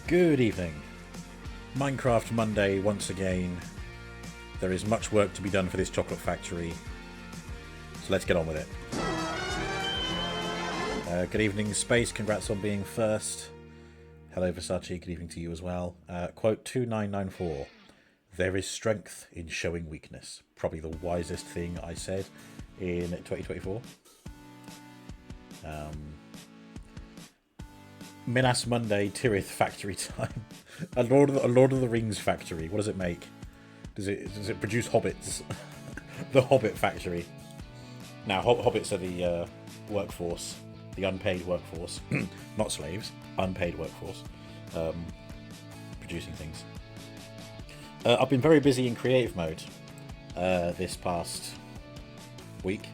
Good evening. Minecraft Monday once again. There is much work to be done for this chocolate factory, so let's get on with it. Good evening, Space. Congrats on being first. Hello, Versace. Good evening to you as well. Quote 2994. There is strength in showing weakness. Probably the wisest thing I said in 2024. Minas Monday, Tirith factory time. a Lord of the Rings factory. What does it make? Does it produce hobbits? The Hobbit factory. Now, hobbits are the workforce, the unpaid workforce, not slaves, unpaid workforce, producing things. I've been very busy in creative mode this past week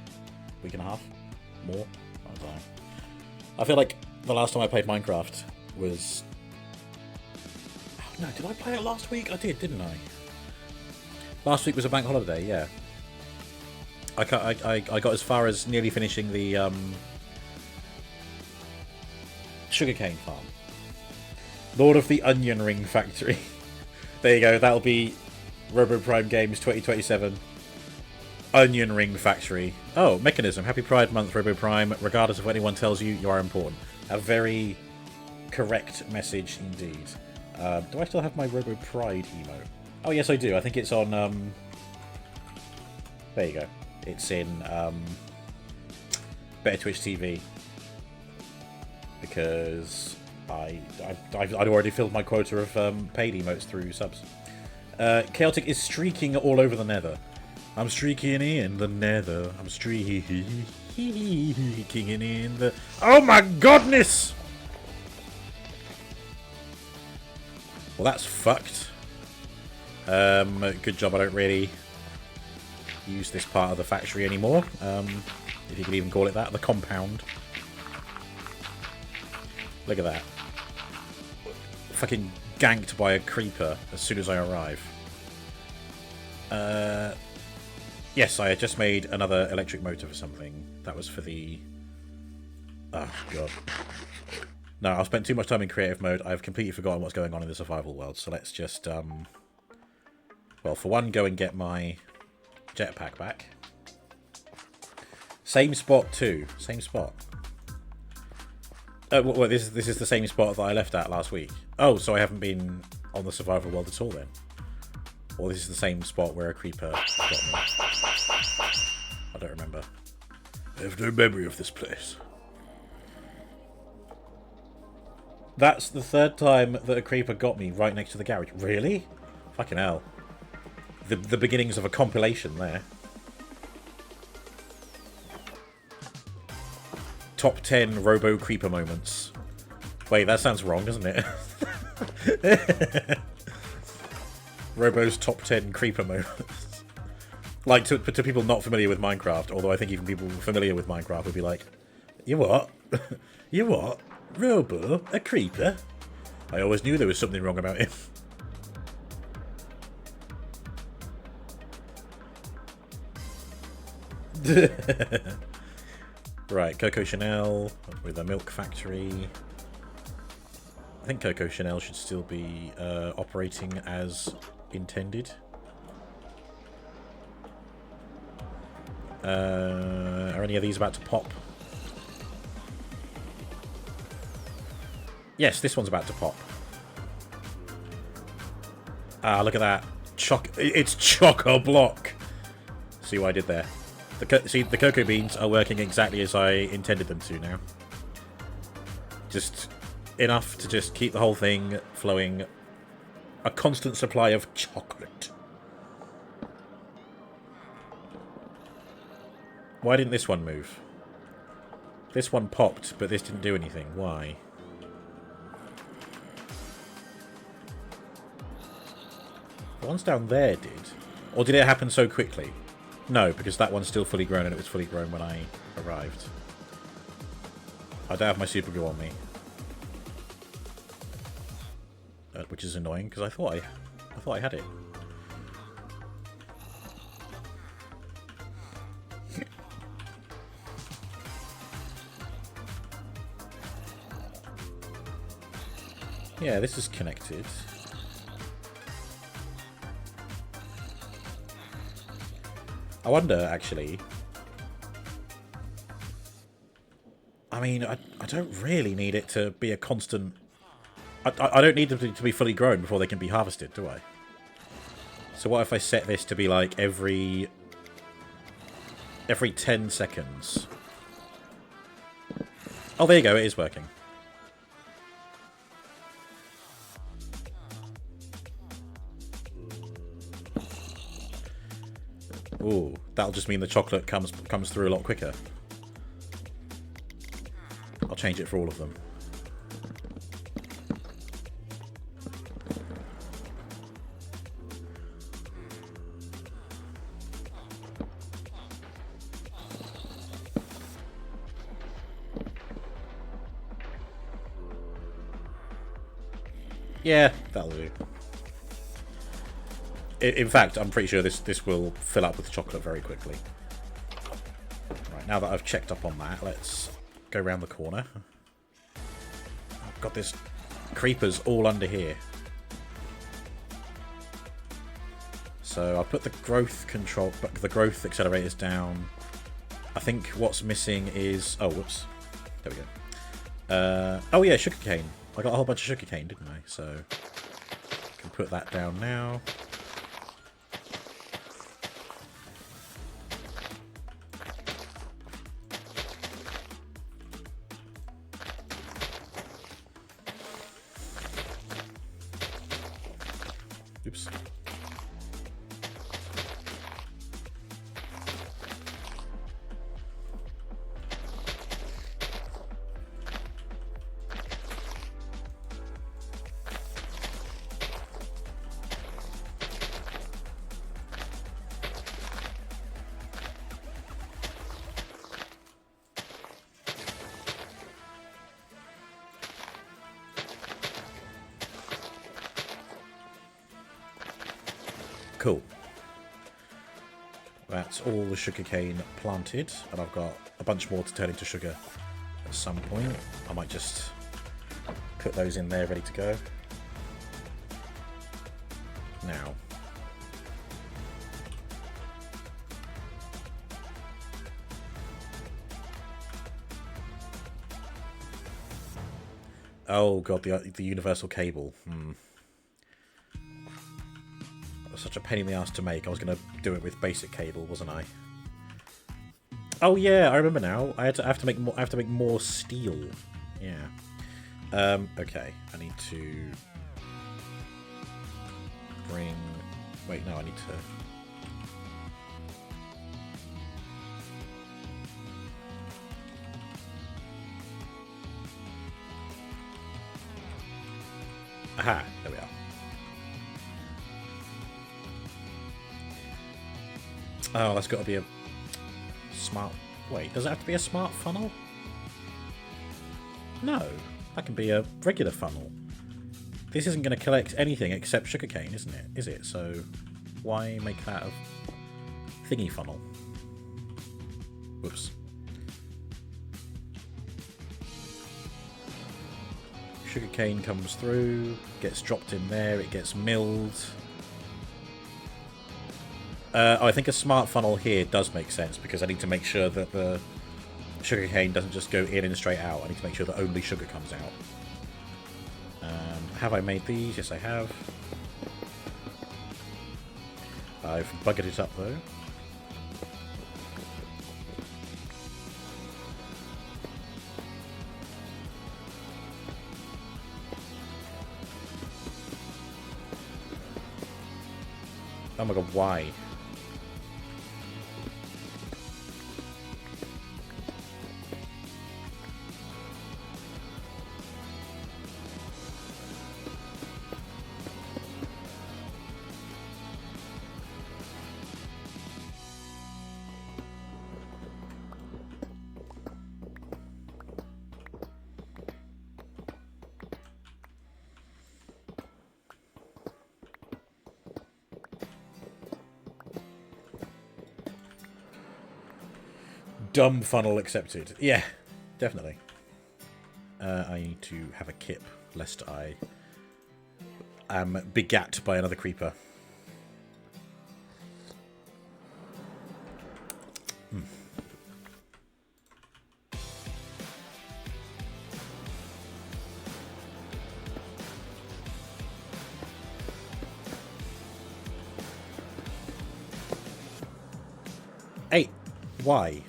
and a half, more. I don't know. I feel like the last time I played Minecraft was... Oh, no, did I play it last week? I did, didn't I? Last week was a bank holiday, yeah. I got as far as nearly finishing the sugarcane farm. Lord of the Onion Ring Factory. There you go, that'll be RoboPrime Games 2027. Onion Ring Factory. Oh, Mekanism. Happy Pride Month, RoboPrime. Regardless of what anyone tells you, you are important. A very correct message indeed. Do I still have my RoboPride emote? Oh, yes, I do. I think it's on... There you go. It's in Better Twitch TV. Because I'd already filled my quota of paid emotes through subs. Chaotic is streaking all over the nether. I'm streaking in the nether. I'm streaking in the... Oh my godness! Well, that's fucked. Good job I don't really use this part of the factory anymore. If you could even call it that. The compound. Look at that. Fucking ganked by a creeper as soon as I arrive. Yes, I had just made another electric motor for something. That was for the... Oh, God. No, I've spent too much time in creative mode. I've completely forgotten what's going on in the survival world. So let's just, well, for one, go and get my jetpack back. Same spot, too. Same spot. Well, this is the same spot that I left at last week. Oh, so I haven't been on the survival world at all, then. Or this is the same spot where a creeper got me. I don't remember. I have no memory of this place. That's the third time that a creeper got me right next to the garage. Really? Fucking hell. The beginnings of a compilation there. Top 10 Robo Creeper moments. Wait, that sounds wrong, doesn't it? Robo's top 10 creeper moments. Like, to people not familiar with Minecraft, although I think even people familiar with Minecraft would be like, you what? You what? Robo? A creeper? I always knew there was something wrong about him. Right, Coco Chanel with a milk factory. I think Coco Chanel should still be operating as intended. Are any of these about to pop? Yes, this one's about to pop. Ah, look at that. It's choco-block. See what I did there? See, the cocoa beans are working exactly as I intended them to now. Just enough to just keep the whole thing flowing. A constant supply of chocolate. Why didn't this one move? This one popped, but this didn't do anything. Why? The ones down there did. Or did it happen so quickly? No, because that one's still fully grown and it was fully grown when I arrived. I don't have my super glue on me. Which is annoying because I thought I had it. Yeah, this is connected. I wonder, actually. I mean, I don't really need it to be a constant... I don't need them to be fully grown before they can be harvested, do I? So what if I set this to be like every 10 seconds? Oh, there you go, it is working. Ooh, that'll just mean the chocolate comes through a lot quicker. I'll change it for all of them. Yeah, that'll do. In fact, I'm pretty sure this will fill up with chocolate very quickly. Right, now that I've checked up on that, let's go around the corner. I've got this creepers all under here. So I'll put the growth accelerators down. I think what's missing is... Oh, whoops. There we go. Oh yeah, sugarcane. I got a whole bunch of sugarcane, didn't I? So I can put that down now. Oops. Cool. That's all the sugarcane planted, and I've got a bunch more to turn into sugar at some point. I might just put those in there ready to go. Now. Oh god, the universal cable. Such a pain in the ass to make. I was going to do it with basic cable, wasn't I? Oh yeah, I remember now. I have to make more steel. Yeah. Okay. I need to bring. Wait, no. I need to. Aha! There we are. Oh, that's got to be a smart... Wait, does it have to be a smart funnel? No, that can be a regular funnel. This isn't going to collect anything except sugarcane, isn't it? Is it? So why make that a thingy funnel? Whoops. Sugarcane comes through, gets dropped in there, it gets milled. I think a smart funnel here does make sense because I need to make sure that the sugarcane doesn't just go in and straight out. I need to make sure that only sugar comes out. Have I made these? Yes, I have. I've buggered it up though. Oh my god, why? Dumb funnel accepted. Yeah, definitely. I need to have a kip, lest I am begat by another creeper. Hey, why?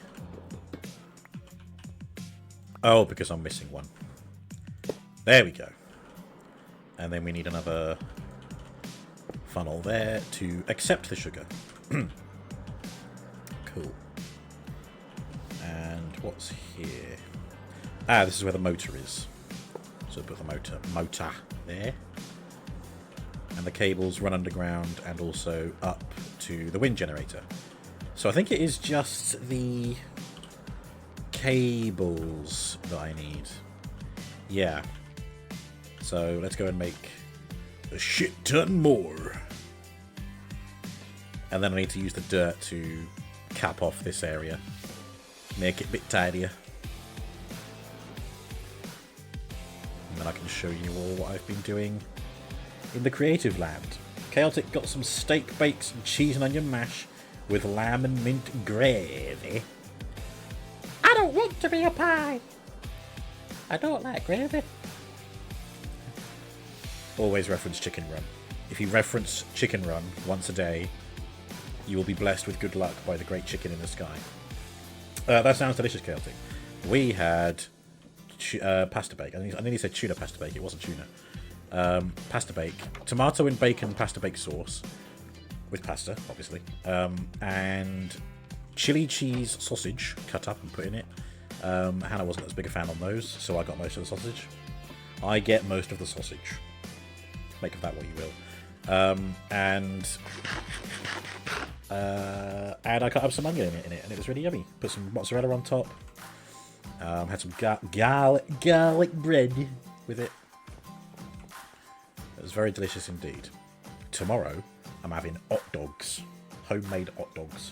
Oh, because I'm missing one. There we go. And then we need another funnel there to accept the sugar. Cool. And what's here? Ah, this is where the motor is. So put the motor there. And the cables run underground and also up to the wind generator. So I think it is just the cables that I need. Yeah. So let's go and make a shit ton more. And then I need to use the dirt to cap off this area. Make it a bit tidier. And then I can show you all what I've been doing in the creative land. Chaotic got some steak bakes and cheese and onion mash with lamb and mint gravy. I don't want to be a pie. I don't like gravy. Always reference Chicken Run. If you reference Chicken Run once a day, you will be blessed with good luck by the great chicken in the sky. That sounds delicious, Chaotic. We had pasta bake. I nearly said tuna pasta bake. It wasn't tuna. Pasta bake. Tomato and bacon pasta bake sauce. With pasta, obviously. And chili cheese sausage cut up and put in it. Hannah wasn't as big a fan on those, so I got most of the sausage. I get most of the sausage. Make of that what you will. And I cut up some onion in it, and it was really yummy. Put some mozzarella on top. Had some garlic bread with it. It was very delicious indeed. Tomorrow, I'm having hot dogs. Homemade hot dogs.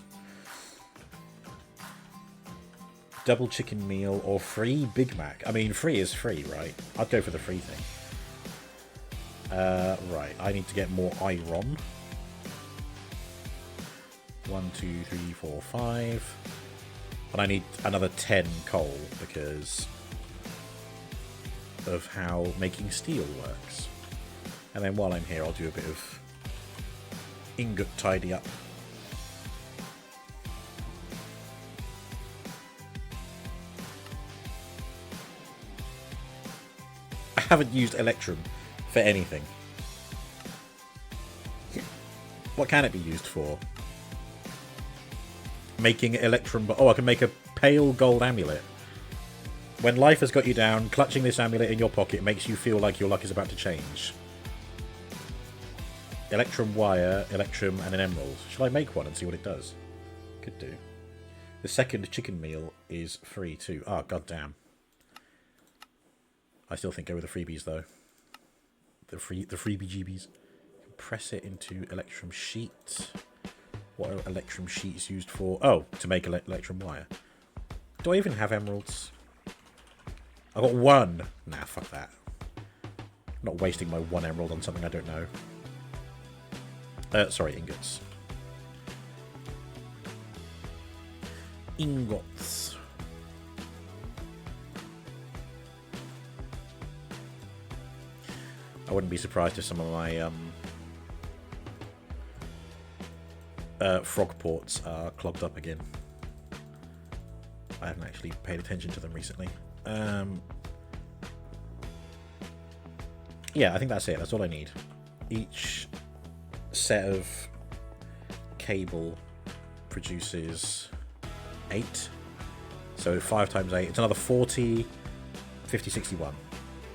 Double chicken meal or free Big Mac. I mean, free is free, right? I'd go for the free thing. Right, I need to get more iron. 1, 2, 3, 4, 5. And I need another 10 coal because of how making steel works. And then while I'm here, I'll do a bit of ingot tidy up. I haven't used Electrum for anything. What can it be used for? Making Electrum, but oh, I can make a pale gold amulet. When life has got you down, clutching this amulet in your pocket makes you feel like your luck is about to change. Electrum wire, Electrum, and an emerald. Shall I make one and see what it does? Could do. The second chicken meal is free too. Ah, goddamn. I still think go with the freebies though. The freebie GBs. Press it into Electrum sheet. What are Electrum sheets used for? Oh, to make Electrum wire. Do I even have emeralds? I got one. Nah, fuck that. I'm not wasting my one emerald on something I don't know. Sorry, ingots. Ingots. I wouldn't be surprised if some of my frog ports are clogged up again. I haven't actually paid attention to them recently. Yeah, I think that's it. That's all I need. Each set of cable produces 8. So 5 times 8. It's another 40, 50, 61.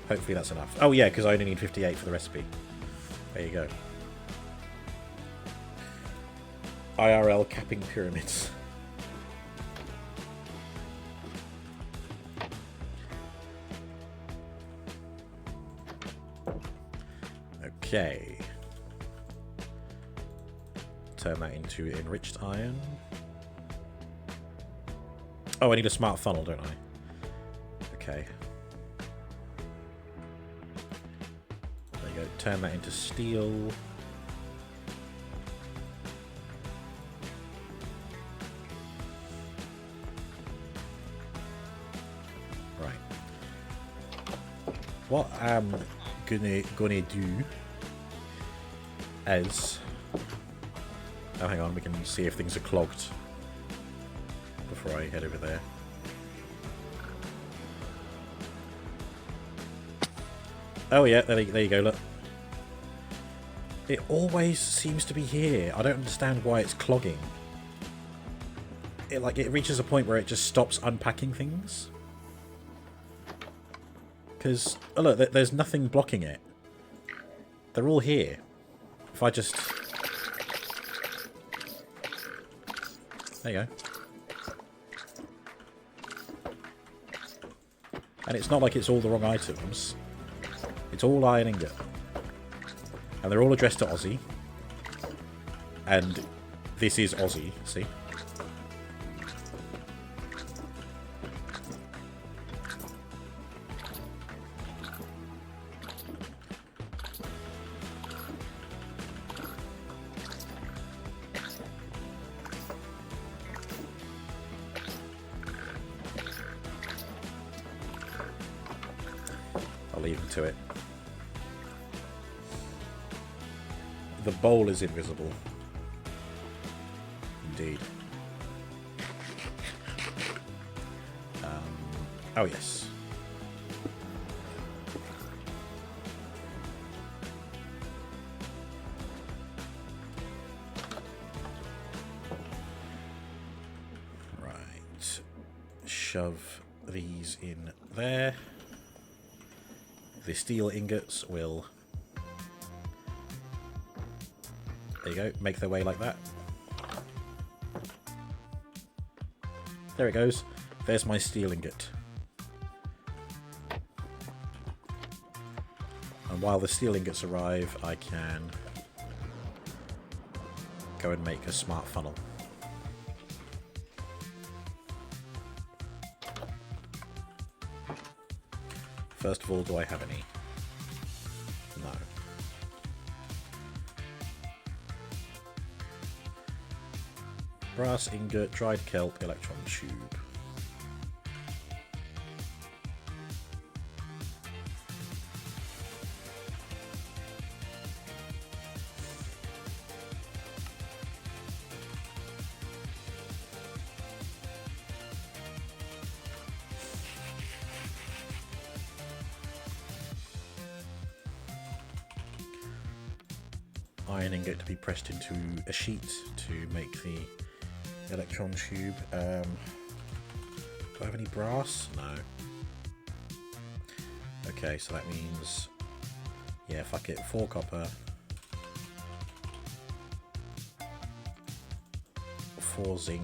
Hopefully that's enough. Oh yeah, because I only need 58 for the recipe. There you go. IRL capping pyramids. Okay. Turn that into enriched iron. Oh, I need a smart funnel, don't I? Okay. There you go. turn that into steel. Right. What I'm gonna do is... Oh, hang on, we can see if things are clogged before I head over there. Oh yeah, there you go, look. It always seems to be here. I don't understand why it's clogging. It reaches a point where it just stops unpacking things. Because, oh look, there's nothing blocking it. They're all here. If I just... There you go. And it's not like it's all the wrong items. It's all iron ingot. And they're all addressed to Aussie. And this is Aussie, see? I'll leave him to it. The bowl is invisible. Indeed. Oh yes. Right. Shove these in there. The steel ingots will... There you go, make their way like that. There it goes. There's my steel ingot. And while the steel ingots arrive, I can go and make a smart funnel. First of all, do I have any? No. Brass ingot, dried kelp, electron tube. Iron ingot to be pressed into a sheet to make the electron tube. Do I have any brass? No. Okay, so that means, yeah, fuck it, 4 copper, 4 zinc,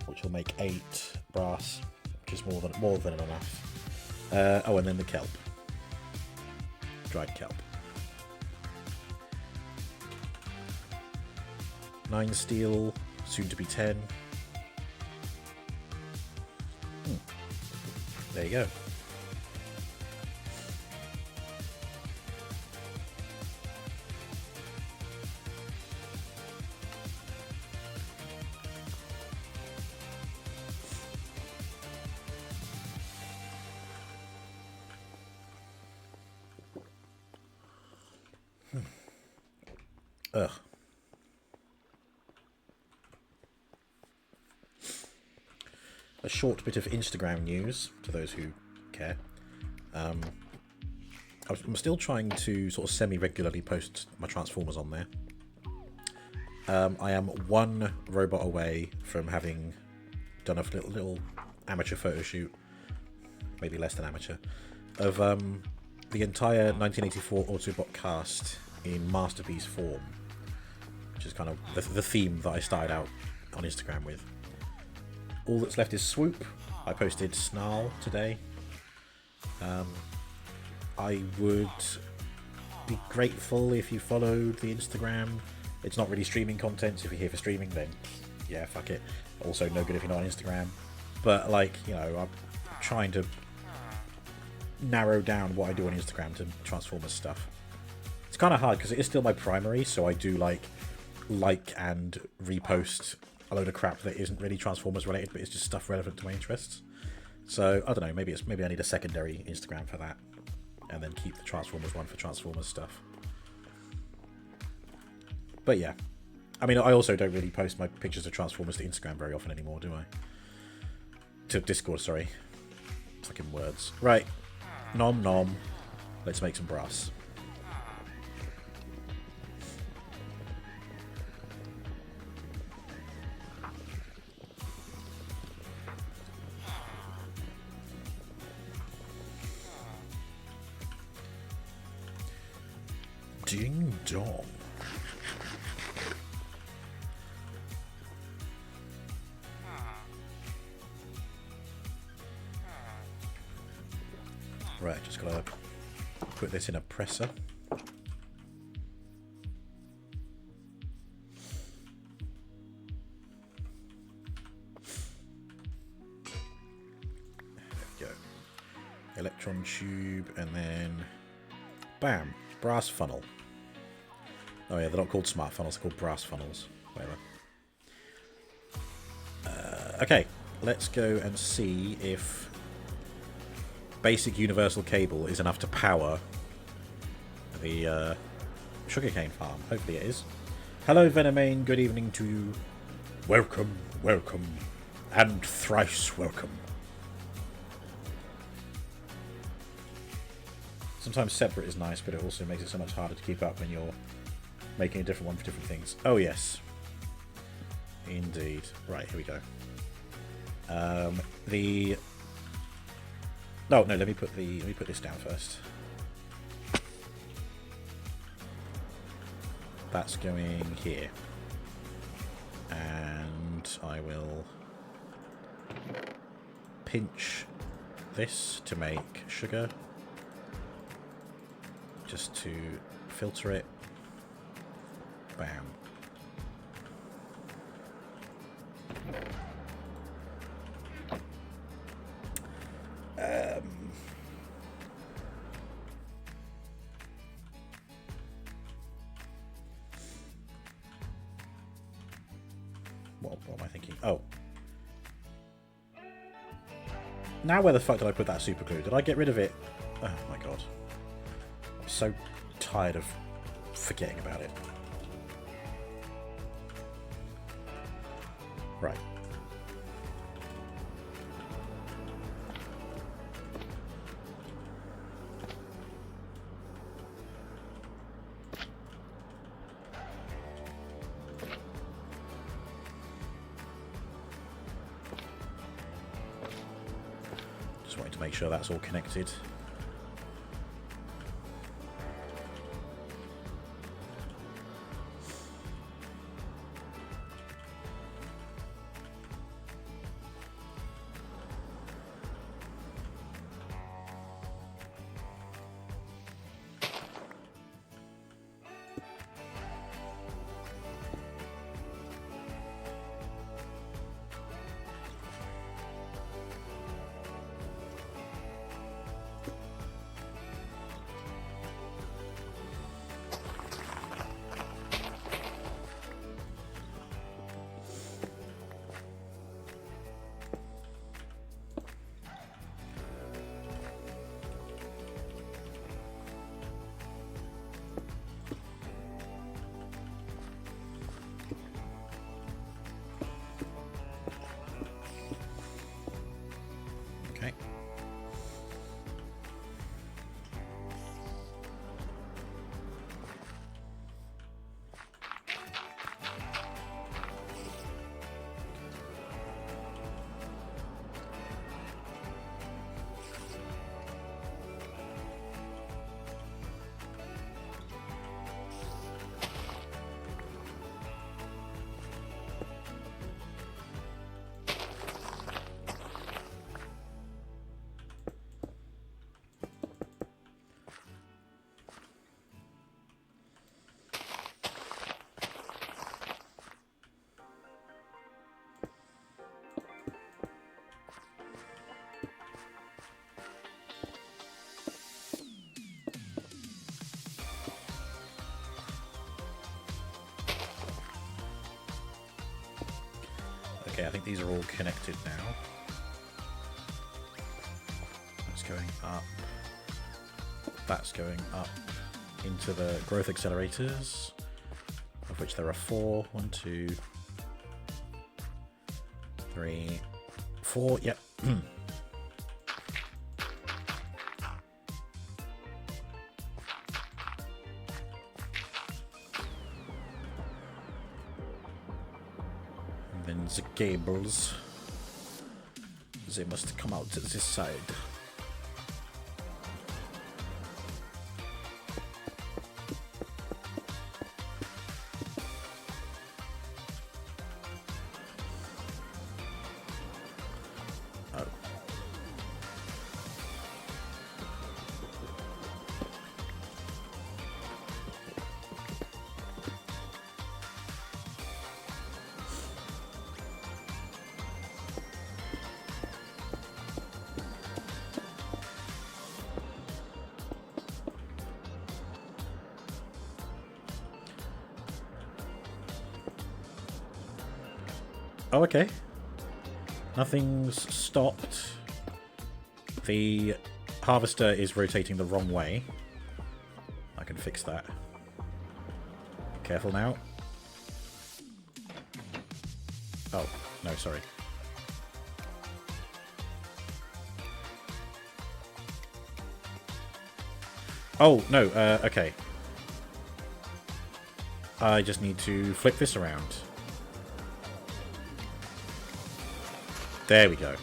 which will make 8 brass, which is more than enough. Oh, and then the kelp, dried kelp. 9 steel, soon to be 10. There you go. Ugh. A short bit of Instagram news to those who care. I'm still trying to sort of semi-regularly post my Transformers on there. I am 1 robot away from having done a little amateur photo shoot, maybe less than amateur, of the entire 1984 Autobot cast in masterpiece form, which is kind of the theme that I started out on Instagram with. All that's left is Swoop. I posted Snarl today. I would be grateful if you followed the Instagram. It's not really streaming content, so if you're here for streaming, then yeah, fuck it. Also, no good if you're not on Instagram. But, like, you know, I'm trying to narrow down what I do on Instagram to Transformers stuff. It's kind of hard because it is still my primary, so I do like and repost a load of crap that isn't really Transformers related, but it's just stuff relevant to my interests. So I don't know, maybe I need a secondary Instagram for that, and then keep the Transformers one for Transformers stuff. But yeah, I mean, I also don't really post my pictures of Transformers to Instagram very often anymore, do I? To Discord, sorry. Fucking words. Right. Nom nom. Let's make some brass. Ding dong. Right, just gotta put this in a presser. There we go. Electron tube, and then bam, brass funnel. Oh yeah, they're not called smart funnels, they're called brass funnels. Whatever. Okay, let's go and see if basic universal cable is enough to power the sugarcane farm. Hopefully it is. Hello Venomane, good evening to you. Welcome, welcome, and thrice welcome. Sometimes separate is nice, but it also makes it so much harder to keep up when you're making a different one for different things. Oh yes. Indeed. Right, here we go. No, let me put this down first. That's going here. And I will pinch this to make sugar. Just to filter it. Bam. What am I thinking? Oh. Now where the fuck did I put that super glue? Did I get rid of it? Oh my god. I'm so tired of forgetting about it. Right. Just wanting to make sure that's all connected. Okay, I think these are all connected now. That's going up. That's going up into the growth accelerators, of which there are 4. 1, 2, 3, 4. Yep. And then the cables, they must come out this side. Oh, okay. Nothing's stopped. The harvester is rotating the wrong way. I can fix that. Careful now. Oh, no, sorry. Oh, no, okay. I just need to flip this around. There we go.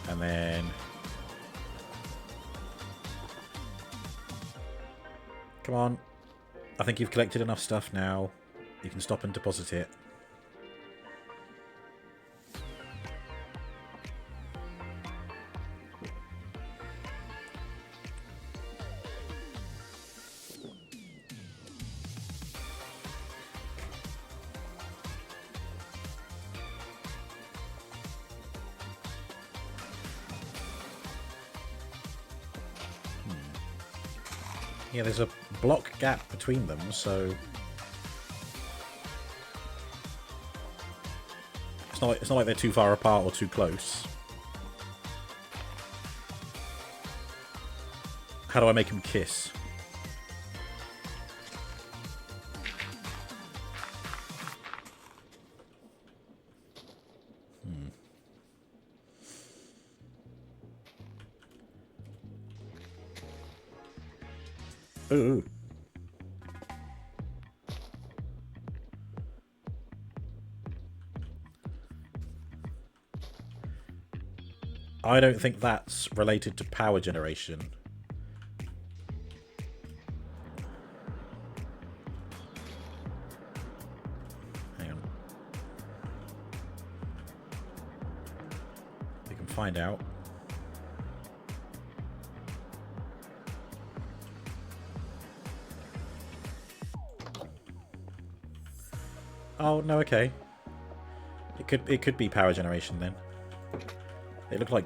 And then... Come on. I think you've collected enough stuff now. You can stop and deposit it. Yeah, there's a block gap between them, so it's not like they're too far apart or too close. How do I make them kiss? Ooh. I don't think that's related to power generation. Hang on. We can find out. Oh no, okay. It could be power generation then. It looked like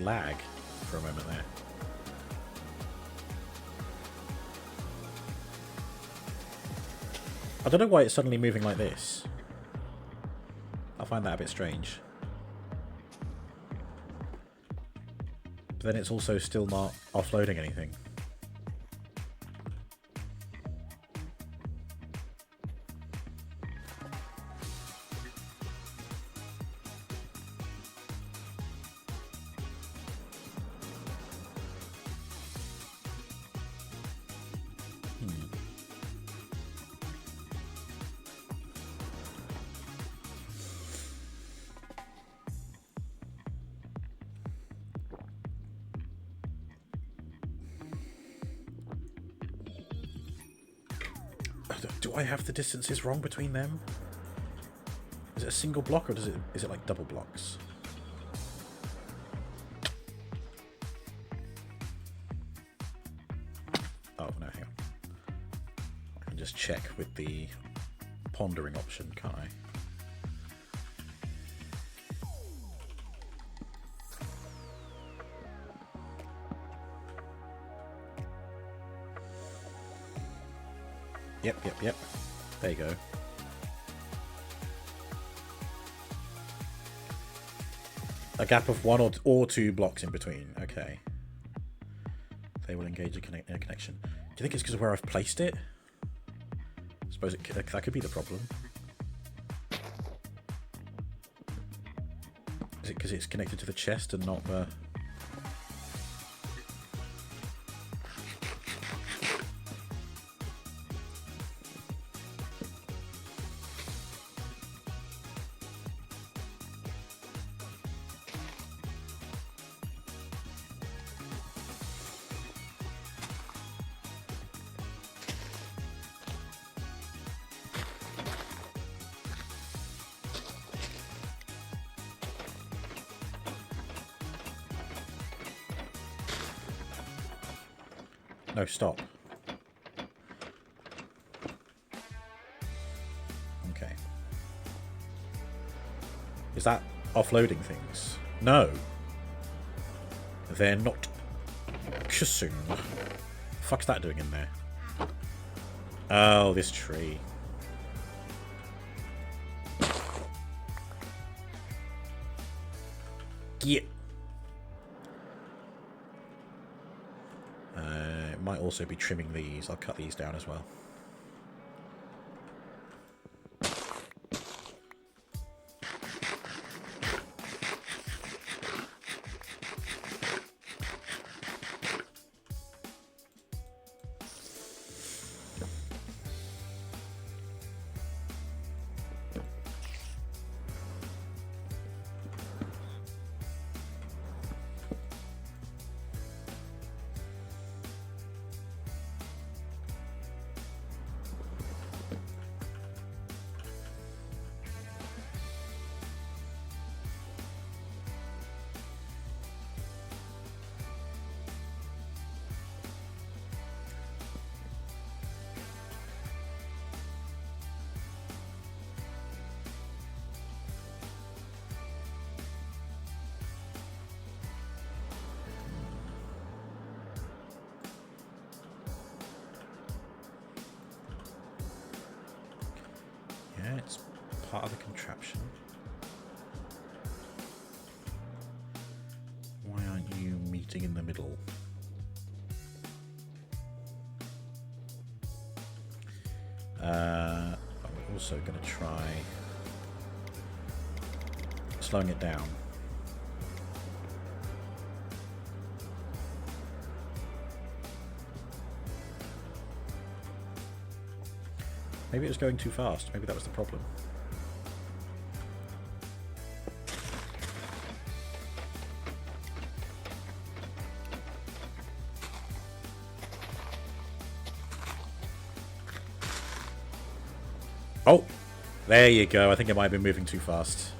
lag for a moment there. I don't know why it's suddenly moving like this. I find that a bit strange. But then it's also still not offloading anything. Do I have the distances wrong between them? Is it a single block or is it like double blocks? Oh no, hang on. I can just check with the pondering option, can't I? Yep. There you go. A gap of 1 or 2 blocks in between. Okay. They will engage a connection. Do you think it's because of where I've placed it? I suppose that could be the problem. Is it because it's connected to the chest and not the... No, stop. Okay. Is that offloading things? No. They're not kissing. Fuck's that doing in there? Oh, this tree. Yeah. Might also be trimming these. I'll cut these down as well. Yeah, it's part of the contraption. Why aren't you meeting in the middle? I'm also going to try slowing it down. Maybe it was going too fast. Maybe that was the problem. Oh! There you go. I think it might have been moving too fast.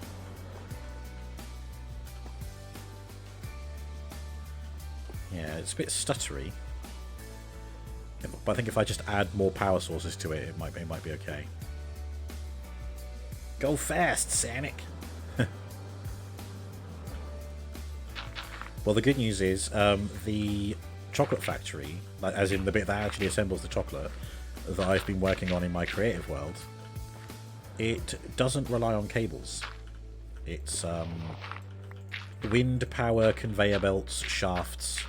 Yeah, it's a bit stuttery. But I think if I just add more power sources to it, it might be okay. Go fast, Sonic! Well, the good news is the chocolate factory, as in the bit that actually assembles the chocolate, that I've been working on in my creative world, it doesn't rely on cables. It's wind power, conveyor belts, shafts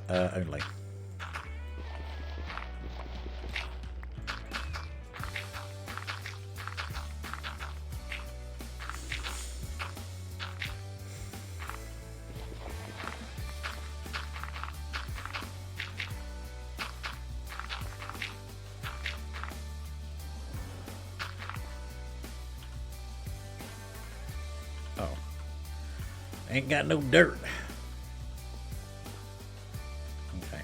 only. Ain't got no dirt. Okay.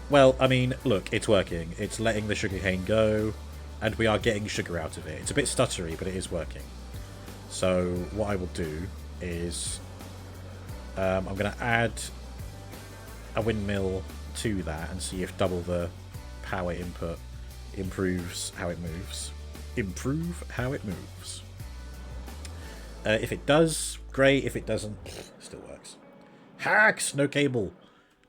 Well, I mean, look, it's working. It's letting the sugarcane go, and we are getting sugar out of it. It's a bit stuttery, but it is working. So what I will do is I'm going to add a windmill to that and see if double the power input improves how it moves. Improve how it moves. If it does, great. If it doesn't, still works. Hacks! No cable.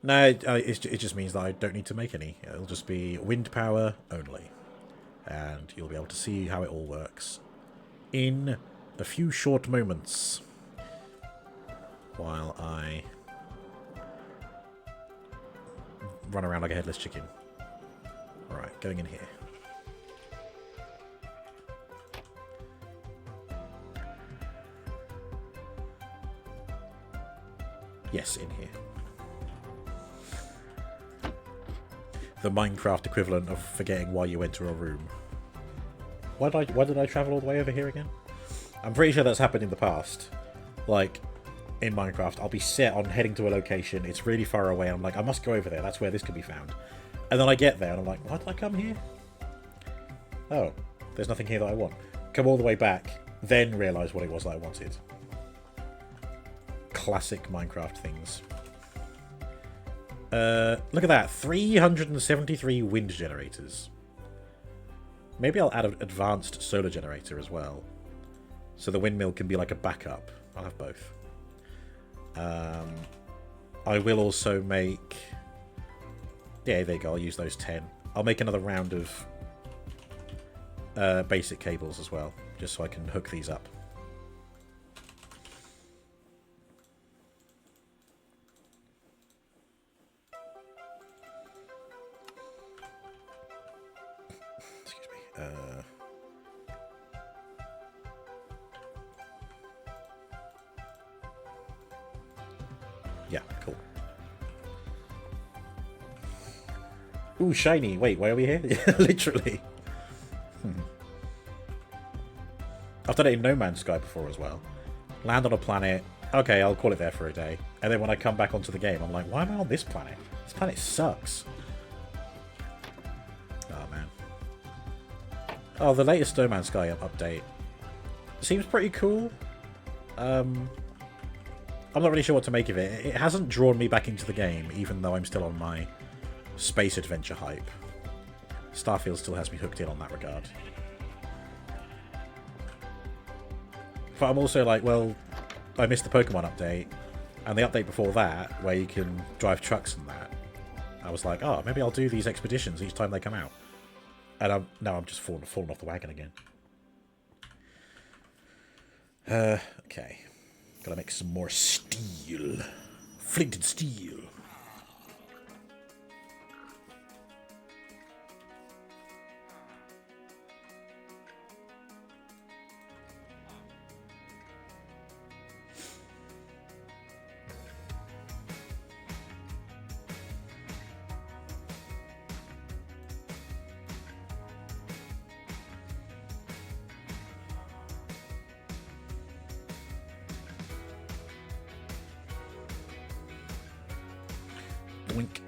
No, it just means that I don't need to make any. It'll just be wind power only. And you'll be able to see how it all works in a few short moments while I run around like a headless chicken. Alright, going in here. Yes, in here. The Minecraft equivalent of forgetting why you enter a room. Why did I travel all the way over here again? I'm pretty sure that's happened in the past. Like, in Minecraft, I'll be set on heading to a location, it's really far away, and I'm like, I must go over there, that's where this can be found. And then I get there, and I'm like, why did I come here? Oh, there's nothing here that I want. Come all the way back, then realise what it was that I wanted. Classic Minecraft things. Look at that, 373 wind generators. Maybe I'll add an advanced solar generator as well. So the windmill can be like a backup. I'll have both. I will also make... Yeah, there you go, I'll use those 10. I'll make another round of basic cables as well, just so I can hook these up. Excuse me. Yeah, cool. Ooh, shiny. Wait, why are we here? Literally. I've done it in No Man's Sky before as well. Land on a planet. Okay, I'll call it there for a day. And then when I come back onto the game, I'm like, why am I on this planet? This planet sucks. Oh, man. Oh, the latest No Man's Sky update seems pretty cool. I'm not really sure what to make of it. It hasn't drawn me back into the game, even though I'm still on my space adventure hype. Starfield still has me hooked in on that regard. But I'm also like, well, I missed the Pokemon update, and the update before that, where you can drive trucks and that. I was like, oh, maybe I'll do these expeditions each time they come out. And now I'm just falling off the wagon again. Okay. Gotta make some more steel. Flinted steel. Doink.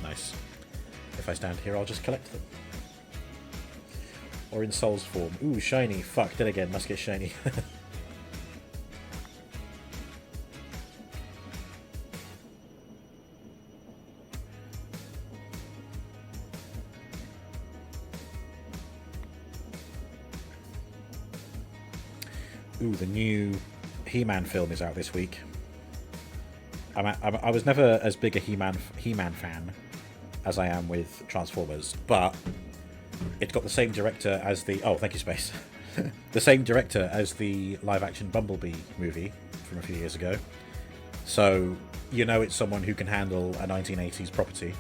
Nice. If I stand here, I'll just collect them. Or in Soul's form. Ooh, shiny. Fuck, then again, must get shiny. Ooh, the new He-Man film is out this week. I was never as big a He-Man fan as I am with Transformers, but it's got the same director as the... Oh, thank you, Space. The same director as the live-action Bumblebee movie from a few years ago. So, you know it's someone who can handle a 1980s property.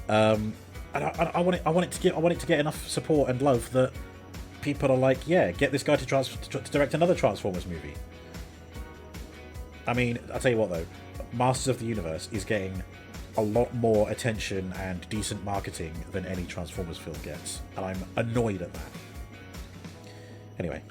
And I want it to get enough support and love that people are like, yeah, get this guy to direct another Transformers movie. I mean, I'll tell you what, though. Masters of the Universe is getting a lot more attention and decent marketing than any Transformers film gets, and I'm annoyed at that. Anyway.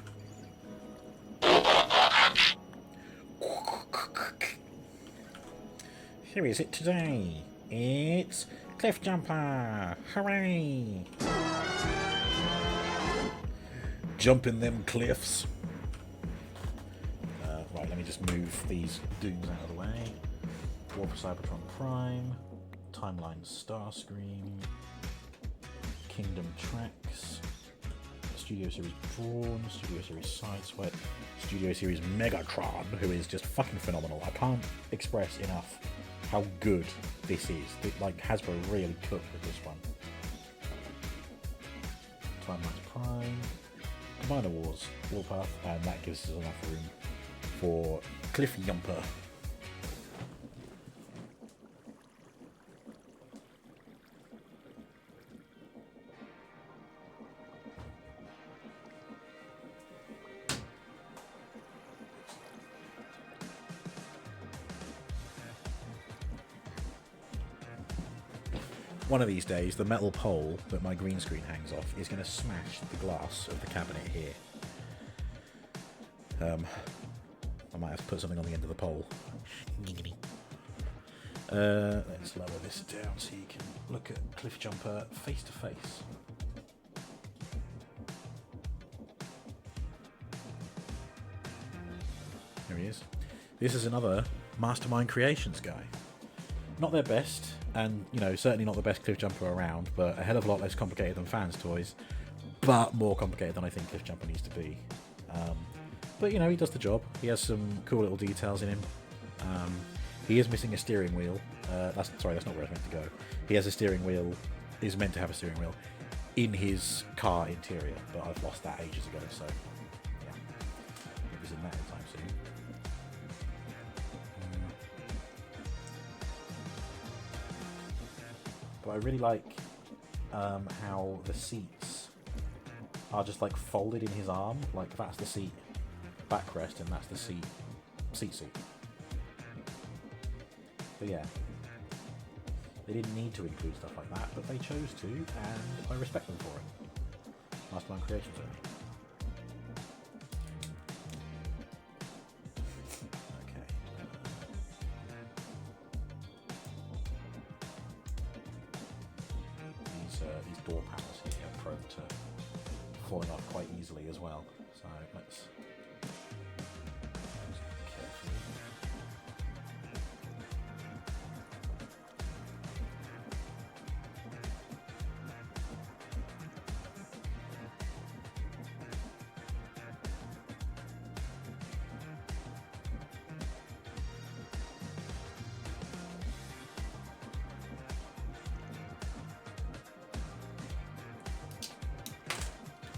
Here is it today. It's Cliff Jumper! Hooray! jumping them cliffs. Right, let me just move these dudes out of the way. War for Cybertron Prime, Timeline Starscream, Kingdom Tracks, Studio Series Drawn, Studio Series Sideswept, Studio Series Megatron, who is just fucking phenomenal. I can't express enough how good this is. Like, Hasbro really cooked with this one. Timeline Prime, Commander Wars, Warpath, and that gives us enough room for Cliff Jumper. One of these days, the metal pole that my green screen hangs off is going to smash the glass of the cabinet here. I might have to put something on the end of the pole. Let's lower this down so you can look at Cliff Jumper face to face. There he is. This is another Mastermind Creations guy. Not their best, and you know, certainly not the best Cliff Jumper around, but a hell of a lot less complicated than Fans Toys, but more complicated than I think Cliff Jumper needs to be. But you know, he does the job. He has some cool little details in him. He is missing a steering wheel. That's not where it's meant to go. He has a steering wheel, is meant to have a steering wheel in his car interior, but I've lost that ages ago, so yeah. It was in that anytime soon. But I really like how the seats are just like folded in his arm. Like that's the seat backrest and that's the seat. So yeah, they didn't need to include stuff like that, but they chose to, and I respect them for it. Mastermind Creations only. These door panels here are prone to falling off quite easily as well. So let's carefully.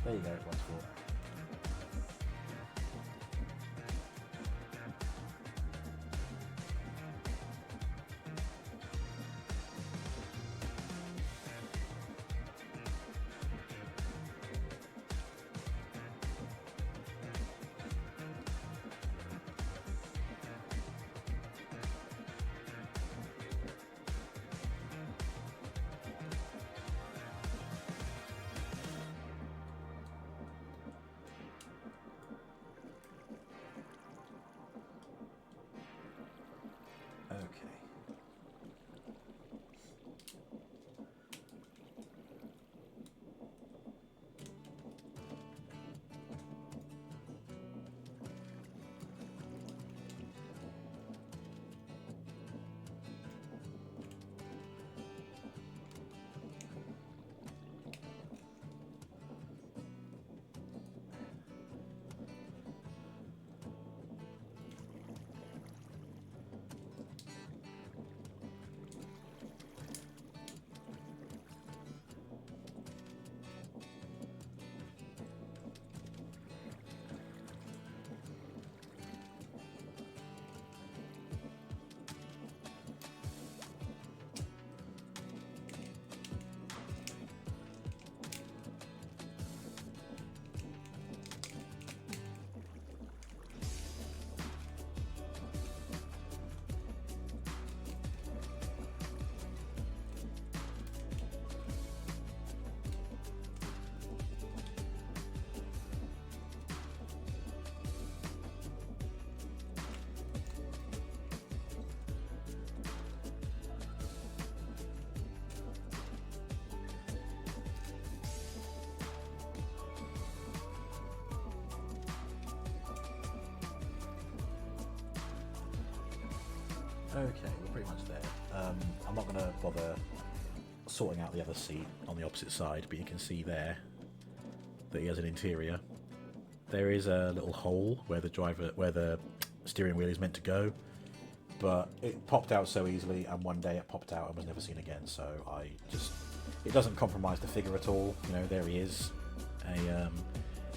There you go, it was for. Okay, we're pretty much there. I'm not going to bother sorting out the other seat on the opposite side, but you can see there that he has an interior. There is a little hole where the steering wheel is meant to go, but it popped out so easily, and one day it popped out and was never seen again. So it doesn't compromise the figure at all. You know, there he is, a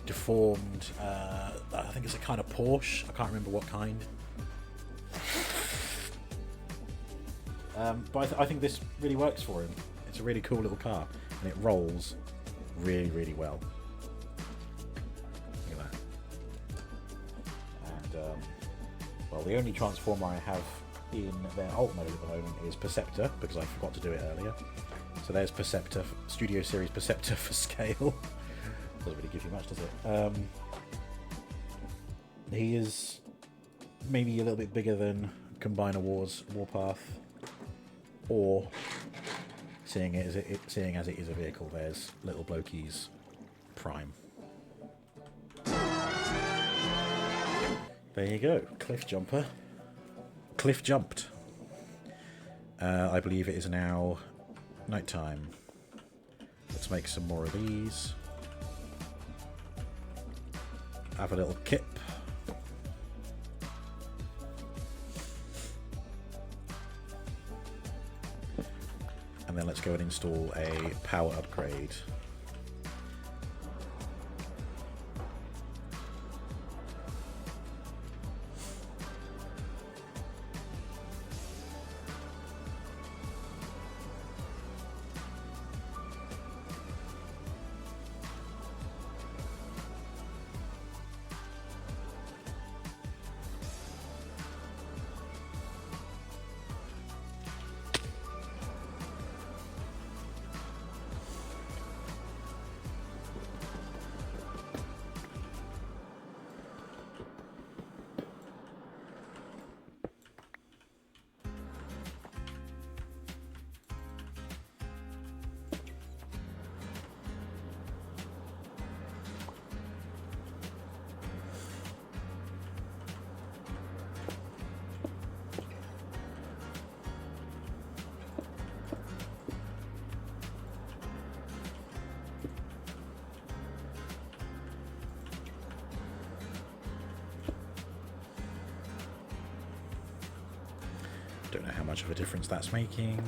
deformed. I think it's a kind of Porsche. I can't remember what kind. But I think this really works for him. It's a really cool little car, and it rolls really, really well. Look at that. And, well, the only transformer I have in their alt mode at the moment is Perceptor, because I forgot to do it earlier. So there's Perceptor, Studio Series Perceptor for scale. Doesn't really give you much, does it? He is maybe a little bit bigger than Combiner Wars Warpath, or seeing as it is a vehicle, there's little Blokey's Prime. There you go, cliff jumper. Cliff jumped. I believe it is now night time. Let's make some more of these. Have a little kip. And then let's go and install a power upgrade. Don't know how much of a difference that's making,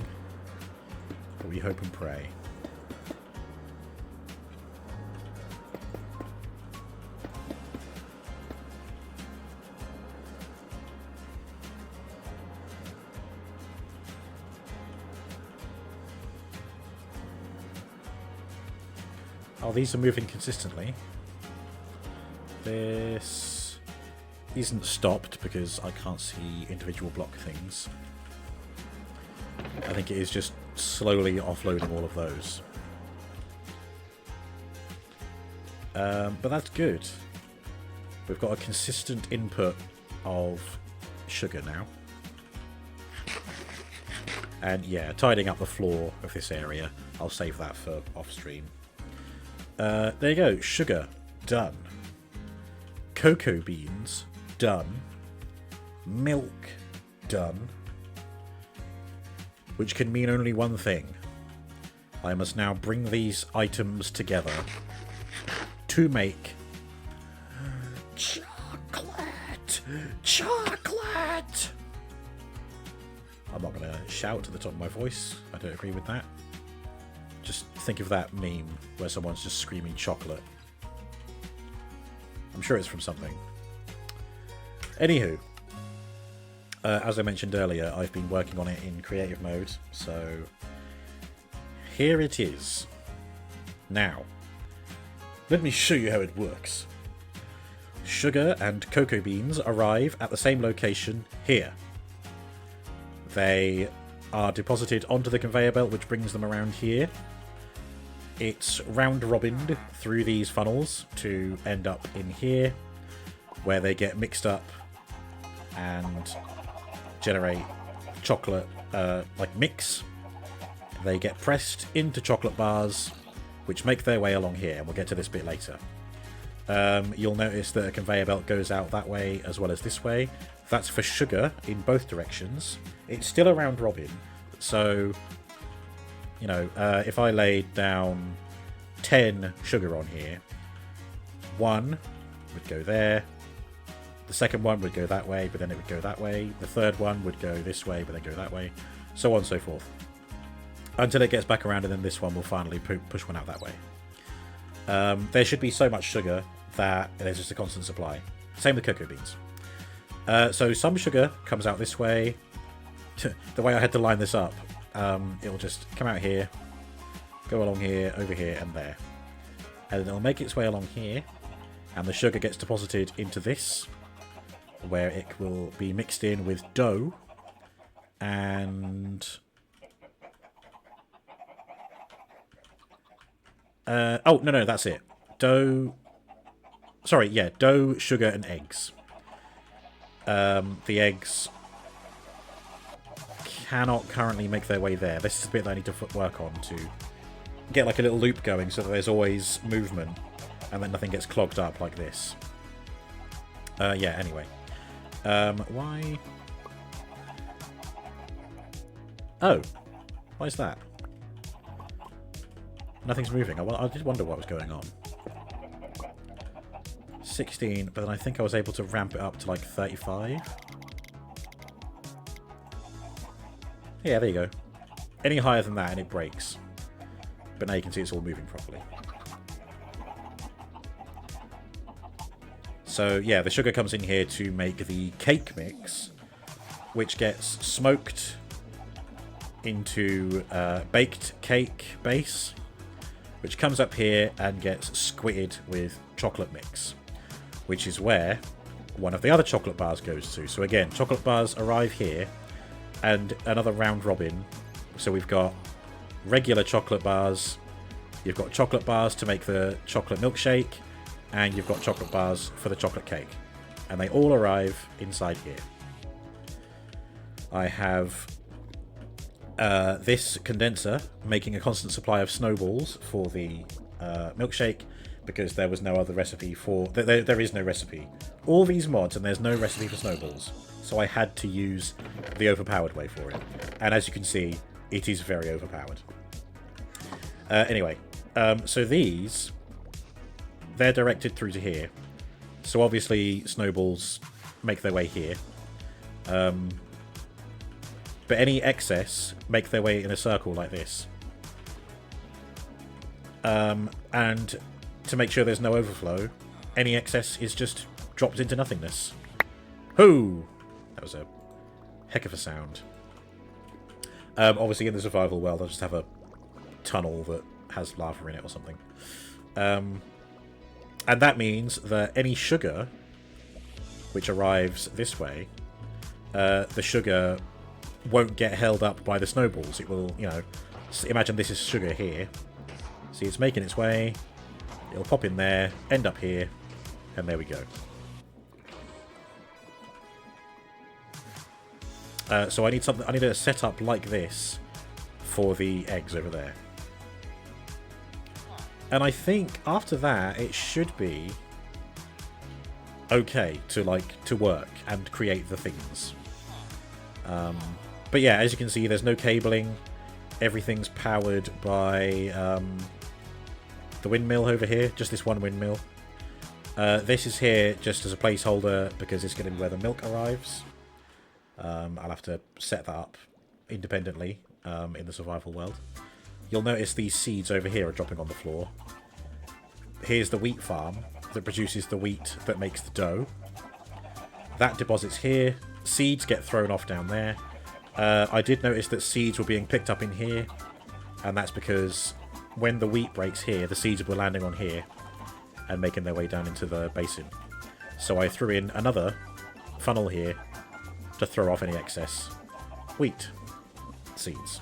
but we hope and pray. Oh, these are moving consistently. This isn't stopped because I can't see individual block things. I think it is just slowly offloading all of those. But that's good. We've got a consistent input of sugar now. And yeah, tidying up the floor of this area. I'll save that for off stream. There you go. Sugar, done. Cocoa beans, done. Milk, done. Which can mean only one thing. I must now bring these items together to make chocolate! Chocolate! I'm not going to shout at the top of my voice. I don't agree with that. Just think of that meme where someone's just screaming chocolate. I'm sure it's from something. Anywho. As I mentioned earlier, I've been working on it in creative mode, so here it is. Now, let me show you how it works. Sugar and cocoa beans arrive at the same location here. They are deposited onto the conveyor belt, which brings them around here. It's round-robined through these funnels to end up in here, where they get mixed up and generate chocolate like mix. They get pressed into chocolate bars, which make their way along here, and we'll get to this bit later. You'll notice that a conveyor belt goes out that way as well as this way. That's for sugar in both directions. It's still a round robin, so, you know, if I laid down 10 sugar on here, 1 would go there, the second one would go that way, but then it would go that way, the third one would go this way, but then go that way, so on and so forth. Until it gets back around, and then this one will finally push one out that way. There should be so much sugar that there's just a constant supply. Same with cocoa beans. So some sugar comes out this way. The way I had to line this up, it'll just come out here, go along here, over here, and there. And then it'll make its way along here, and the sugar gets deposited into this, where it will be mixed in with dough, and... oh, no, that's it. Dough... Sorry, yeah, dough, sugar, and eggs. The eggs cannot currently make their way there. This is the bit that I need to work on to get like a little loop going so that there's always movement and then nothing gets clogged up like this. Yeah, anyway. Why? Oh. Why is that? Nothing's moving. I did wonder what was going on. 16, but then I think I was able to ramp it up to like 35. Yeah, there you go. Any higher than that and it breaks. But now you can see it's all moving properly. So yeah, the sugar comes in here to make the cake mix, which gets smoked into baked cake base, which comes up here and gets squitted with chocolate mix, which is where one of the other chocolate bars goes to. So again, chocolate bars arrive here, and another round robin. So we've got regular chocolate bars, you've got chocolate bars to make the chocolate milkshake, and you've got chocolate bars for the chocolate cake. And they all arrive inside here. I have this condenser making a constant supply of snowballs for the milkshake, because there was no other recipe for... There is no recipe. All these mods, and there's no recipe for snowballs. So I had to use the overpowered way for it. And as you can see, it is very overpowered. Anyway, so these, they're directed through to here. So obviously snowballs make their way here. But any excess make their way in a circle like this. And to make sure there's no overflow, any excess is just dropped into nothingness. Hoo! That was a heck of a sound. Obviously in the survival world I'll just have a tunnel that has lava in it or something. And that means that any sugar which arrives this way, the sugar won't get held up by the snowballs. It will, you know, imagine this is sugar here. See, it's making its way. It'll pop in there, end up here, and there we go. So I need something. I need a setup like this for the eggs over there. And I think after that it should be okay to work and create the things. But yeah, as you can see, there's no cabling. Everything's powered by the windmill over here. Just this one windmill. This is here just as a placeholder because it's going to be where the milk arrives. I'll have to set that up independently in the survival world. You'll notice these seeds over here are dropping on the floor. Here's the wheat farm that produces the wheat that makes the dough. That deposits here. Seeds get thrown off down there. I did notice that seeds were being picked up in here, and that's because when the wheat breaks here, the seeds were landing on here and making their way down into the basin. So I threw in another funnel here to throw off any excess wheat seeds.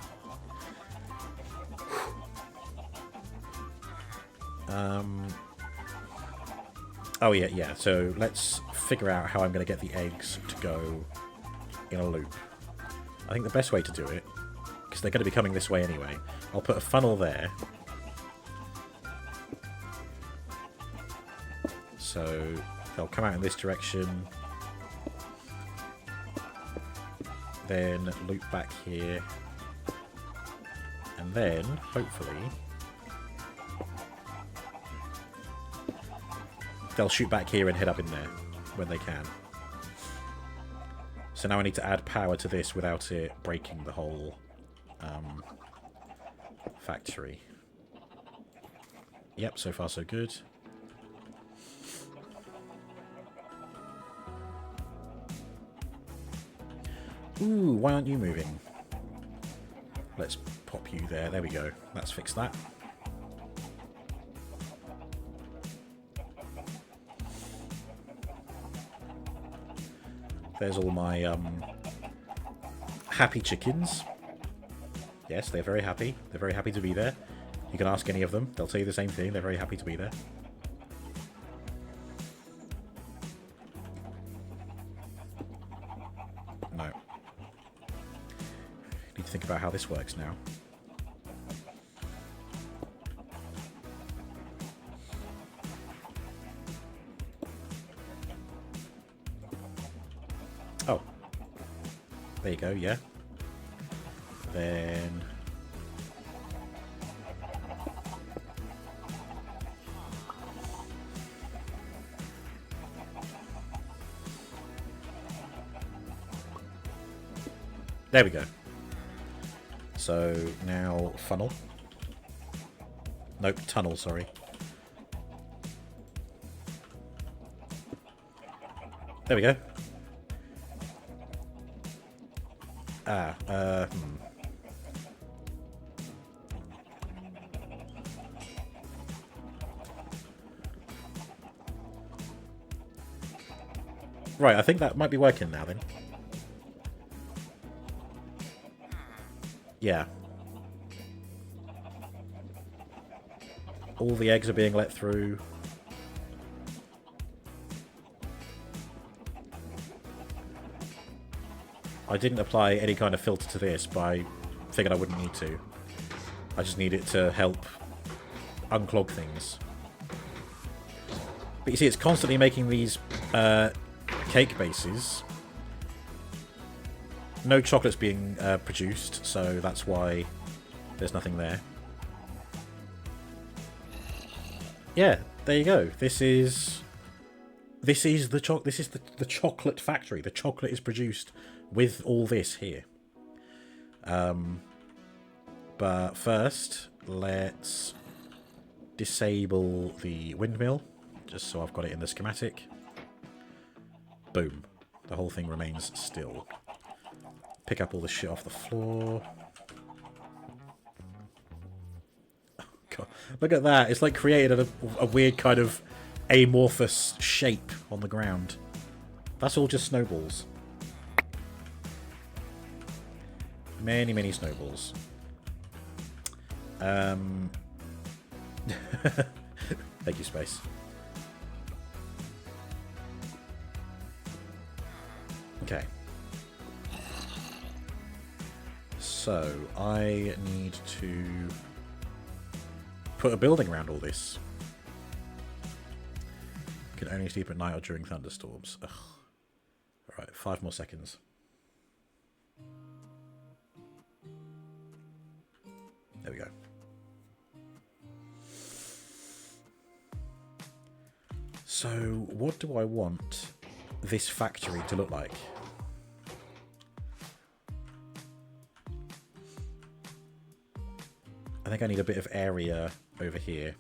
Oh yeah, so let's figure out how I'm going to get the eggs to go in a loop. I think the best way to do it, because they're going to be coming this way anyway, I'll put a funnel there. So they'll come out in this direction. then loop back here, and then, hopefully, they'll shoot back here and head up in there when they can. So now I need to add power to this without it breaking the whole factory. Yep, so far so good. Ooh, why aren't you moving? Let's pop you there. There we go. Let's fix that. There's all my happy chickens. Yes, they're very happy. They're very happy to be there. You can ask any of them. They'll tell you the same thing. They're very happy to be there. No. Need to think about how this works now. Oh. There you go, yeah. Then... there we go. So now funnel. Nope, tunnel, sorry. There we go. Right, I think that might be working now then. Yeah. All the eggs are being let through. I didn't apply any kind of filter to this, but I figured I wouldn't need to. I just need it to help unclog things. But you see, it's constantly making these cake bases. No chocolate's being produced, so that's why there's nothing there. Yeah, there you go. This is the chocolate factory. The chocolate is produced with all this here. But first, let's disable the windmill, just so I've got it in the schematic. Boom. The whole thing remains still. Pick up all the shit off the floor. Oh, God. Look at that. It's like created a weird kind of amorphous shape on the ground. That's all just snowballs. Many, many snowballs. Thank you, Space. Okay. So, I need to put a building around all this. Can only sleep at night or during thunderstorms. Ugh. Alright, 5 more seconds. There we go. So, what do I want this factory to look like? I think I need a bit of area over here.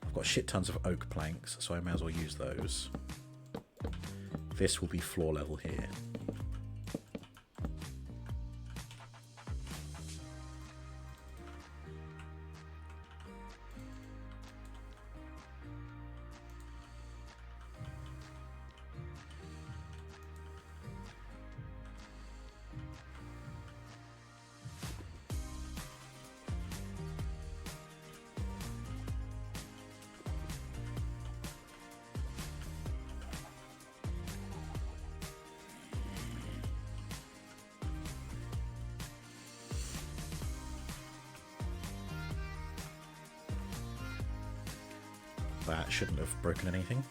I've got shit tons of oak planks, so I may as well use those. This will be floor level here. That shouldn't have broken anything.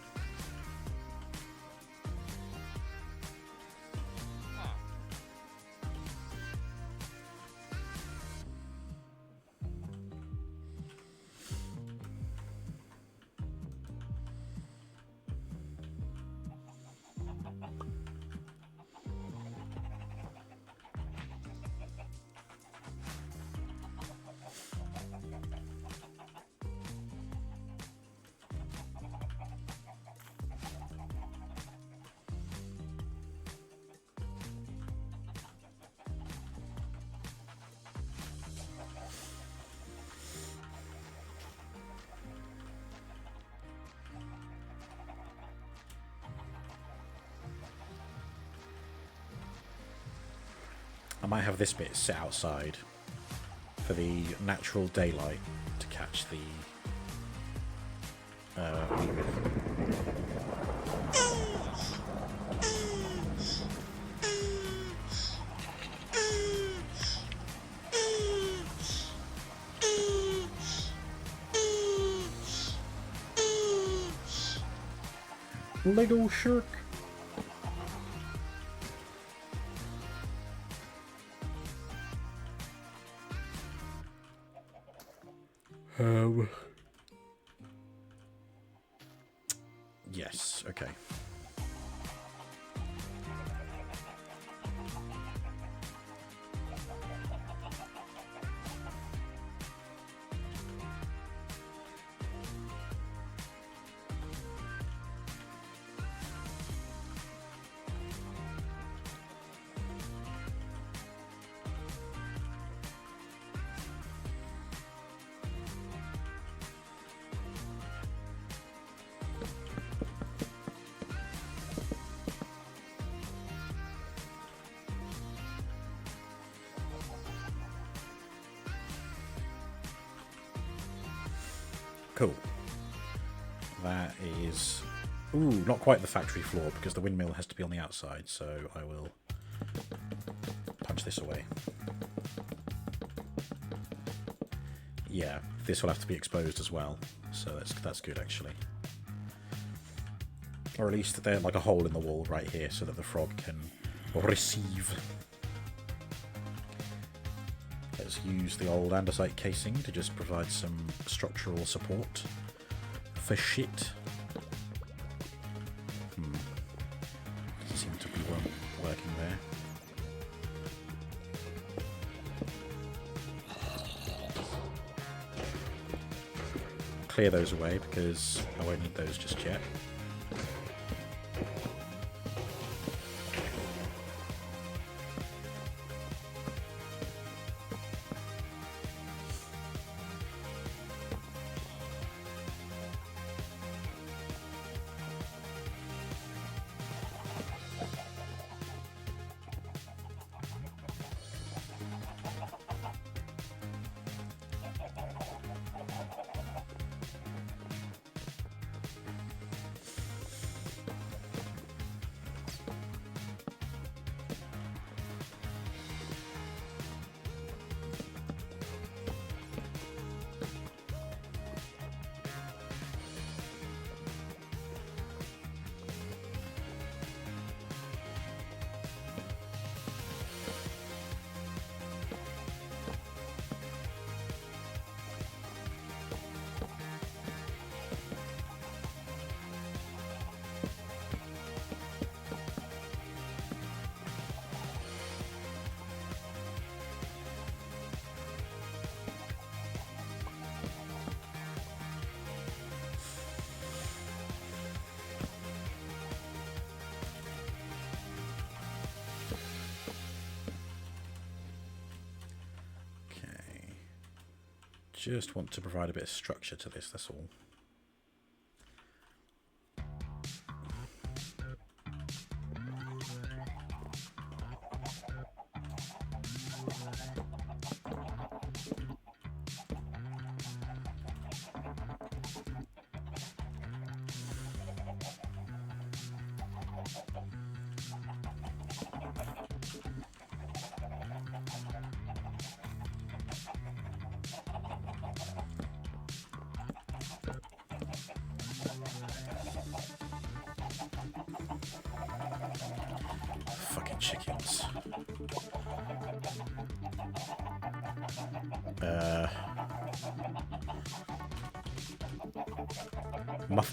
I might have this bit sit outside for the natural daylight to catch the Lego shark. Yes, okay. Cool. That is... Ooh, not quite the factory floor, because the windmill has to be on the outside, so I will punch this away. Yeah, this will have to be exposed as well, so that's good, actually. Or at least there's like a hole in the wall right here, so that the frog can receive. Let's use the old andesite casing to just provide some structural support for shit. Doesn't seem to be working there. Clear those away because I won't need those just yet. Just want to provide a bit of structure to this, that's all. Chickens.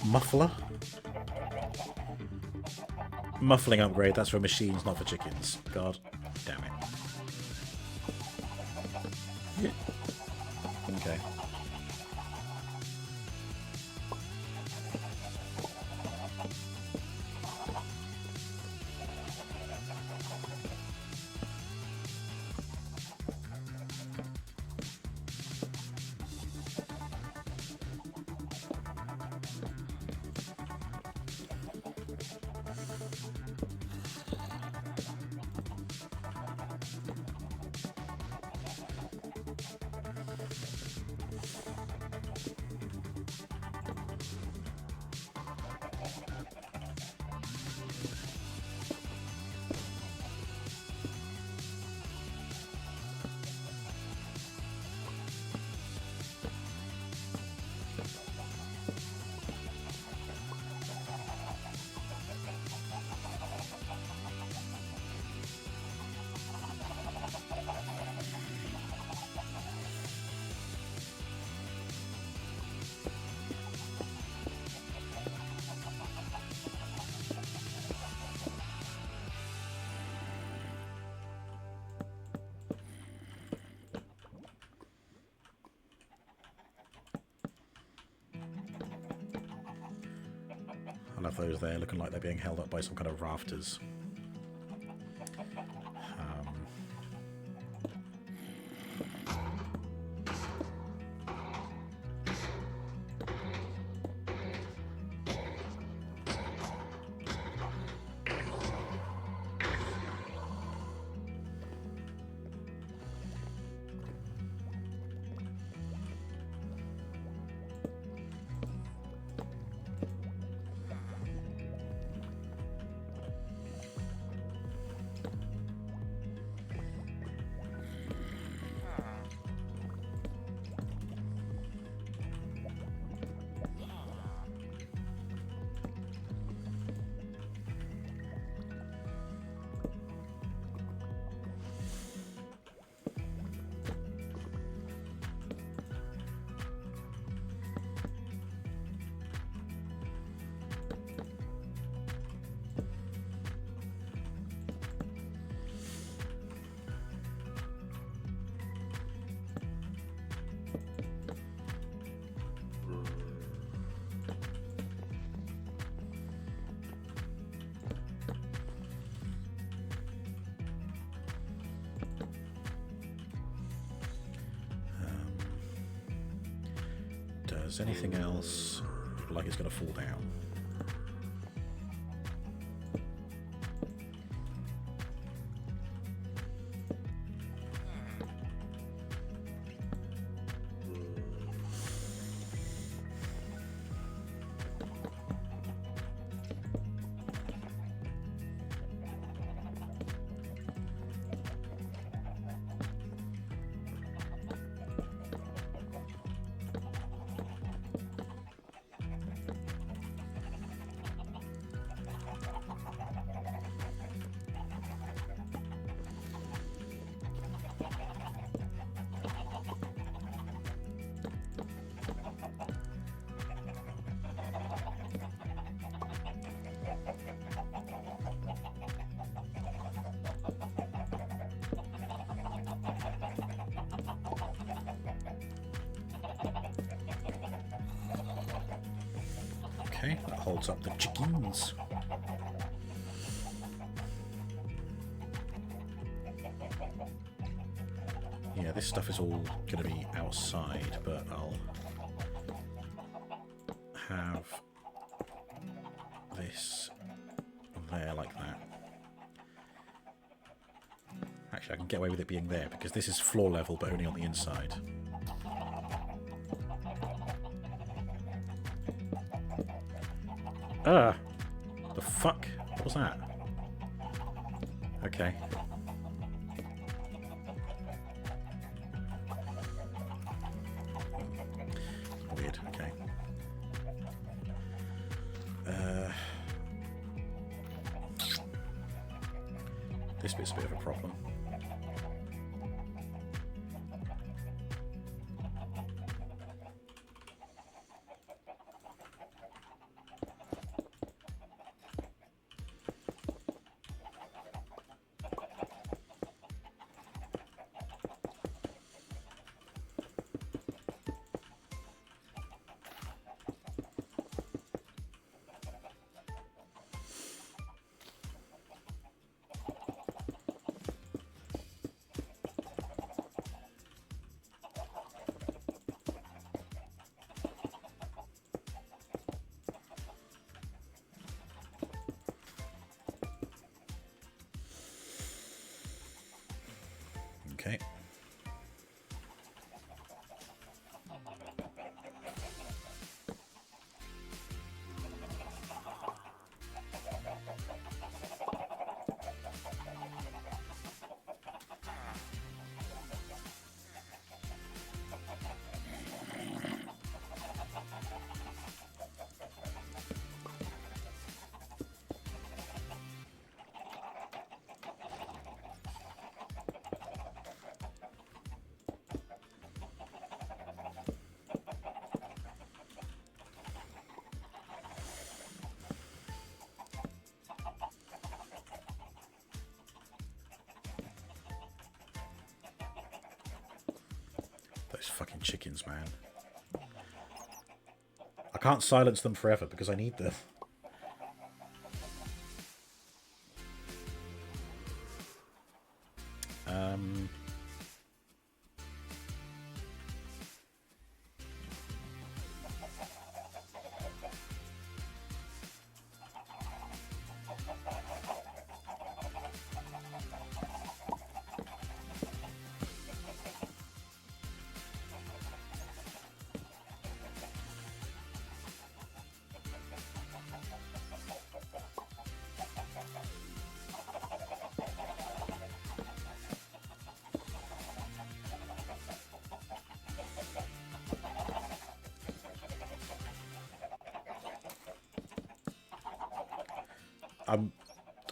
Muffler? Muffling upgrade, that's for machines, not for chickens. God damn it. Okay. I love those there, looking like they're being held up by some kind of rafters. Does anything else look like it's going to fall down? Okay, that holds up the chickens. Yeah, this stuff is all going to be outside, but I'll have this there like that. Actually, I can get away with it being there because this is floor level, but only on the inside. The fuck? What was that? Okay. Weird, okay. This bit's a bit of a problem. Okay. Those fucking chickens, man. I can't silence them forever because I need them.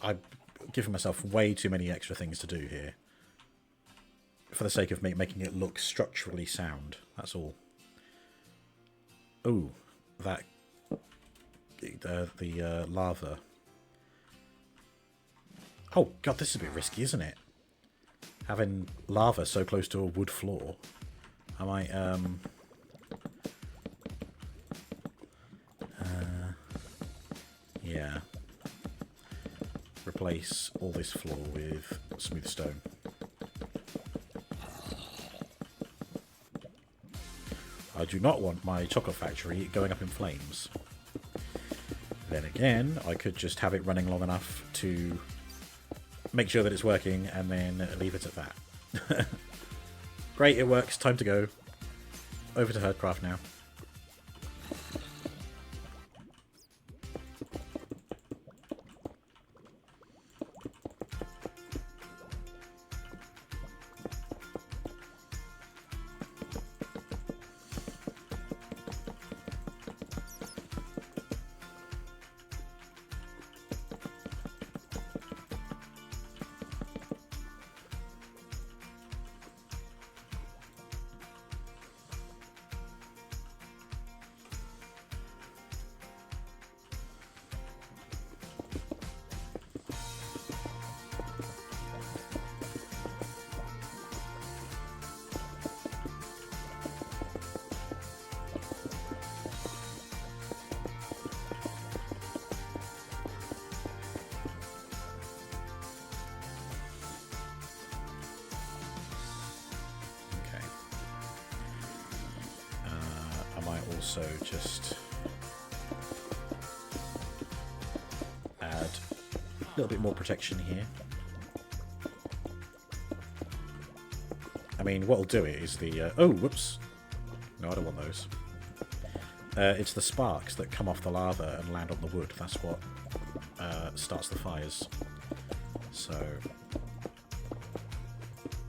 I'm giving myself way too many extra things to do here. For the sake of making it look structurally sound. That's all. Ooh, that... the lava. Oh, God, this is a bit risky, isn't it? Having lava so close to a wood floor. I might, yeah. Replace all this floor with smooth stone. I do not want my chocolate factory going up in flames. Then again, I could just have it running long enough to make sure that it's working and then leave it at that. Great, it works. Time to go. Over to Herdcraft now. Also just add a little bit more protection here. I mean, what'll do it is the... oh, whoops. No, I don't want those. It's the sparks that come off the lava and land on the wood. That's what starts the fires. So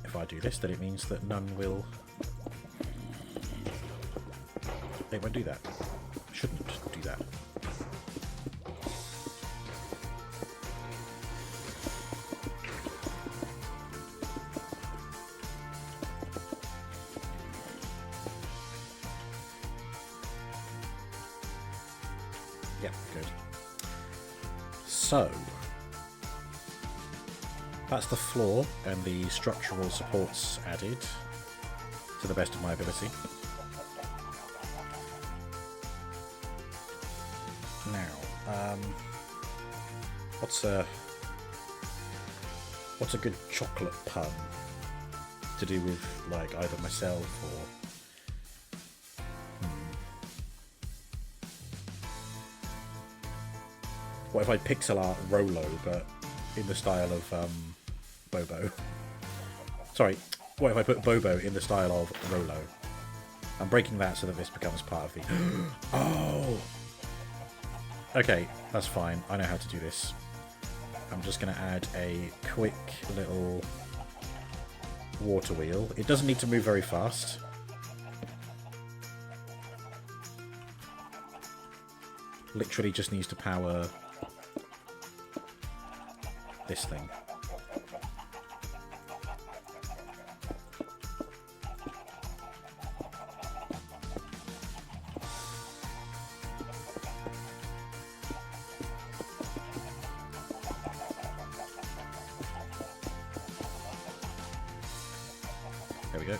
if I do this, then it means that none will... They won't do that. Shouldn't do that. Yeah, good. So, that's the floor and the structural supports added to the best of my ability. Now, what's a good chocolate pun to do with like either myself or what if I pixel art Rolo but in the style of Bobo? Sorry, what if I put Bobo in the style of Rolo? I'm breaking that so that this becomes part of the oh. Okay, that's fine. I know how to do this. I'm just going to add a quick little water wheel. It doesn't need to move very fast. Literally just needs to power this thing. There we go.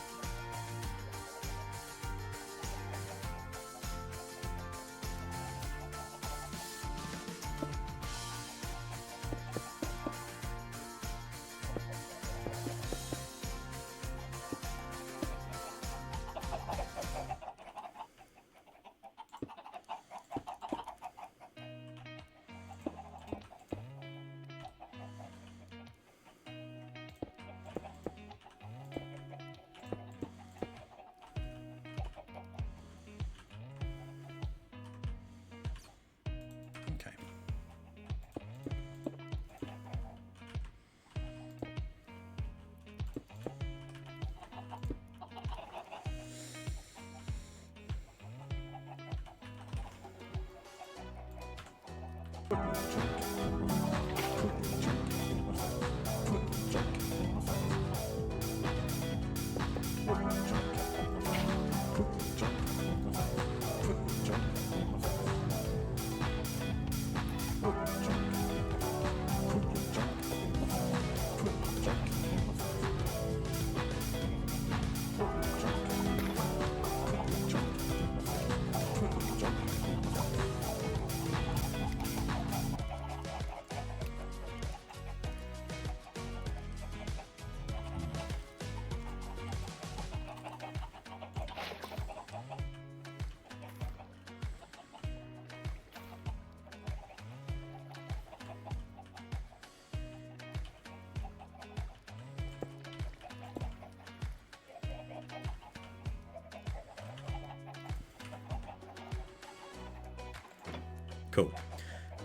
Cool.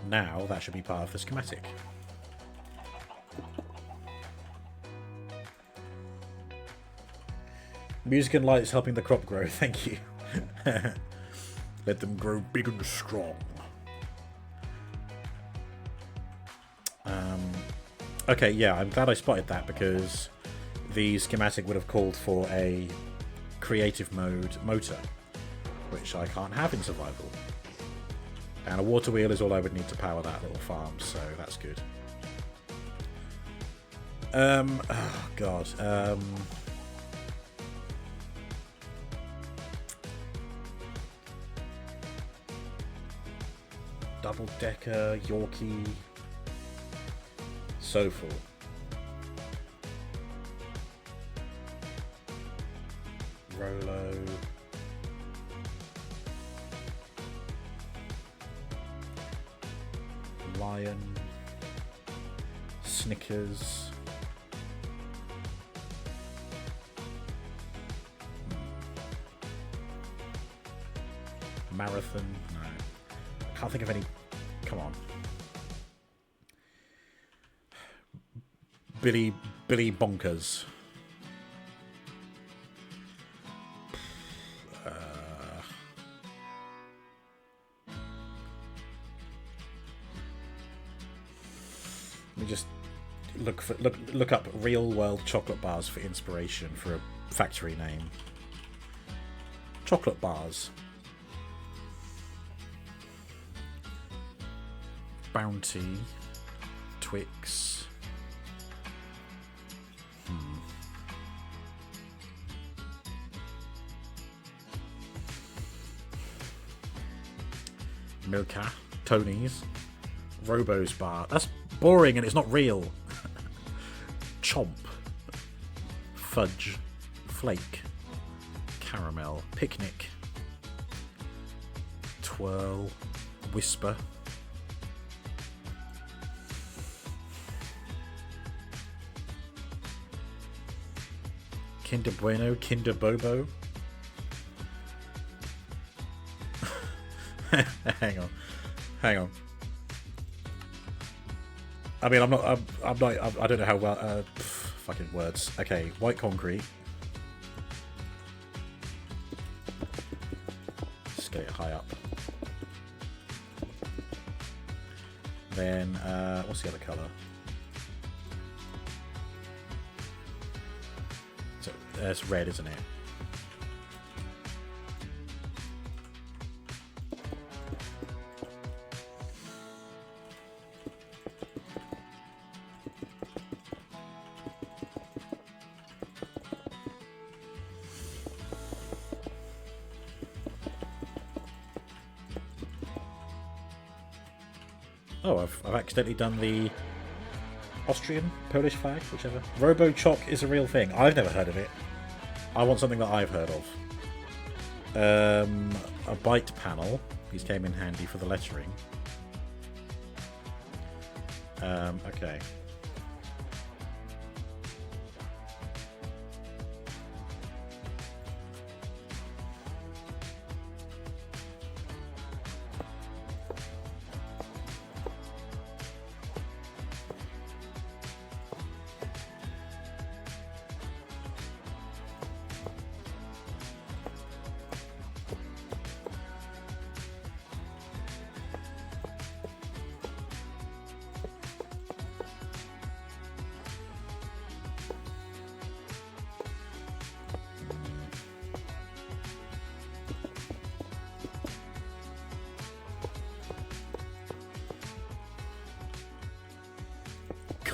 Now that should be part of the schematic. Music and lights helping the crop grow. Thank you. Let them grow big and strong. Okay, yeah, I'm glad I spotted that because the schematic would have called for a creative mode motor, which I can't have in survival. And a water wheel is all I would need to power that little farm, so that's good. Oh god. Double-decker, Yorkie, so forth. Rolo. Lion, Snickers, Marathon. No, I can't think of any. Come on, Billy Bonkers. Just look up real world chocolate bars for inspiration for a factory name. Chocolate bars. Bounty. Twix. Milka. Tony's. Robo's bar. That's boring and it's not real. Chomp. Fudge. Flake. Caramel. Picnic. Twirl. Whisper. Kinder Bueno. Kinder Bobo. Hang on. I mean, I don't know how well. Fucking words. Okay, white concrete. Just get it high up. Then, what's the other colour? So, it's red, isn't it? Oh, I've accidentally done the Austrian, Polish flag, whichever. RoboChock is a real thing. I've never heard of it. I want something that I've heard of. A bite panel. These came in handy for the lettering. Okay.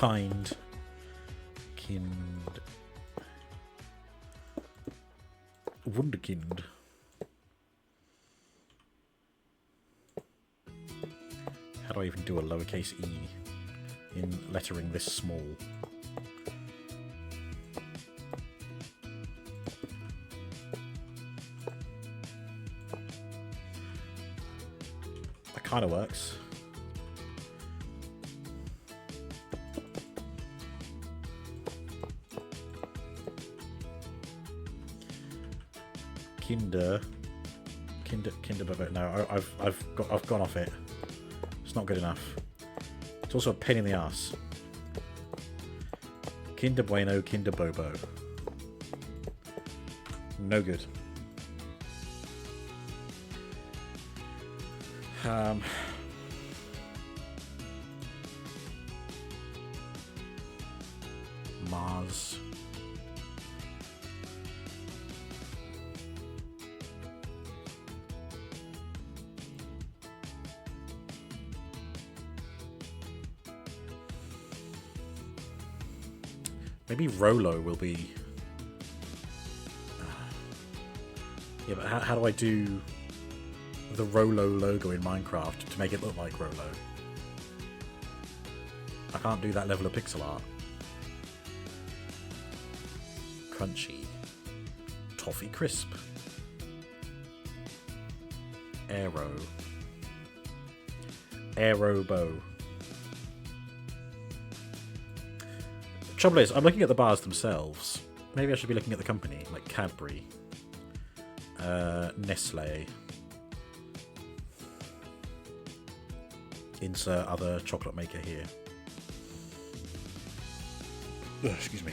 kind. Wunderkind. How do I even do a lowercase e in lettering this small? That kind of works. Kinder Bubba. No, I've gone off it. It's not good enough. It's also a pain in the ass. Kinder Bueno, Kinder Bobo. No good. Mars. Maybe Rolo will be... yeah, but how do I do the Rolo logo in Minecraft to make it look like Rolo? I can't do that level of pixel art. Crunchy. Toffee Crisp. Aero Bow. Trouble is, I'm looking at the bars themselves. Maybe I should be looking at the company, like Cadbury, Nestle. Insert other chocolate maker here. Ugh, excuse me.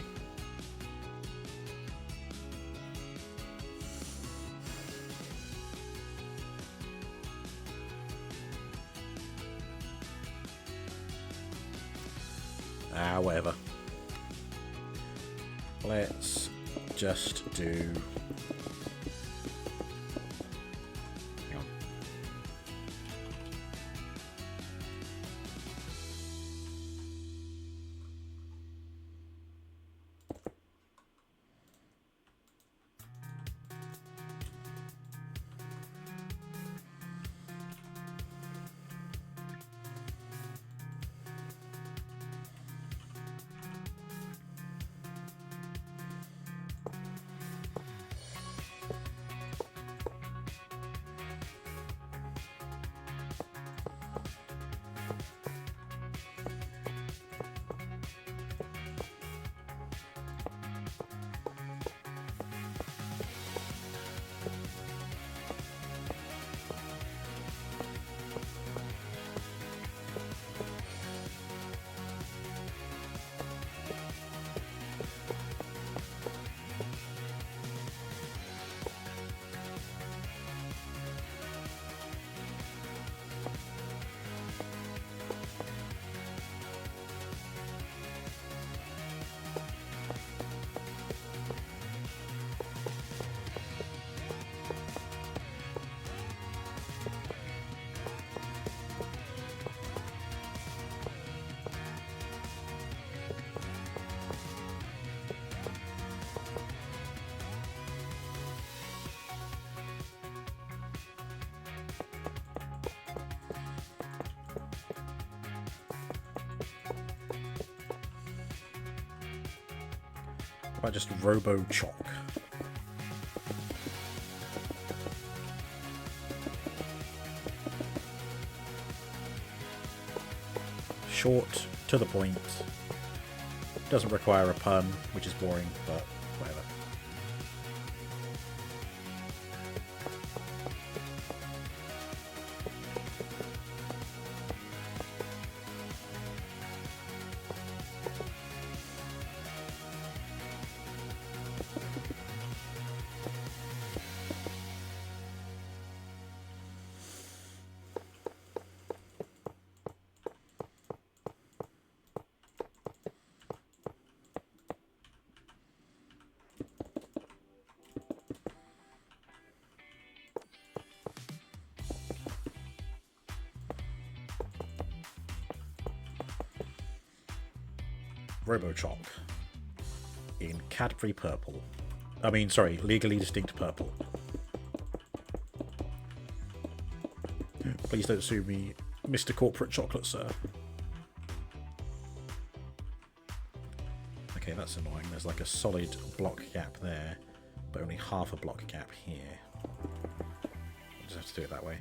Whatever. Let's just do... hang on. How about just Robo Chalk? Short, to the point. Doesn't require a pun, which is boring, but whatever. RoboChalk in Cadbury purple. I mean, sorry, legally distinct purple. Please don't sue me, Mr. Corporate Chocolate, sir. Okay, that's annoying. There's like a solid block gap there, but only half a block gap here. I'll just have to do it that way.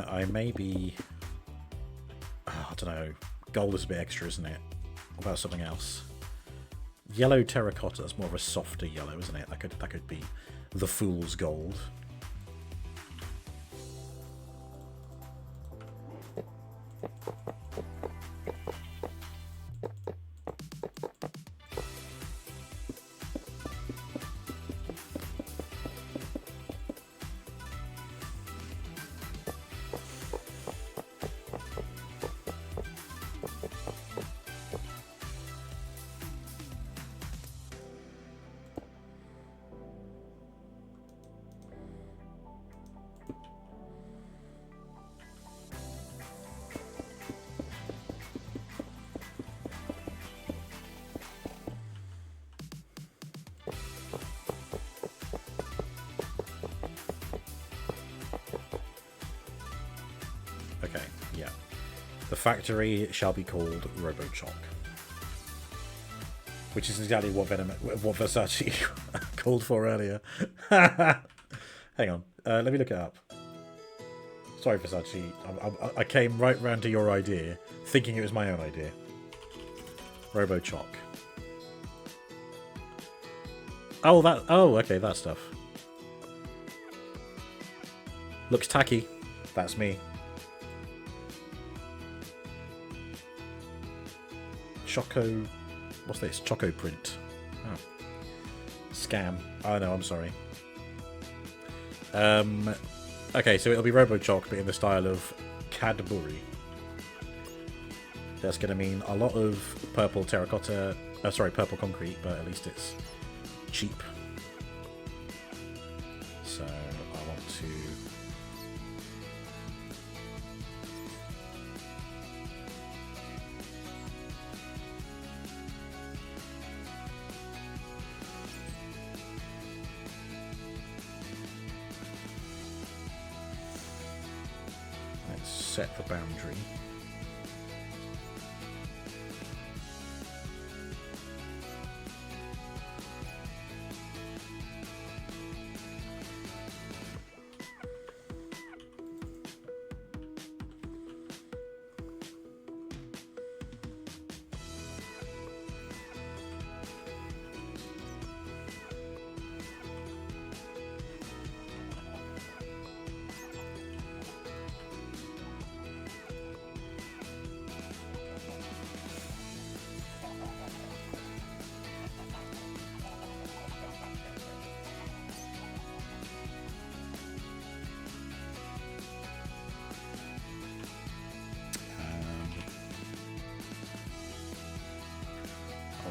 I maybe... Oh, I don't know. Gold is a bit extra, isn't it? What about something else? Yellow terracotta is more of a softer yellow, isn't it? That could be the fool's gold. Factory shall be called RoboChalk, which is exactly what Versace called for earlier. Hang on, let me look it up. Sorry, Versace, I came right round to your idea, thinking it was my own idea. RoboChalk. Oh, that. Oh, okay, that stuff looks tacky. That's me. Choco, what's this? Choco print. Oh. Scam. Oh no, I'm sorry. Okay, so it'll be RoboChalk, but in the style of Cadbury. That's going to mean a lot of purple terracotta. Sorry, purple concrete, but at least it's cheap. So I want to. Set the boundary.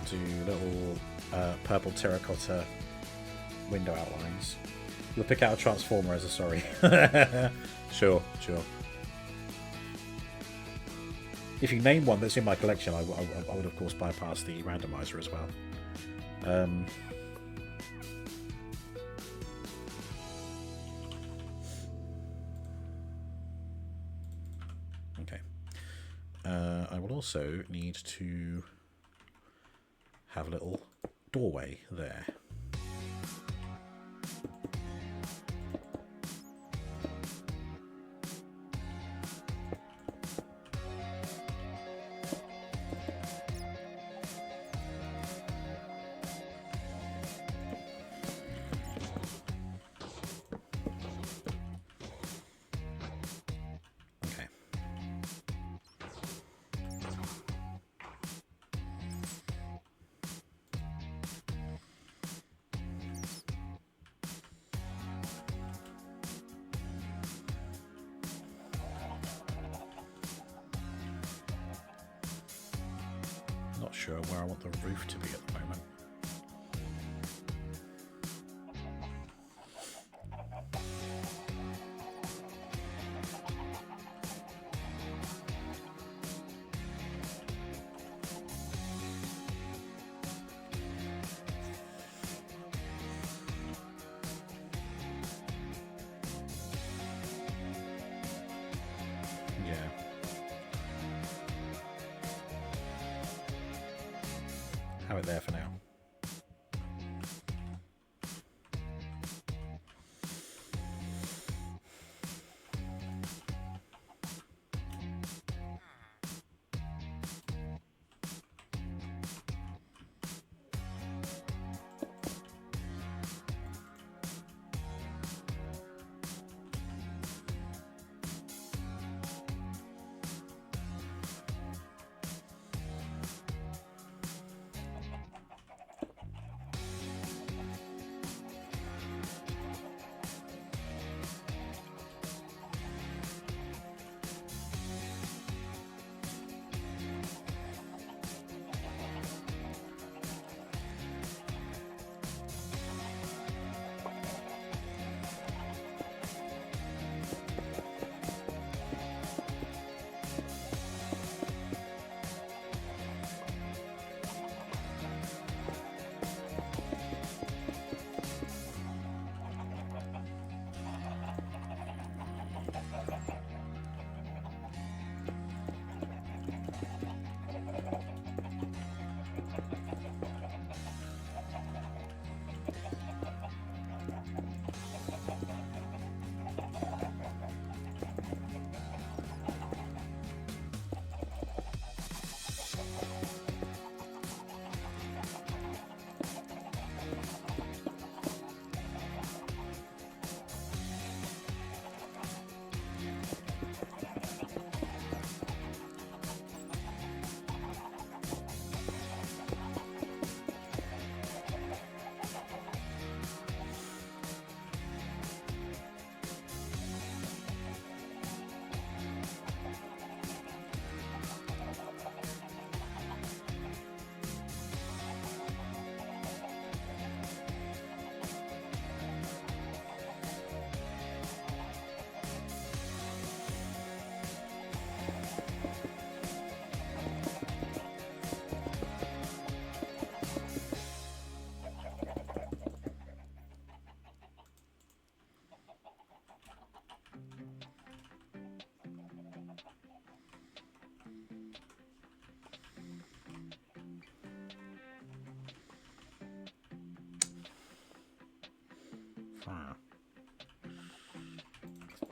Do little purple terracotta window outlines. You'll pick out a transformer as a sorry. Sure. If you name one that's in my collection, I would of course bypass the randomizer as well. Okay. I will also need to have a little doorway there. sure where I want the roof to be at the moment. Have it there for now.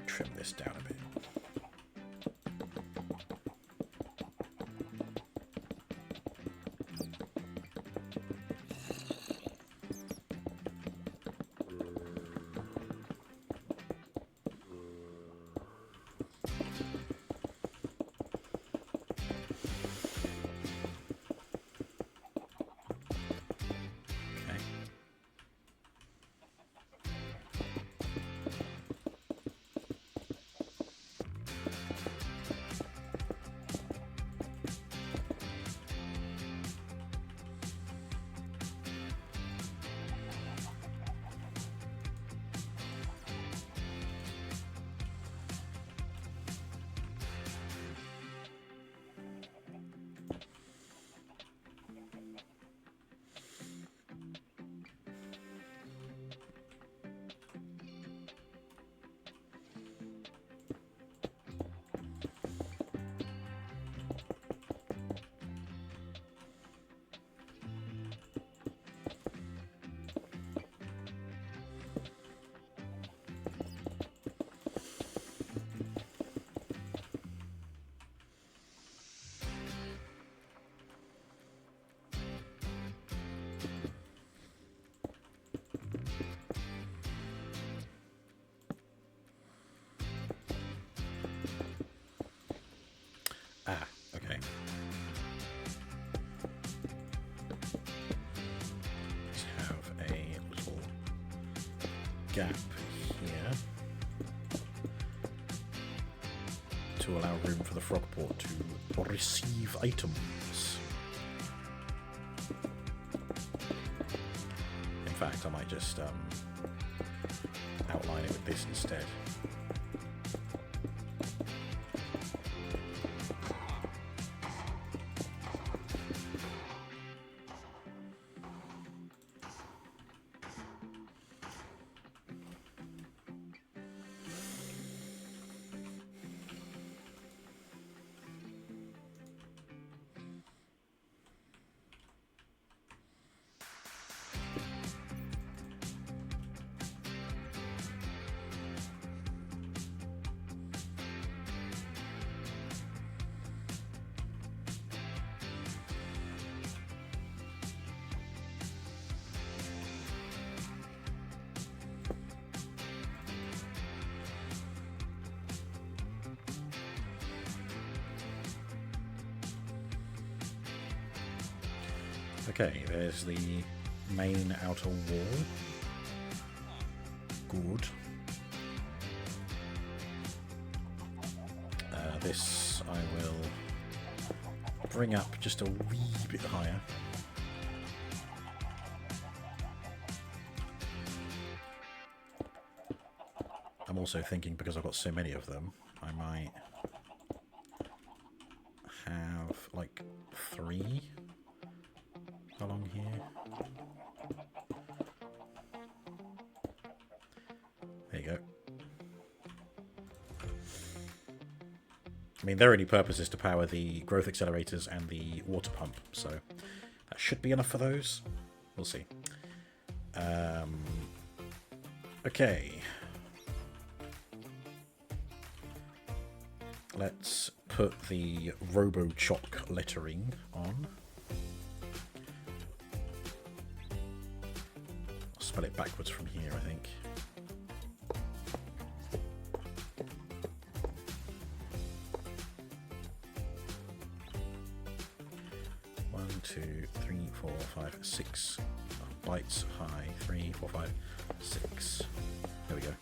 Trim this down a bit. Ah, okay. Let's have a little gap here to allow room for the frog port to receive items. just outline it with this instead. Okay, there's the main outer wall. Good. This I will bring up just a wee bit higher. I'm also thinking, because I've got so many of them, I might have like 3 along here. There you go. I mean, their only purpose is to power the growth accelerators and the water pump, so that should be enough for those. We'll see. Okay. Let's put the RoboChock lettering on. I'll spell it backwards from here, I think. One, 2, 3, 4, 5, 6 bytes high. 3, 4, 5, 6. There we go.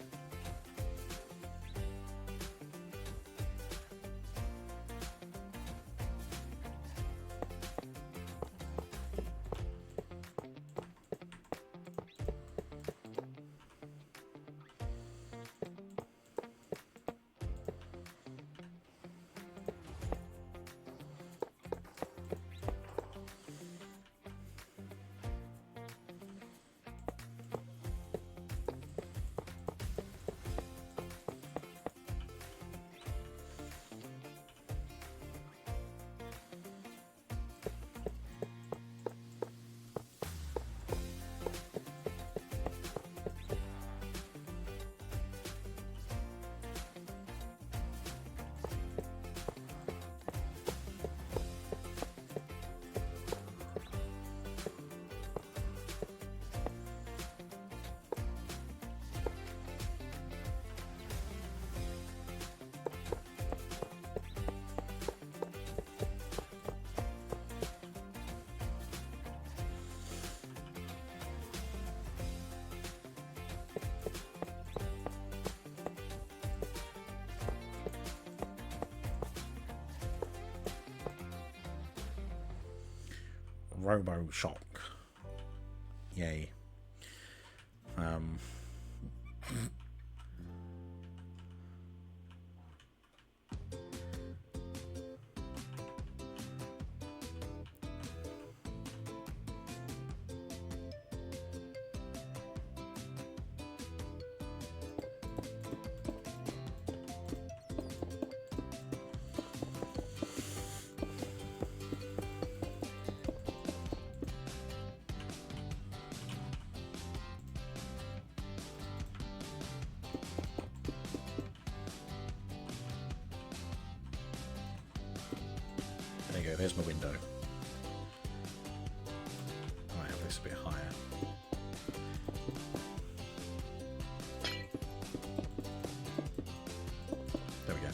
RoboChock. Yay. There you go, there's my window. I might have this a bit higher. There we go.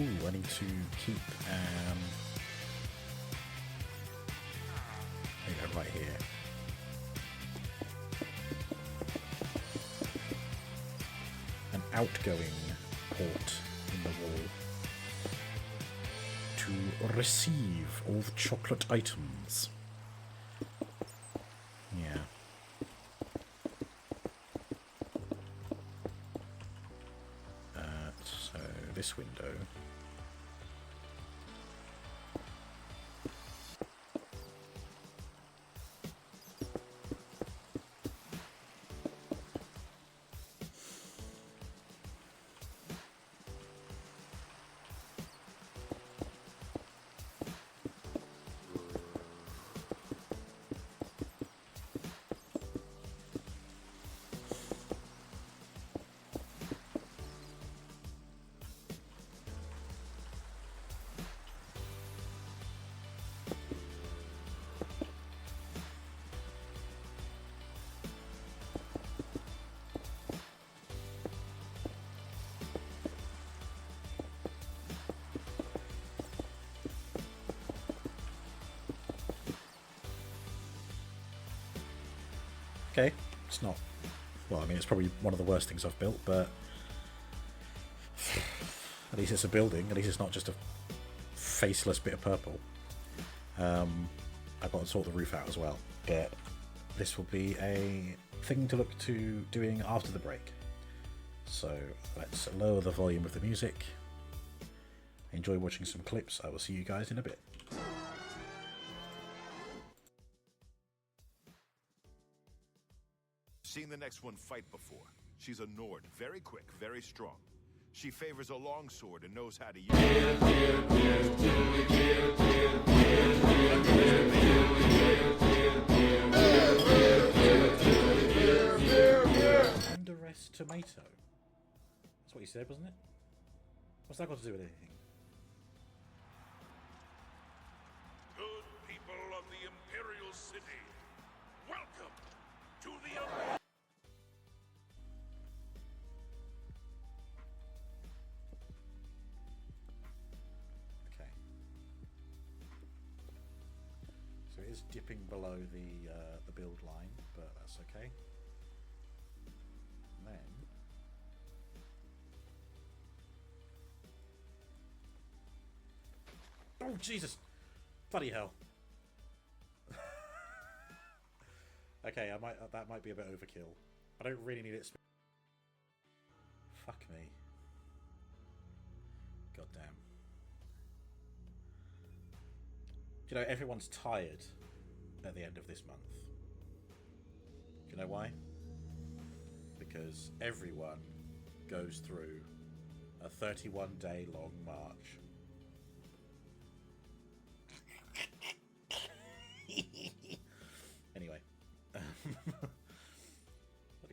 Ooh, I need to keep right here. An outgoing port in the wall to receive all the chocolate items. Yeah. So this window. Okay, it's not... Well, I mean, it's probably one of the worst things I've built, but... At least it's a building. At least it's not just a faceless bit of purple. I've got to sort the roof out as well. But this will be a thing to look to doing after the break. So let's lower the volume of the music. Enjoy watching some clips. I will see you guys in a bit. Seen the next one fight before. She's a Nord, very quick, very strong. She favors a long sword and knows how to use it. Underest tomato. That's what you said, wasn't it? What's that got to do with anything? Good people of the Imperial City, welcome to the... So it is dipping below the build line, but that's okay. And then oh Jesus! Bloody hell! Okay, that might be a bit overkill. I don't really need it. Fuck me. God damn. You know, everyone's tired at the end of this month. Do you know why? Because everyone goes through a 31-day long march. Anyway.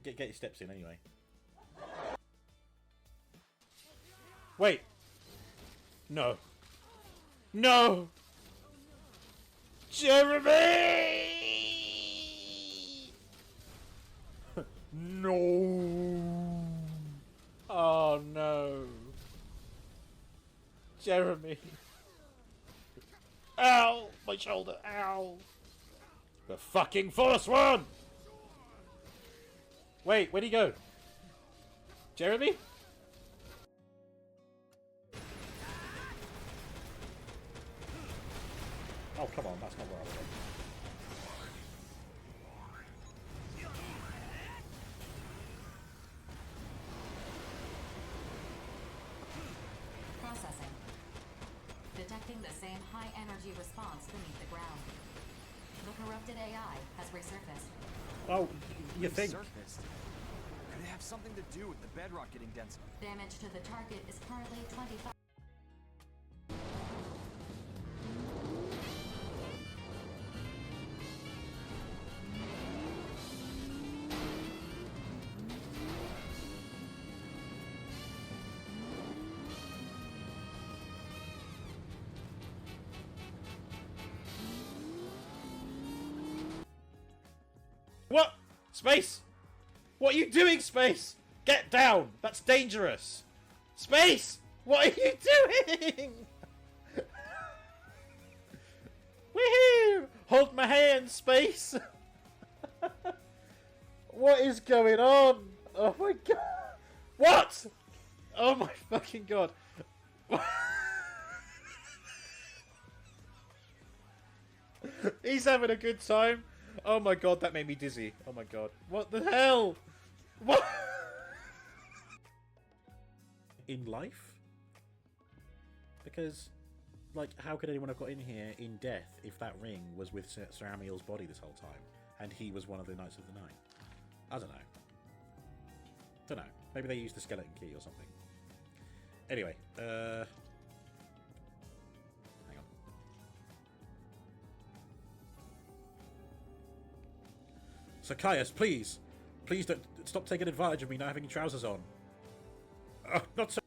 Get your steps in anyway. Wait! No! No! Jeremy! No! Oh no! Jeremy! Ow! My shoulder! Ow! The fucking Force One! Wait, where'd he go? Jeremy? Oh, come on, that's not where I was going. Processing. Detecting the same high-energy response beneath the ground. The corrupted AI has resurfaced. Oh, you think? Surfaced. Could it have something to do with the bedrock getting denser? Damage to the target is currently 25. What? Space! What are you doing, Space? Get down! That's dangerous! Space! What are you doing? Woohoo! Hold my hand, space! What is going on? Oh my god! What? Oh my fucking god! He's having a good time. Oh my god, that made me dizzy. Oh my god. What the hell? What? In life? Because, like, how could anyone have got in here in death if that ring was with Sir Amiel's body this whole time and he was one of the Knights of the Nine? I don't know. Don't know. Maybe they used the skeleton key or something. Anyway, hang on. Sir Caius, please! Please don't stop taking advantage of me not having trousers on. Not so.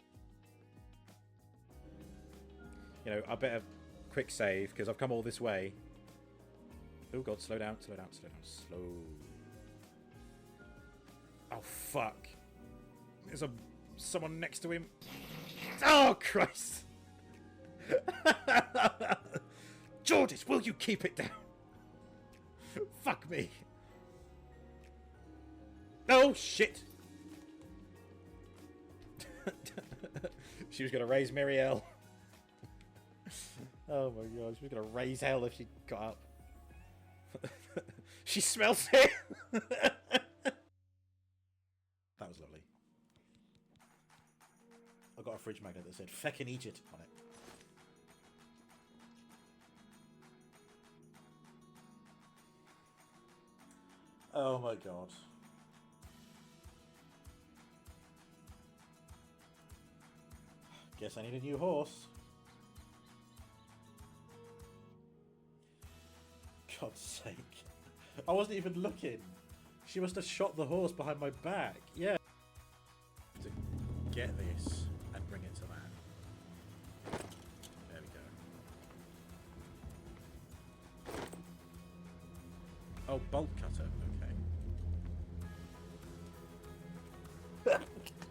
You know, I better quick save because I've come all this way. Oh god, slow down, slow down, slow down, slow. Oh fuck! There's someone next to him. Oh Christ! Georges, will you keep it down? Fuck me! Oh shit! She was gonna raise Miriel. Oh my god, she was gonna raise hell if she got up. She smells it! That was lovely. I got a fridge magnet that said "Feckin' Egypt" on it. Oh my god. Guess I need a new horse. God's sake. I wasn't even looking. She must have shot the horse behind my back. Yeah. To get this and bring it to land. There we go. Oh, bolt cutter. Okay.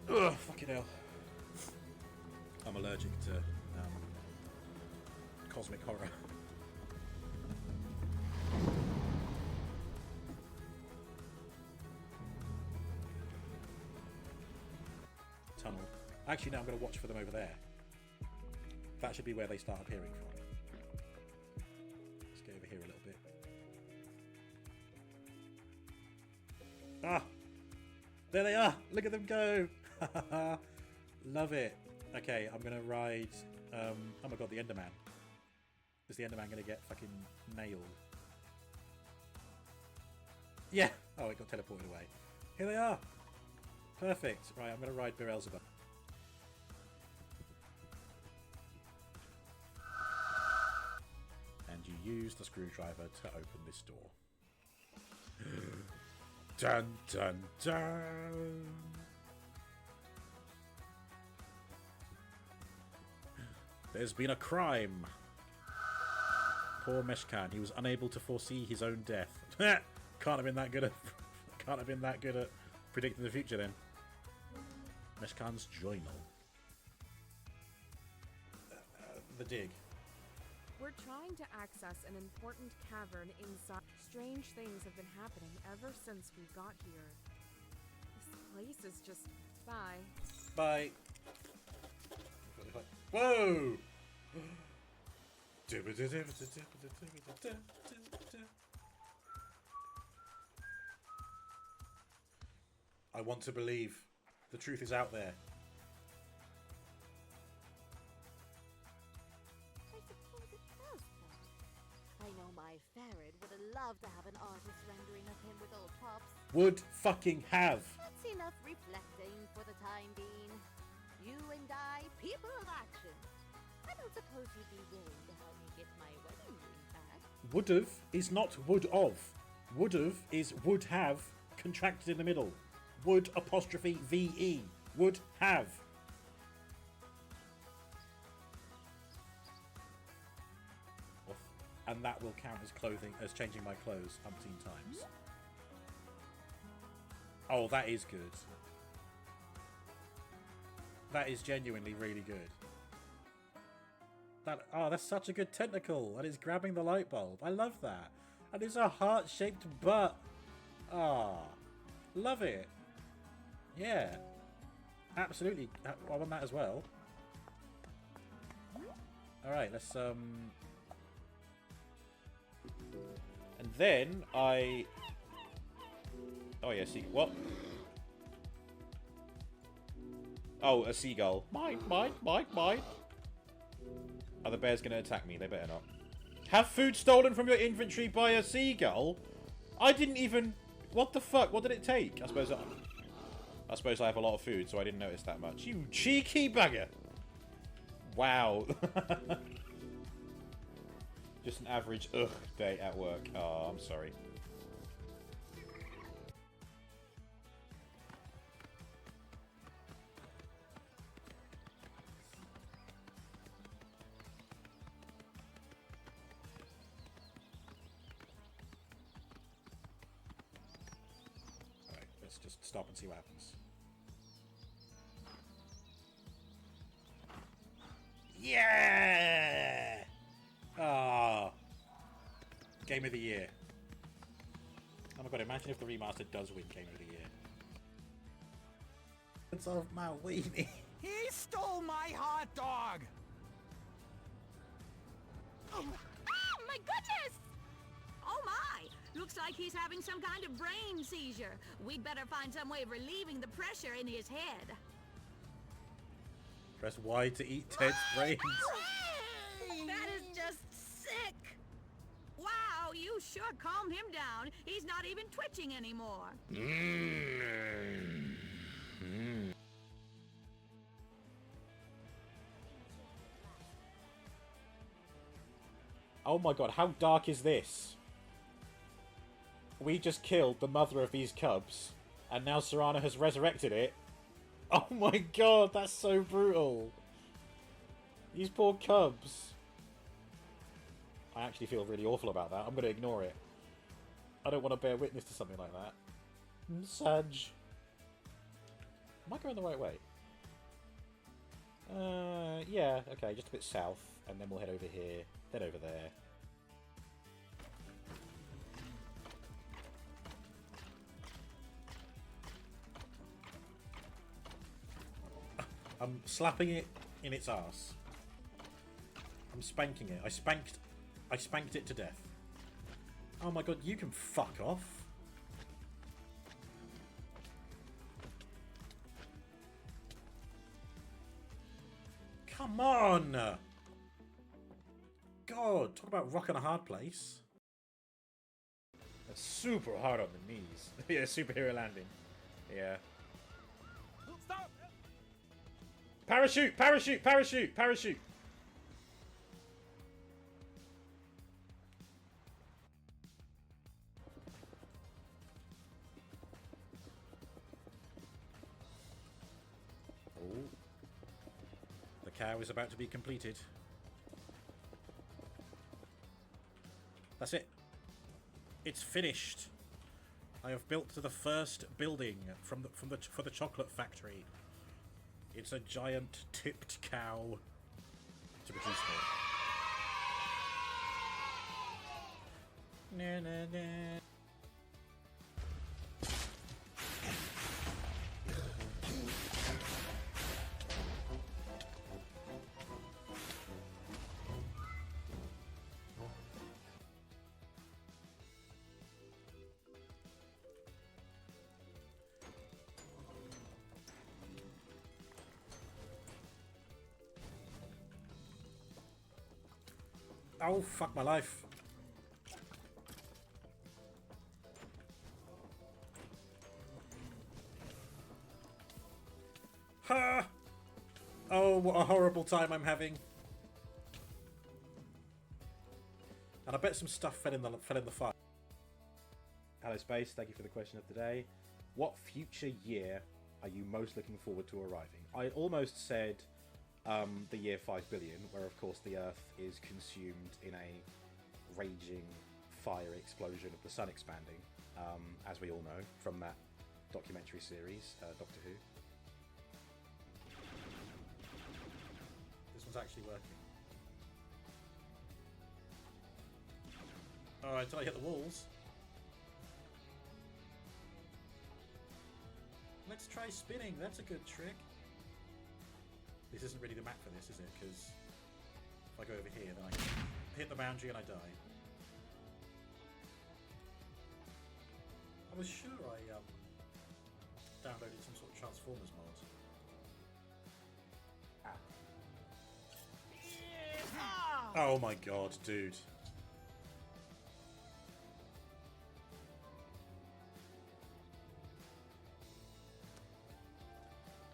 Ugh, fucking hell. I'm allergic to cosmic horror. Tunnel. Actually, now I'm going to watch for them over there. That should be where they start appearing from. Let's get over here a little bit. Ah! There they are! Look at them go! Love it. Okay, I'm going to ride... oh my god, the Enderman. Is the Enderman going to get fucking nailed? Yeah! Oh, it got teleported away. Here they are! Perfect. Right, I'm going to ride Beelzebub. And you use the screwdriver to open this door. Dun dun dun! There's been a crime! Poor Meshkan, he was unable to foresee his own death. Can't have been that good at predicting the future then. Meshkan's journal. The dig. We're trying to access an important cavern inside. Strange things have been happening ever since we got here. This place is just... Bye. Bye. Whoa! I want to believe. The truth is out there. I suppose it does though. I know my Farad would have loved to have an artist rendering of him with old props. Would fucking have. That's enough reflecting for the time being. You and I, people of action. I don't suppose you'd be willing to help me get my wedding ring back. Would've is not would of. Would've is would have contracted in the middle. Would apostrophe VE. Would have. And that will count as clothing, as changing my clothes umpteen times. Oh, that is good. That is genuinely really good. That's such a good tentacle. And it's grabbing the light bulb. I love that. And it's a heart-shaped butt. Ah, love it. Yeah, absolutely. I want that as well. All right, let's And then I. Oh yeah, see what? Oh, a seagull. Mine. Are the bears going to attack me? They better not. Have food stolen from your inventory by a seagull? I didn't even... What the fuck? What did it take? I suppose I have a lot of food, so I didn't notice that much. You cheeky bugger! Wow. Just an average day at work. Oh, I'm sorry. Let's just stop and see what happens. Yeah! Ah, Game of the Year. Oh my god, imagine if the remaster does win Game of the Year. It's off my weenie. He stole my hot dog! Oh, my goodness! Oh my! Looks like he's having some kind of brain seizure. We'd better find some way of relieving the pressure in his head. Press Y to eat Ted's brains. That is just sick! Wow, you sure calmed him down. He's not even twitching anymore. Oh my god, how dark is this? We just killed the mother of these cubs, and now Serrano has resurrected it. Oh my god, that's so brutal. These poor cubs. I actually feel really awful about that. I'm going to ignore it. I don't want to bear witness to something like that. Saj. Am I going the right way? Yeah, okay, just a bit south, and then we'll head over here, then over there. I'm slapping it in its arse. I'm spanking it. I spanked it to death. Oh my god, you can fuck off. Come on! God, talk about rocking a hard place. That's super hard on the knees. Yeah, superhero landing. Yeah. Stop! Parachute! Parachute! Parachute! Parachute! Oh. The cow is about to be completed. That's it. It's finished. I have built the first building for the chocolate factory. It's a giant tipped cow to produce more. Na, na, na. Oh, fuck my life. Ha! Oh, what a horrible time I'm having. And I bet some stuff fell in the fire. Hello Space, thank you for the question of the day. What future year are you most looking forward to arriving? I almost said the year 5 billion, where of course the Earth is consumed in a raging fire explosion of the sun expanding, as we all know from that documentary series, Doctor Who. This one's actually working. Alright, till I hit the walls. Let's try spinning, that's a good trick. This isn't really the map for this, is it? Because if I go over here, then I can hit the boundary and I die. I was sure I downloaded some sort of Transformers mod. Ah. Oh my god, dude.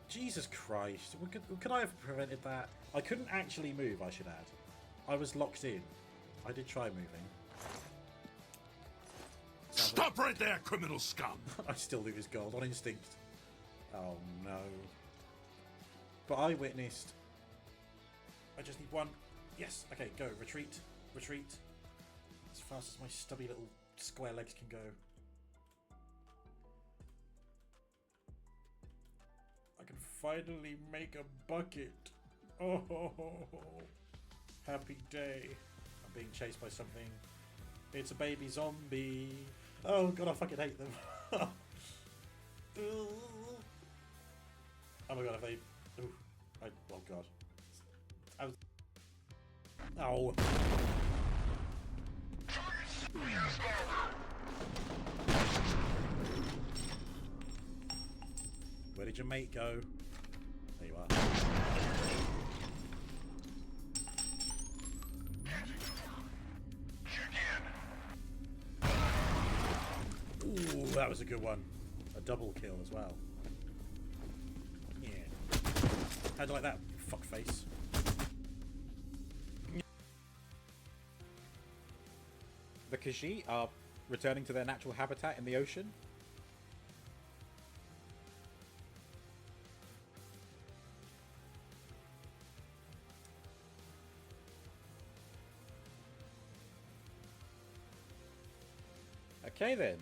Jesus Christ. Could I have prevented that? I couldn't actually move, I should add. I was locked in. I did try moving. Stop right there, criminal scum! I still loot his gold on instinct. Oh no. But I witnessed. I just need one. Yes, okay, go. Retreat. Retreat. As fast as my stubby little square legs can go. I can finally make a bucket. Oh, happy day. I'm being chased by something. It's a baby zombie. Oh god, I fucking hate them. Oh my god, have they... Ooh. Oh god. I was... Oh. Where did your mate go? There you are. Ooh, that was a good one. A double kill as well. Yeah. How'd you like that, fuckface? The Khajiit are returning to their natural habitat in the ocean. Okay then.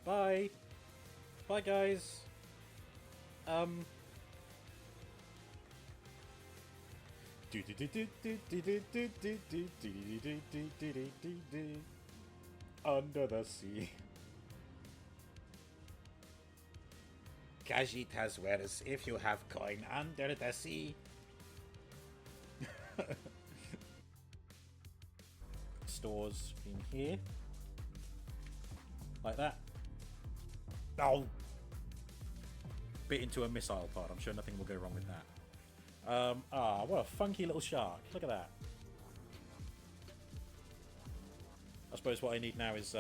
Bye. Bye guys. Under the sea. Khajiit has wares if you have coin under the sea. Stores in here. Like that. Oh! Bit into a missile pod. I'm sure nothing will go wrong with that. What a funky little shark. Look at that. I suppose what I need now is,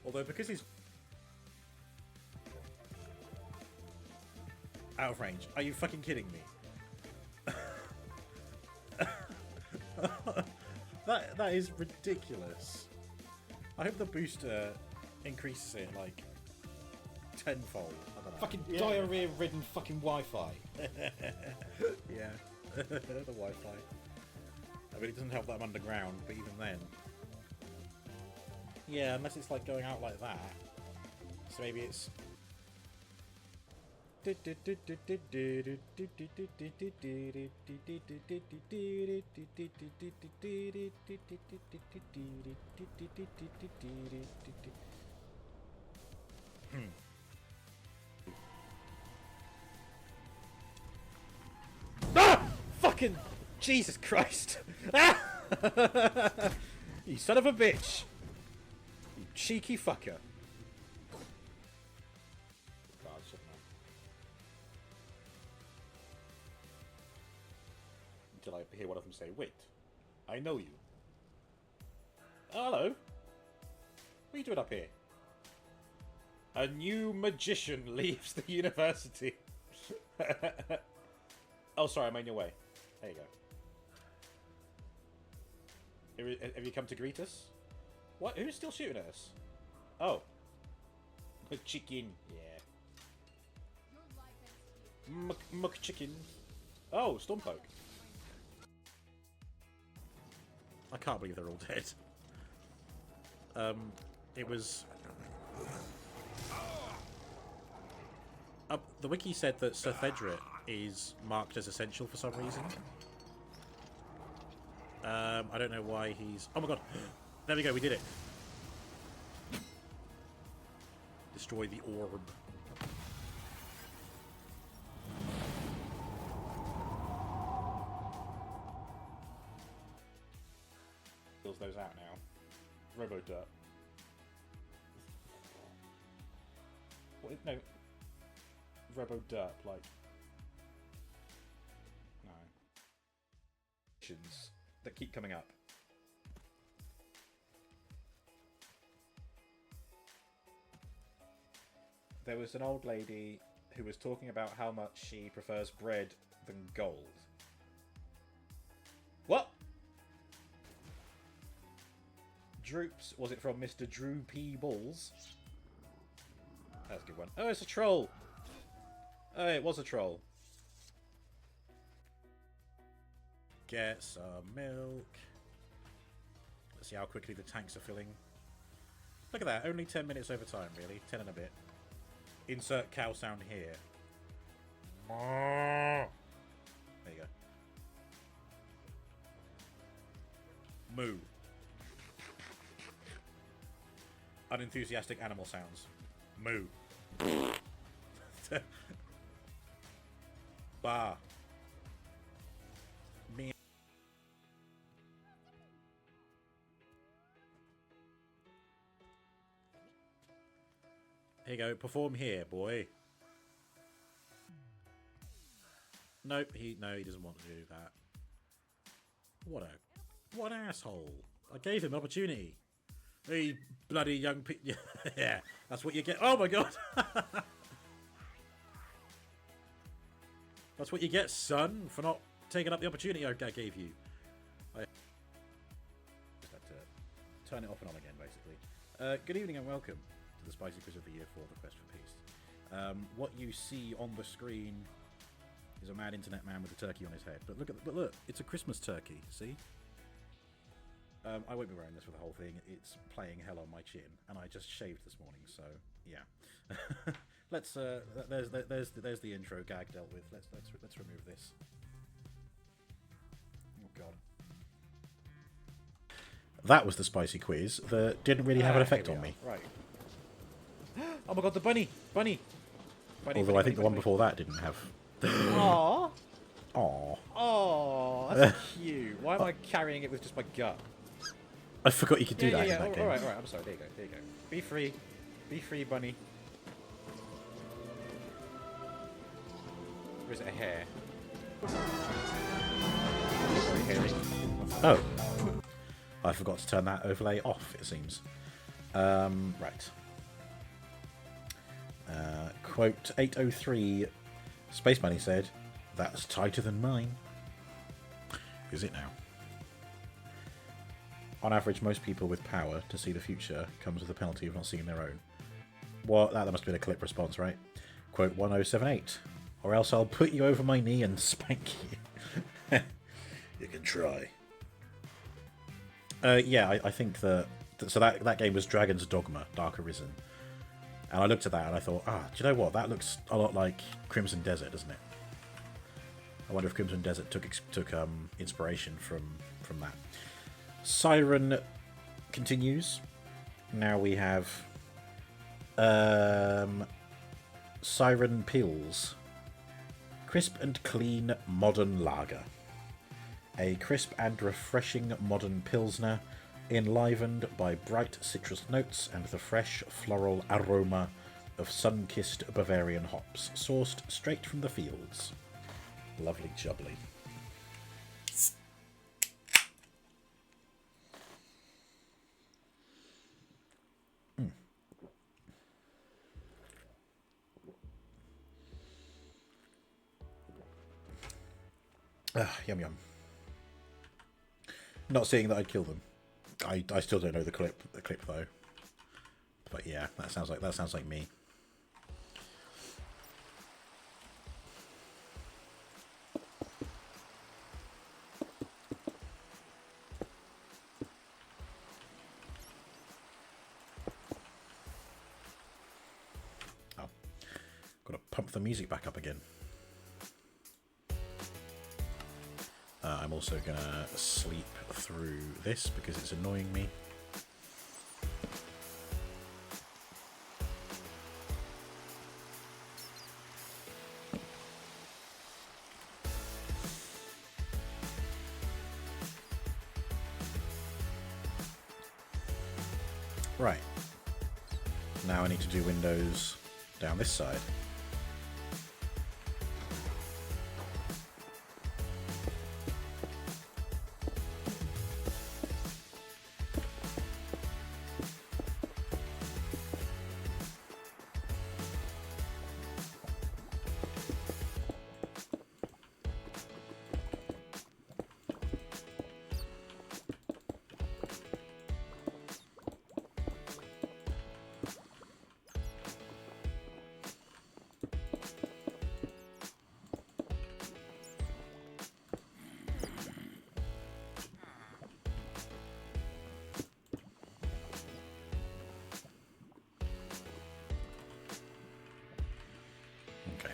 Although, because he's out of range. Are you fucking kidding me? That is ridiculous. I hope the booster increases it like tenfold. I don't know. Fucking diarrhea-ridden fucking Wi-Fi. Yeah, the Wi-Fi. I mean, it doesn't help that I'm underground, but even then. Yeah, unless it's like going out like that. So maybe it's. Ah! Fucking Jesus Christ! Ah! You son of a bitch! You cheeky fucker! God, shouldn't I? Until I hear one of them say, "Wait, I know you." Oh, hello. What are you doing up here? A new magician leaves the university. Oh, sorry, I'm on your way. There you go. Have you come to greet us? What? Who's still shooting at us? Oh. A chicken. Yeah. Muck chicken. Oh, Stormpoke. I can't believe they're all dead. It was... The wiki said that Sir Thedrit is marked as essential for some reason. I don't know why he's... Oh my god! There we go, we did it! Destroy the orb. Fills those out now. Robo-dirt. What? No. Robo-dirt, like... No. That keep coming up. There was an old lady who was talking about how much she prefers bread than gold. What? Droops, was it from Mr. Drew P. Balls? That's a good one. Oh, it's a troll! Oh, it was a troll. Get some milk. Let's see how quickly the tanks are filling. Look at that, only 10 minutes over time, really. 10 and a bit. Insert cow sound here. There you go. Moo. Unenthusiastic animal sounds. Moo. Bah. Me. Here you go. Perform here, boy. Nope. He doesn't want to do that. What an asshole! I gave him an opportunity. Hey, bloody young yeah, that's what you get. Oh my god! That's what you get, son, for not taking up the opportunity I gave you. I just had to turn it off and on again, basically. Good evening and welcome to the Spicy Quiz of the Year for the Quest for Peace. What you see on the screen is a mad internet man with a turkey on his head. But look, it's a Christmas turkey. See? I won't be wearing this for the whole thing. It's playing hell on my chin, and I just shaved this morning, so yeah. Let's. There's the intro gag dealt with. Let's remove this. Oh god. That was the spicy quiz that didn't really have an effect on me. Right. Oh my god, the bunny! Although I think the one before that didn't have. Aww. Aww. Oh, that's cute. Why am I carrying it with just my gut? I forgot you could do that in that game. Alright, I'm sorry. There you go. Be free. Be free, bunny. Or is it a hare? Sorry, hairy. Oh. I forgot to turn that overlay off, it seems. Right. Quote 803, Space Money said, "That's tighter than mine." Is it now? On average, most people with power to see the future comes with the penalty of not seeing their own. What? That must have been a clip response, right? Quote 1078. Or else I'll put you over my knee and spank you. You can try. Yeah, I think that... So that game was Dragon's Dogma, Dark Arisen. And I looked at that and I thought, do you know what? That looks a lot like Crimson Desert, doesn't it? I wonder if Crimson Desert took inspiration from that. Siren continues. Now we have Siren Pills. Crisp and clean modern lager. A crisp and refreshing modern pilsner, enlivened by bright citrus notes and the fresh floral aroma of sun-kissed Bavarian hops, sourced straight from the fields. Lovely jubbly. Yum yum. Not seeing that I'd kill them. I still don't know the clip though. But yeah, that sounds like me. pump the music back up again. I'm also gonna sleep through this because it's annoying me. Right. Now I need to do windows down this side. Okay.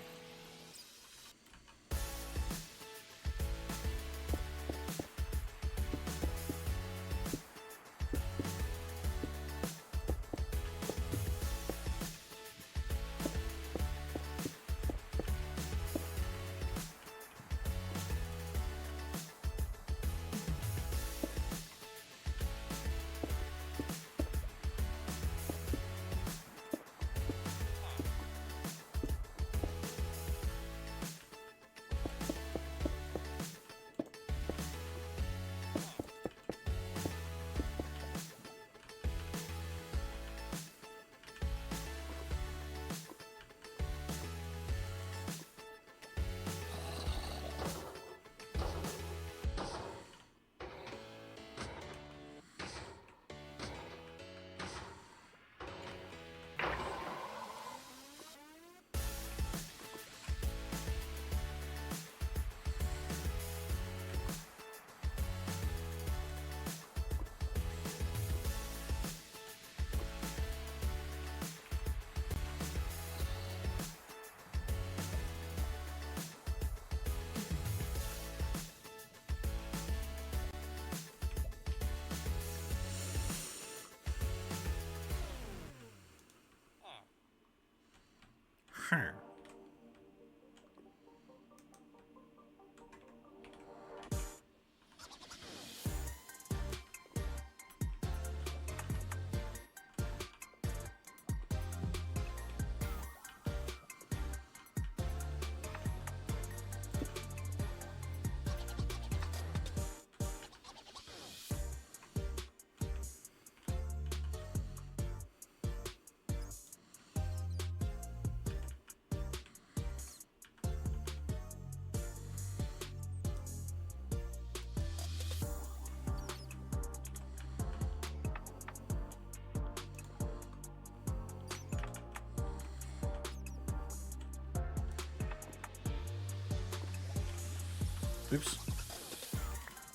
Oops.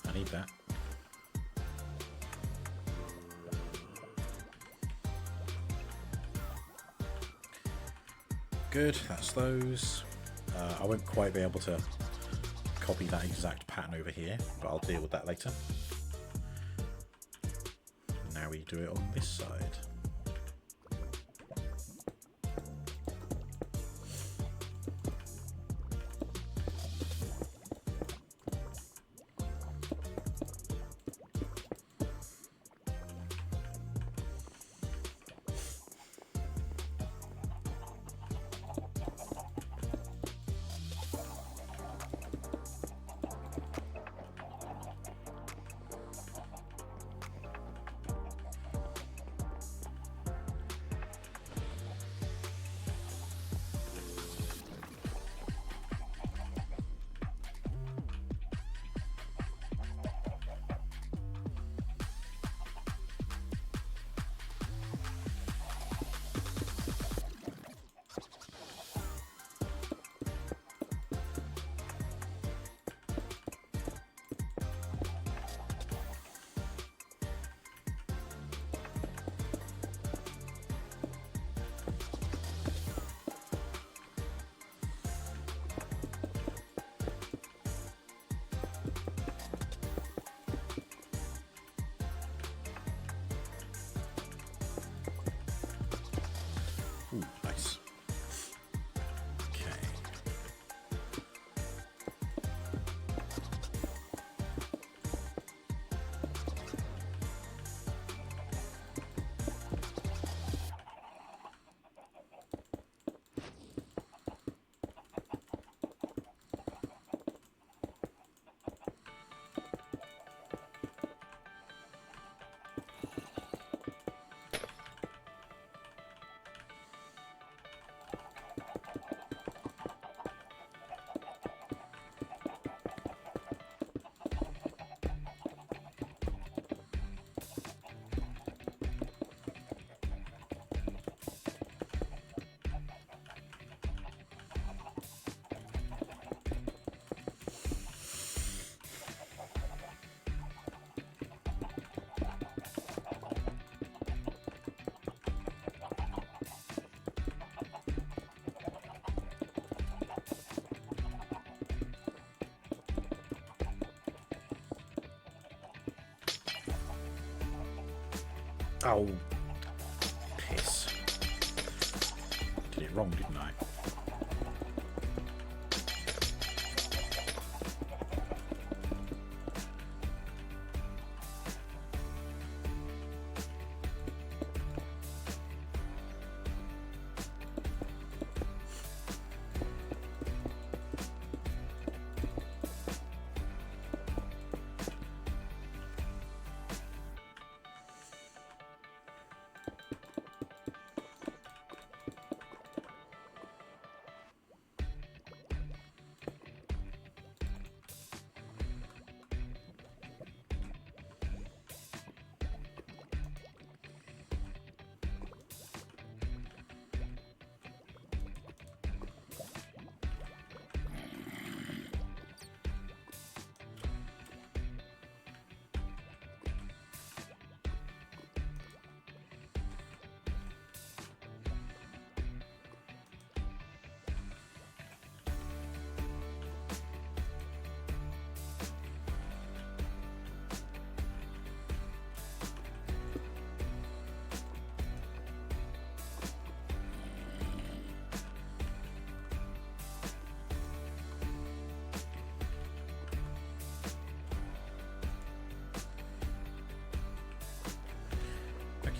I need that. Good, that's those. I won't quite be able to copy that exact pattern over here, but I'll deal with that later. Now we do it on this side. Oh, piss. Did it wrong, didn't I?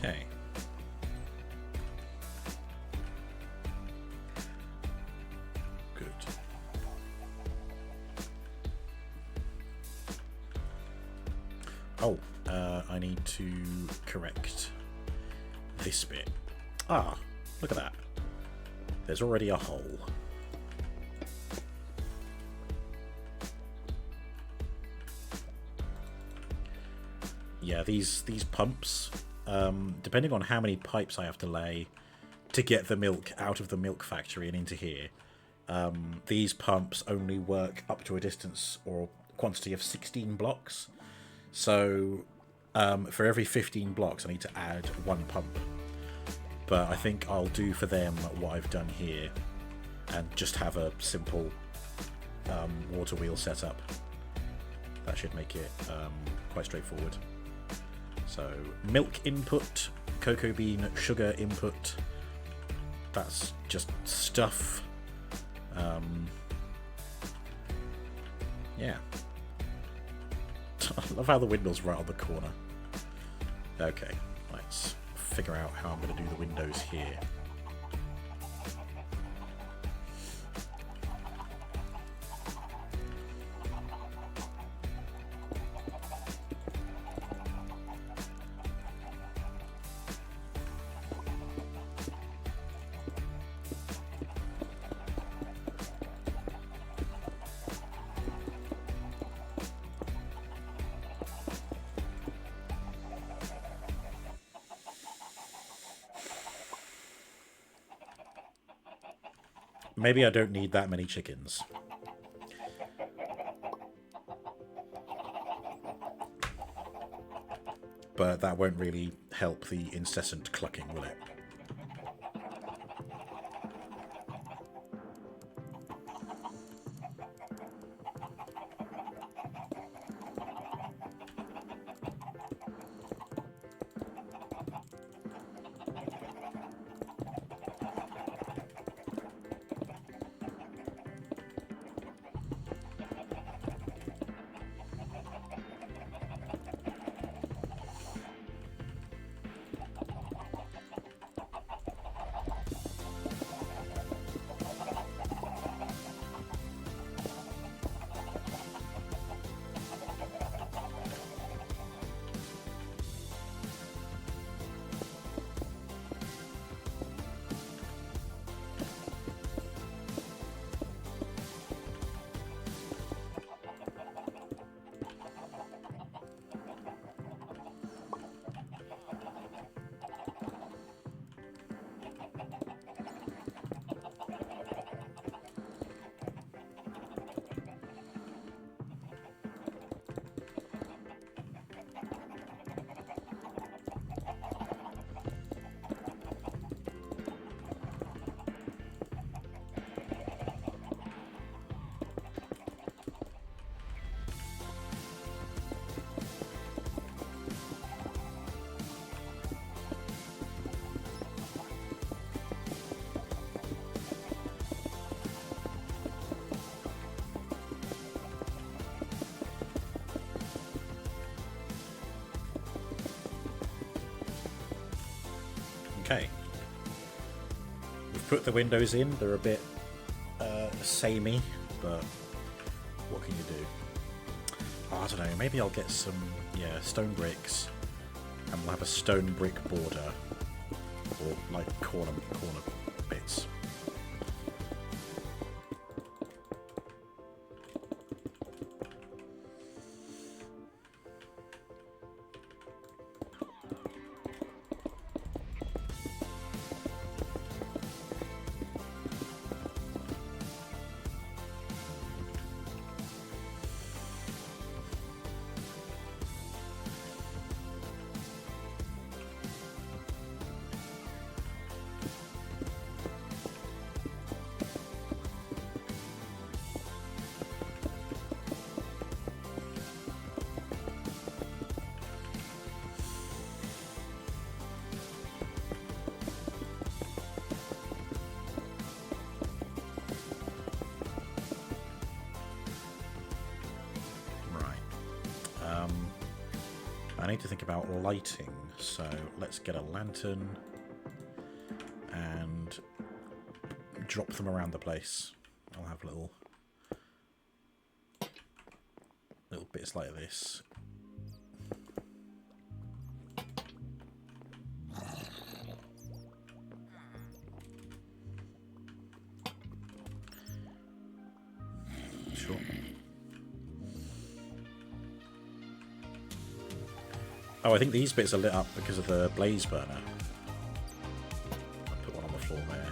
Okay. Good. Oh, I need to correct this bit. Ah, look at that. There's already a hole. Yeah, these pumps, depending on how many pipes I have to lay to get the milk out of the milk factory and into here, these pumps only work up to a distance or quantity of 16 blocks. So for every 15 blocks I need to add one pump. But I think I'll do for them what I've done here and just have a simple water wheel setup. That should make it quite straightforward. So milk input, cocoa bean sugar input, that's just stuff. Yeah. I love how the window's right on the corner. Okay, let's figure out how I'm going to do the windows here. Maybe I don't need that many chickens. But that won't really help the incessant clucking, will it? put the windows in. They're a bit samey, but what can you do? Oh, I don't know, maybe I'll get some, stone bricks, and we'll have a stone brick border, or like corner bits. I need to think about lighting, so let's get a lantern and drop them around the place. I'll have little bits like this. Sure. Oh, I think these bits are lit up because of the blaze burner. I'll put one on the floor there.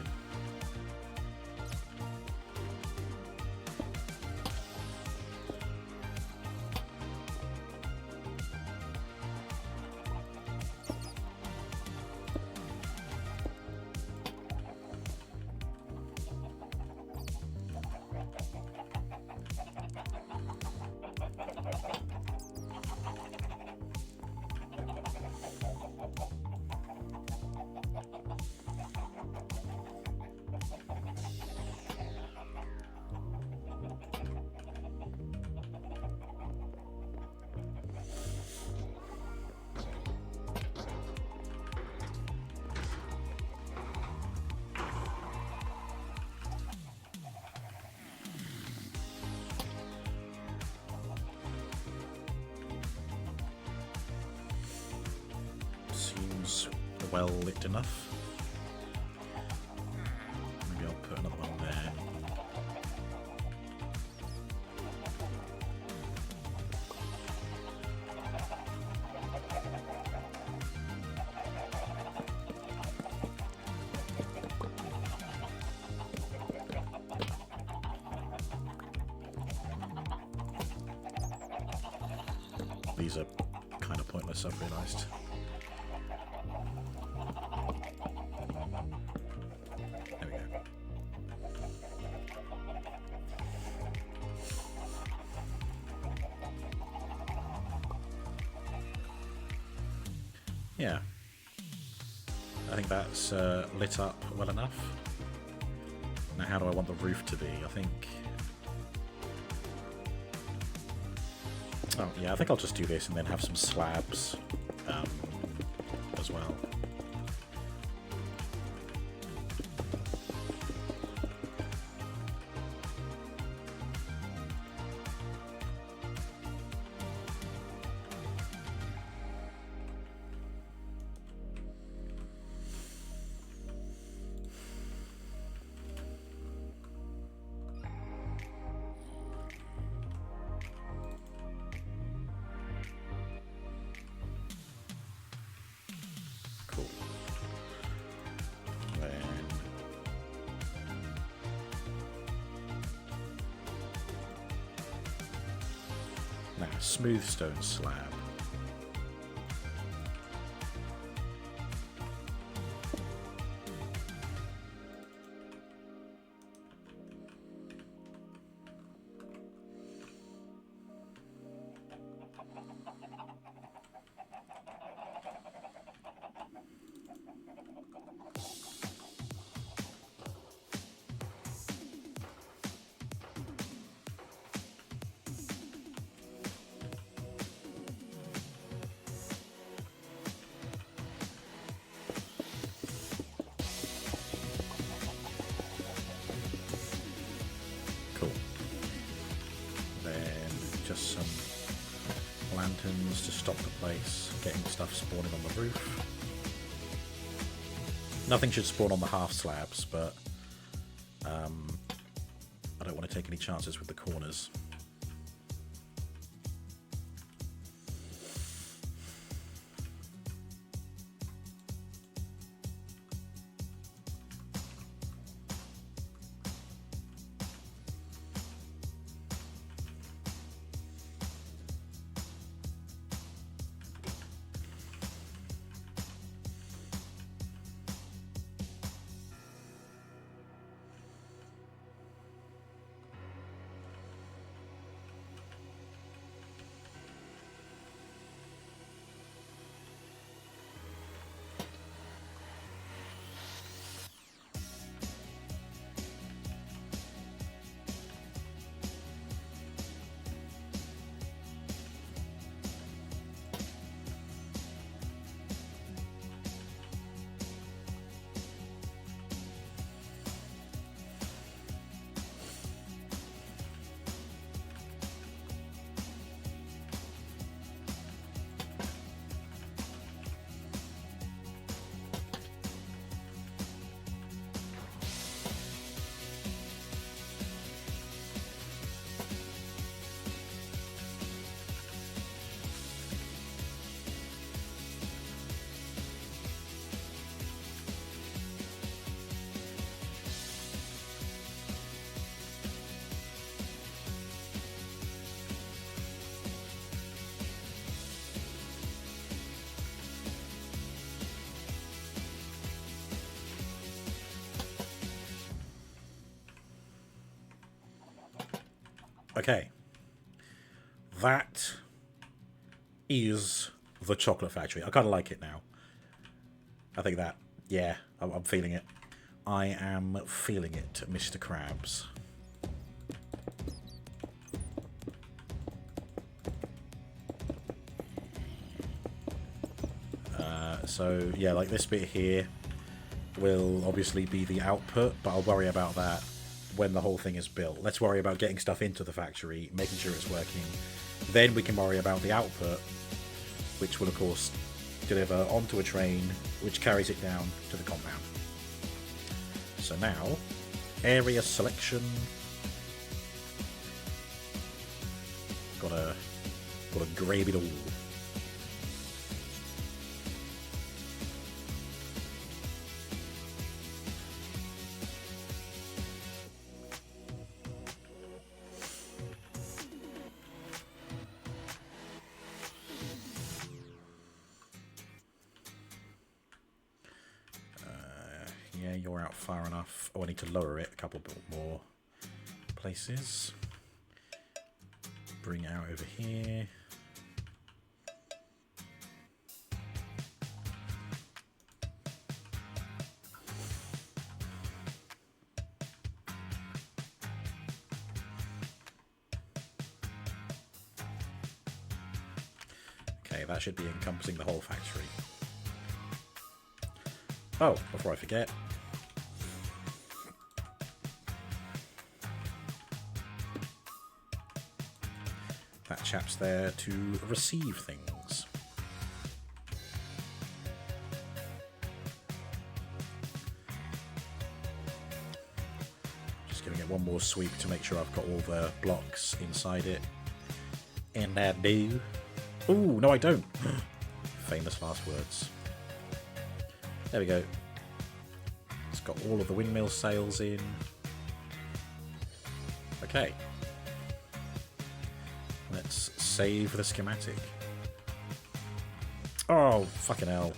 Seems well lit enough. Maybe I'll put another one there. These are kind of pointless, I've realised. Yeah, I think that's lit up well enough. Now how do I want the roof to be? I think... Oh yeah, I think I'll just do this and then have some slabs as well. Smooth stone slab. Cool. Then just some lanterns to stop the place getting stuff spawning on the roof. Nothing should spawn on the half slabs, but I don't want to take any chances with the corners. Okay, that is the chocolate factory. I kind of like it now. I think that, yeah, I'm feeling it. I am feeling it, Mr. Krabs. So, yeah, like this bit here will obviously be the output, but I'll worry about that when the whole thing is built. Let's worry about getting stuff into the factory, making sure it's working. Then we can worry about the output, which will, of course, deliver onto a train, which carries it down to the compound. So now, area selection. Gotta grab it all. Yeah, you're out far enough. Oh, I need to lower it a couple bit more places. Bring it out over here. Okay, that should be encompassing the whole factory. Oh, before I forget. That chap's there to receive things. Just giving it one more sweep to make sure I've got all the blocks inside it. And I do. Ooh, no I don't. Famous last words. There we go. It's got all of the windmill sails in. Okay. Let's save the schematic. Oh, fucking hell.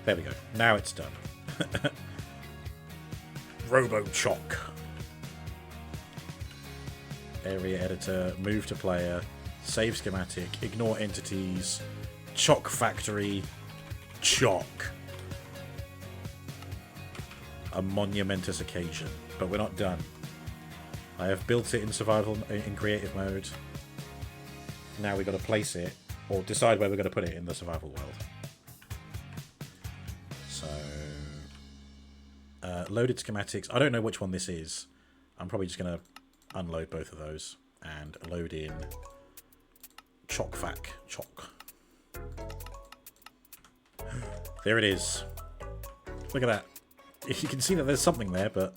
There we go. Now it's done. Robo-chock. Area editor, move to player, save schematic, ignore entities, chock factory, chock. a monumentous occasion, but we're not done. I have built it in survival, in creative mode. Now we've got to place it, or decide where we're going to put it in the survival world. So, loaded schematics. I don't know which one this is. I'm probably just going to unload both of those and load in Choc. There it is. Look at that. You can see that there's something there, but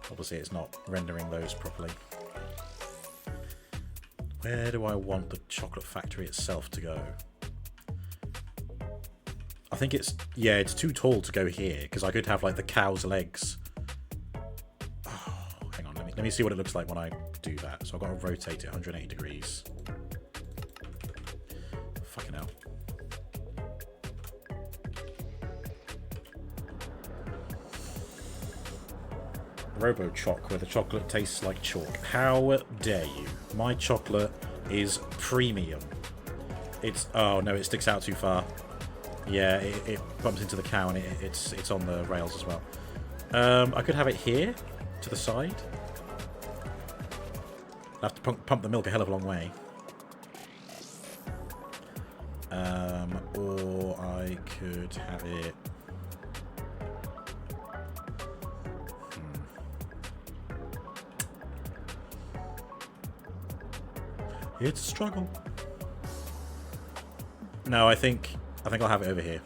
obviously it's not rendering those properly. Where do I want the chocolate factory itself to go? I think it's... yeah, it's too tall to go here, because I could have, like, the cow's legs. Oh, hang on, let me see what it looks like when I do that. So I've got to rotate it 180 degrees. Fucking hell. Robo-choc, where the chocolate tastes like chalk. How dare you? My chocolate is premium. It's... oh no, it sticks out too far. Yeah, it bumps into the cow and it's on the rails as well. I could have it here, to the side. I have to pump the milk a hell of a long way. Or I could have it... It's a struggle. No, I think I'll have it over here.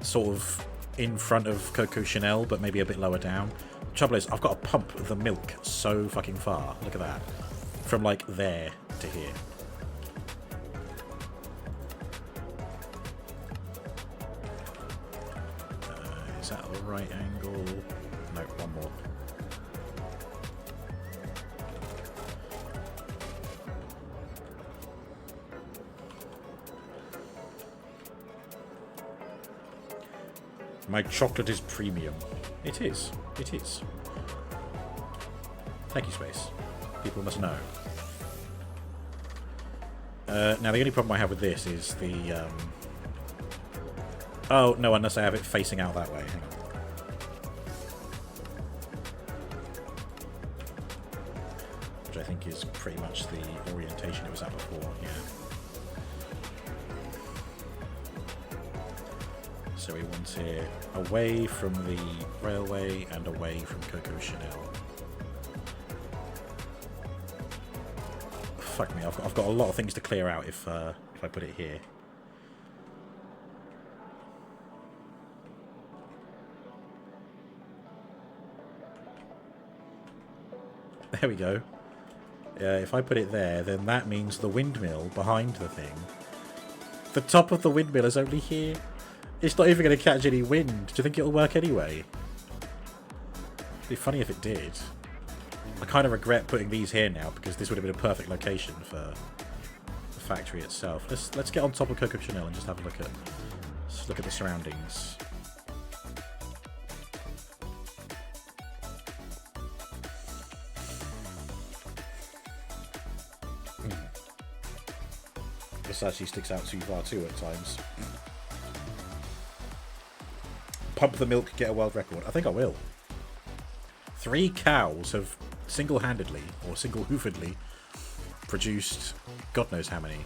Sort of in front of Coco Chanel, but maybe a bit lower down. Trouble is, I've got to pump the milk so fucking far. Look at that. From like there to here. Is that the right angle? No, one more. My chocolate is premium. It is. It is. Thank you, Space. People must know. Now, the only problem I have with this is the... oh, no, unless I have it facing out that way. Hang on. Which I think is pretty much the orientation it was at before, yeah. So we want it away from the railway and away from Coco Chanel. Fuck me, I've got a lot of things to clear out if I put it here. There we go. If I put it there, then that means the windmill behind the thing. The top of the windmill is only here. It's not even going to catch any wind. Do you think it'll work anyway? It'd be funny if it did. I kind of regret putting these here now because this would have been a perfect location for the factory itself. Let's get on top of Coco Chanel and just have a look at the surroundings. This actually sticks out too far too at times. Pump the milk, get a world record. I think I will. 3 cows have single-handedly or single-hoofedly produced God knows how many.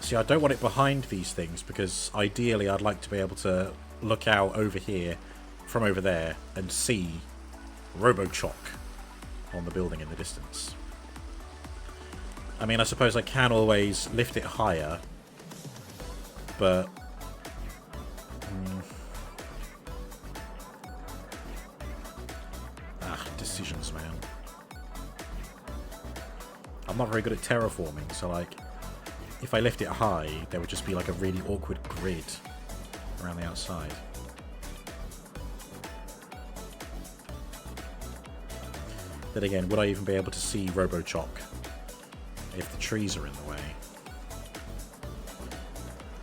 See, I don't want it behind these things because ideally I'd like to be able to look out over here from over there and see Robo-Choc on the building in the distance. I mean, I suppose I can always lift it higher, but decisions, man. I'm not very good at terraforming, so like if I lift it high, there would just be like a really awkward grid around the outside. Then again, would I even be able to see Robo-Choc if the trees are in the way?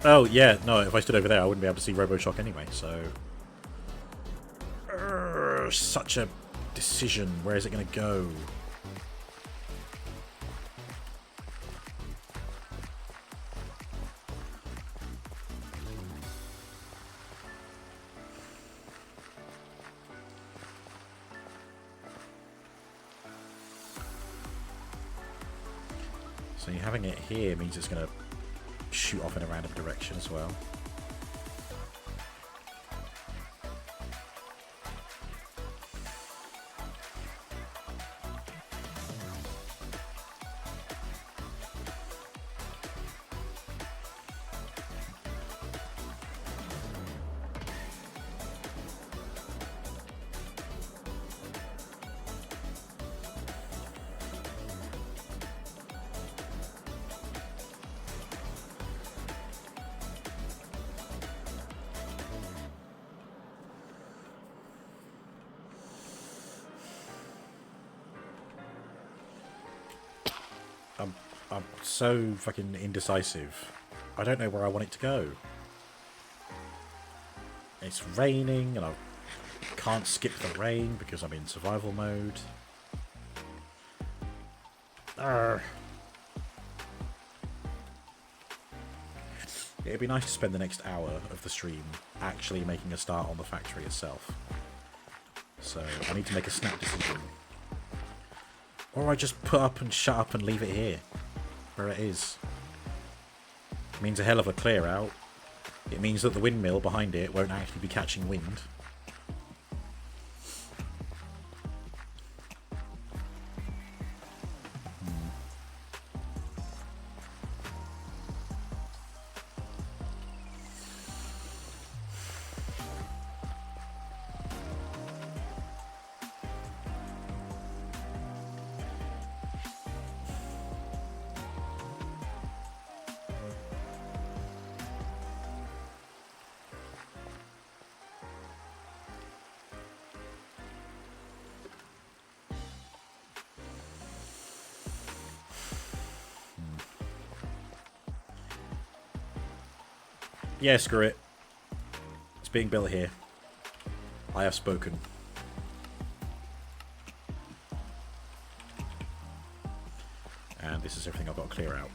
Oh, yeah, no, if I stood over there, I wouldn't be able to see Robo-Choc anyway, so... such a decision. Where is it going to go? So having it here means it's going to shoot off in a random direction as well. I'm so fucking indecisive. I don't know where I want it to go. It's raining and I can't skip the rain because I'm in survival mode. Arrgh. It'd be nice to spend the next hour of the stream actually making a start on the factory itself. So I need to make a snap decision. Or I just put up and shut up and leave it here, where it is. It means a hell of a clear out. It means that the windmill behind it won't actually be catching wind. Yeah, screw it. It's being built here. I have spoken. And this is everything I've got to clear out.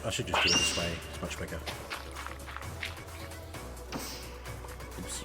I should just do it this way. It's much quicker. Oops.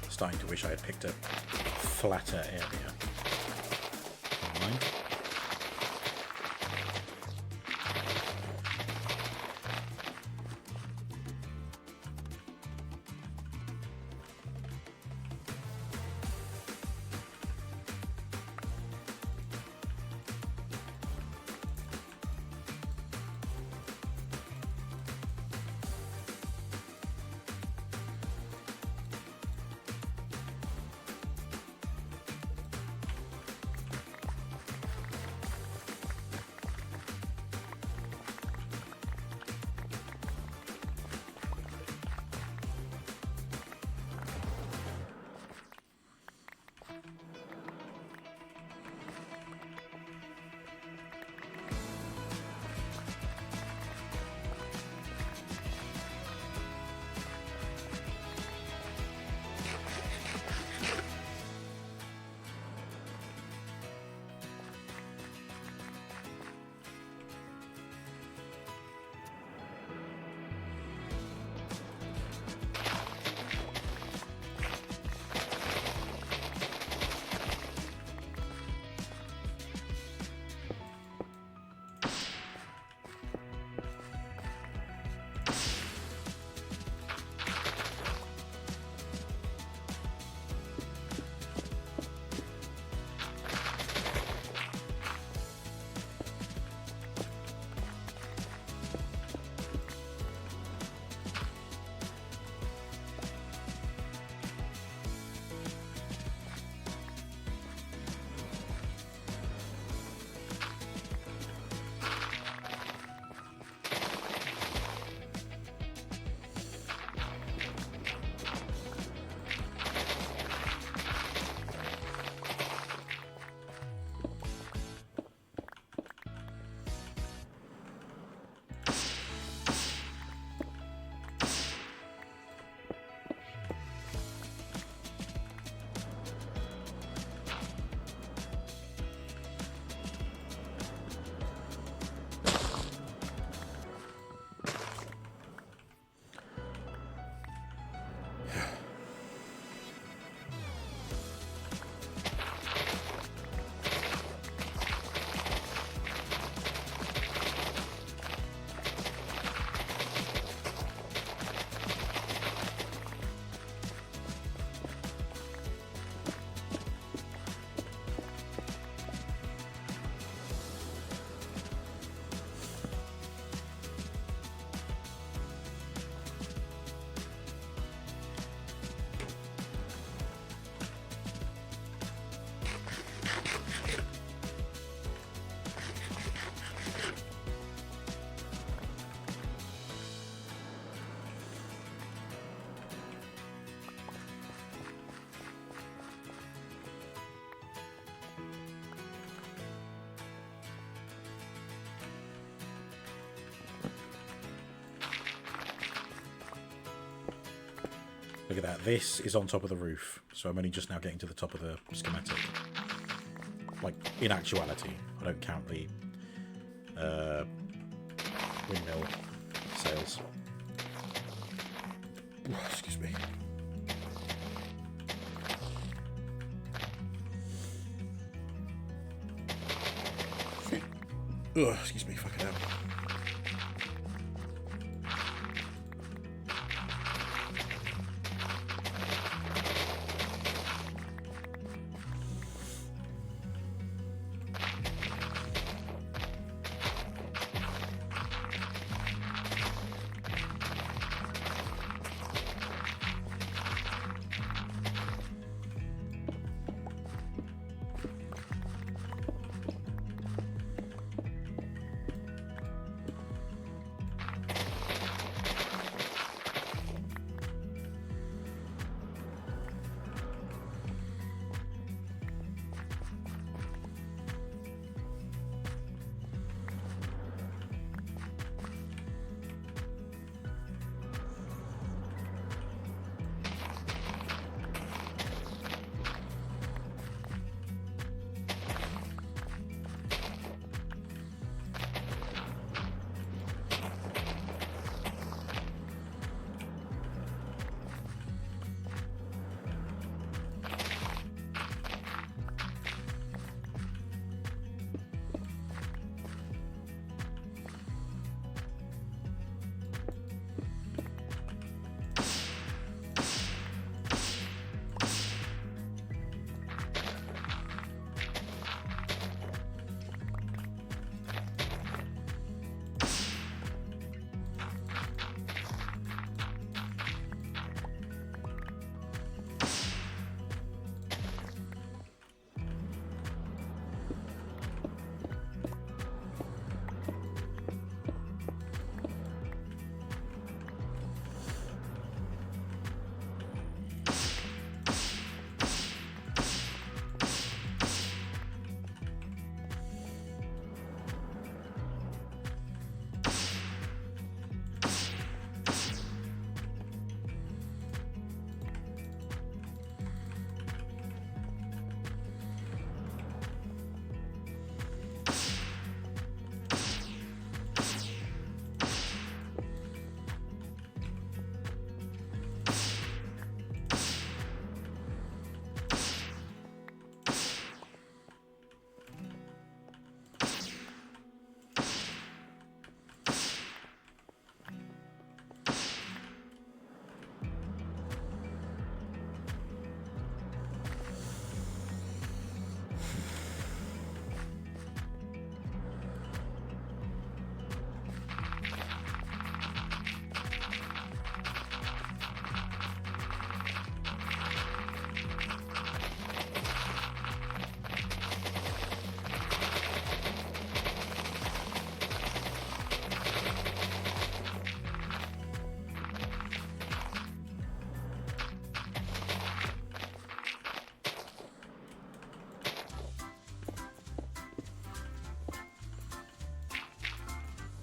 Starting to wish I had picked a flatter area. Never mind. Look at that. This is on top of the roof, so I'm only just now getting to the top of the schematic. Like, in actuality, I don't count the windmill sails. Ooh, excuse me. Oh, excuse me, fucking hell.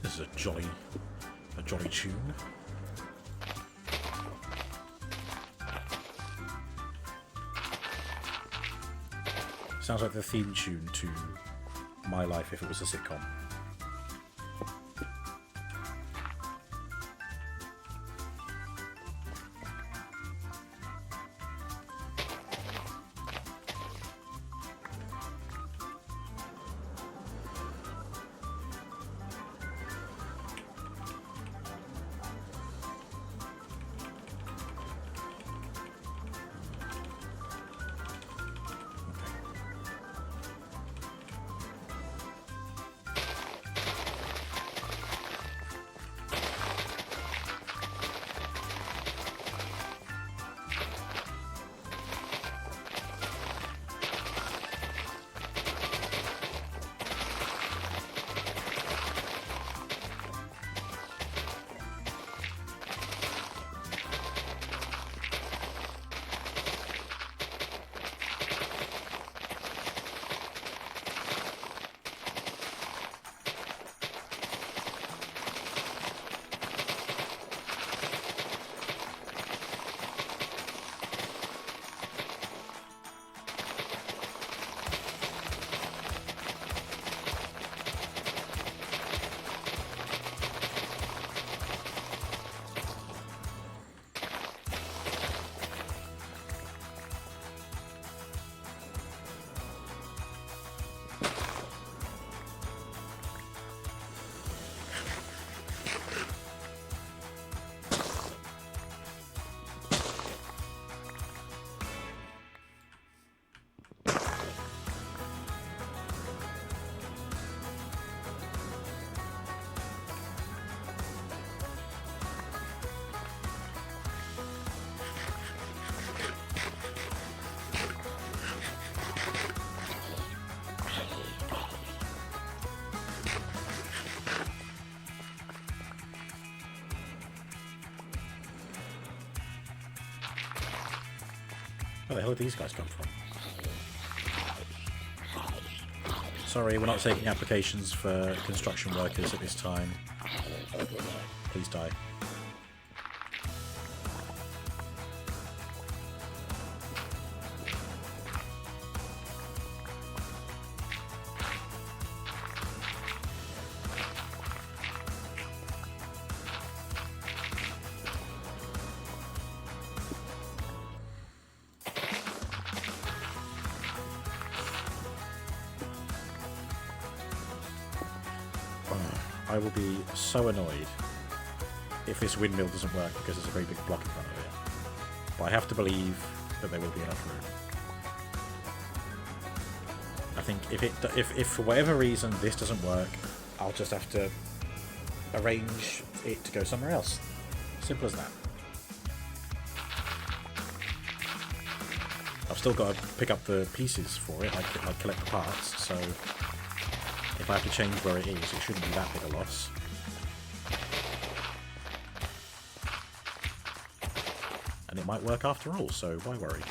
This is a jolly tune. Sounds like the theme tune to My Life if it was a sitcom. Where the hell did these guys come from? Sorry, we're not taking applications for construction workers at this time. Please die. I will be so annoyed if this windmill doesn't work because there's a very big block in front of it. But I have to believe that there will be enough room. I think if for whatever reason this doesn't work, I'll just have to arrange it to go somewhere else. Simple as that. I've still got to pick up the pieces for it. I collect the parts, so if I have to change where it is, it shouldn't be that big a loss. And it might work after all, so why worry?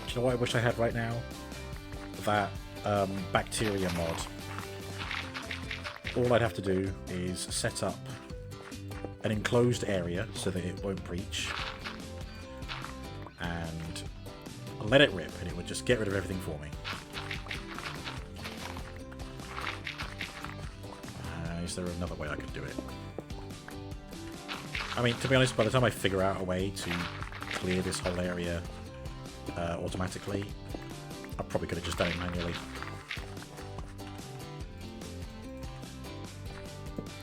You know what I wish I had right now? That bacteria mod. All I'd have to do is set up an enclosed area so that it won't breach, and let it rip, and it would just get rid of everything for me. Is there another way I could do it? I mean, to be honest, by the time I figure out a way to clear this whole area automatically, I probably could have just done it manually.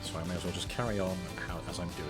So I may as well just carry on as I'm doing.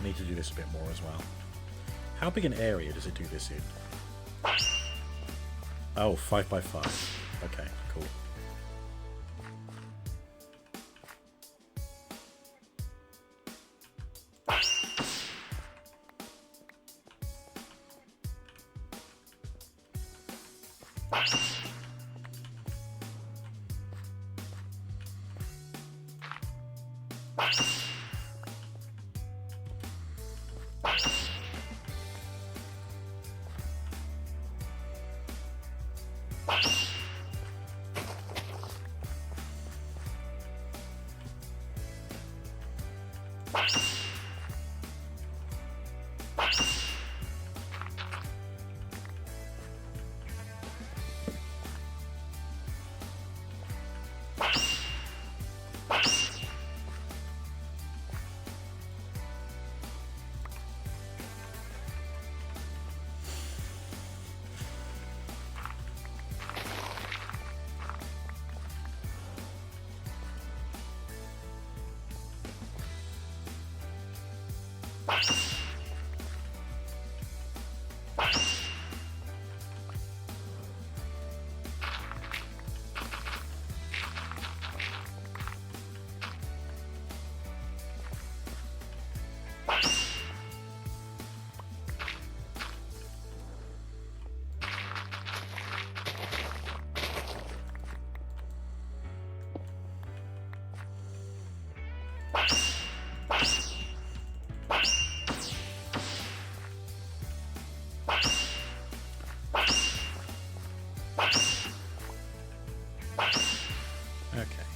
need to do this a bit more as well. How big an area does it do this in? Oh, 5x5. Okay, cool. Okay.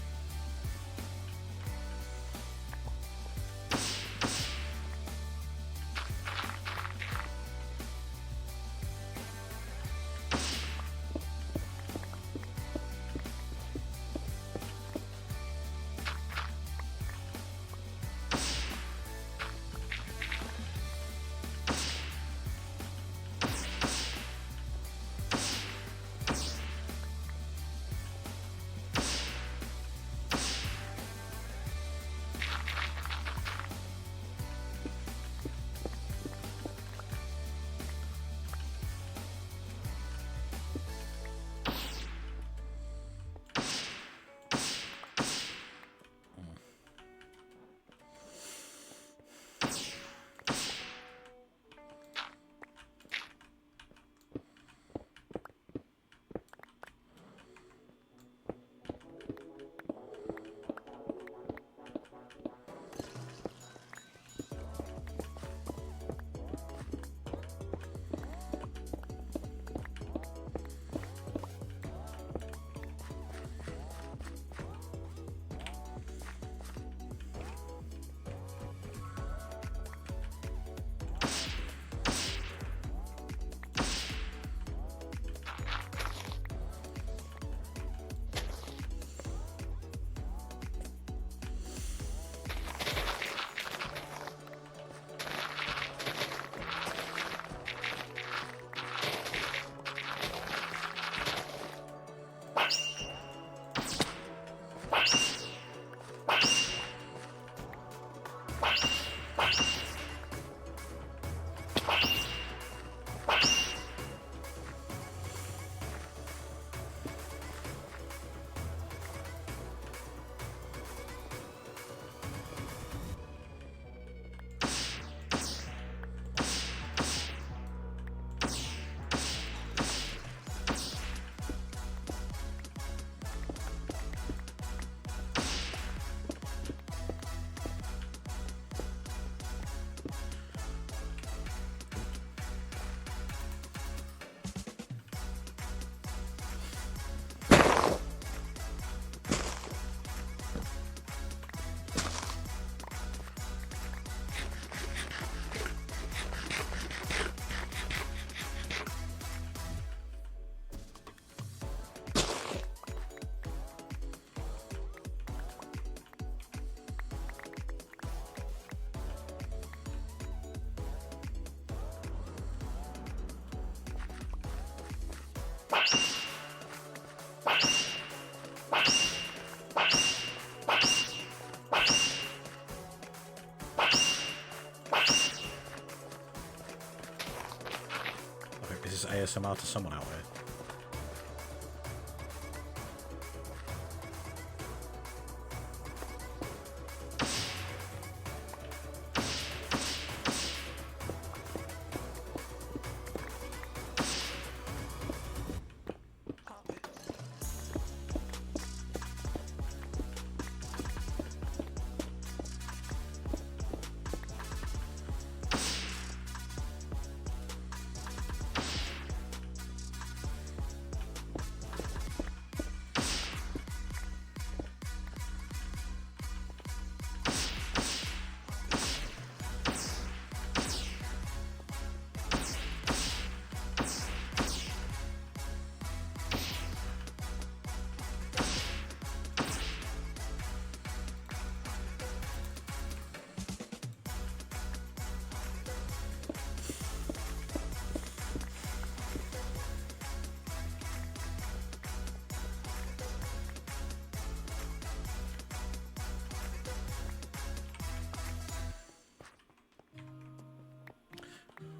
ASMR to someone out there.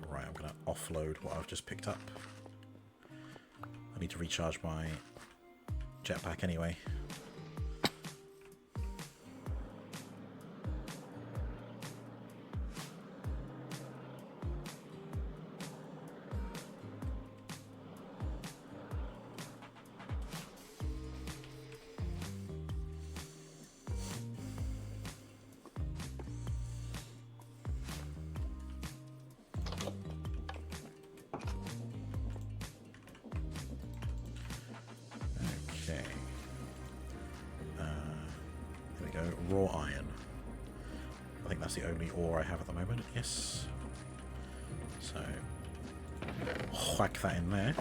Right, I'm going to offload what I've just picked up. I need to recharge my jetpack anyway. Raw iron. I think that's the only ore I have at the moment. Yes. So, whack that in there.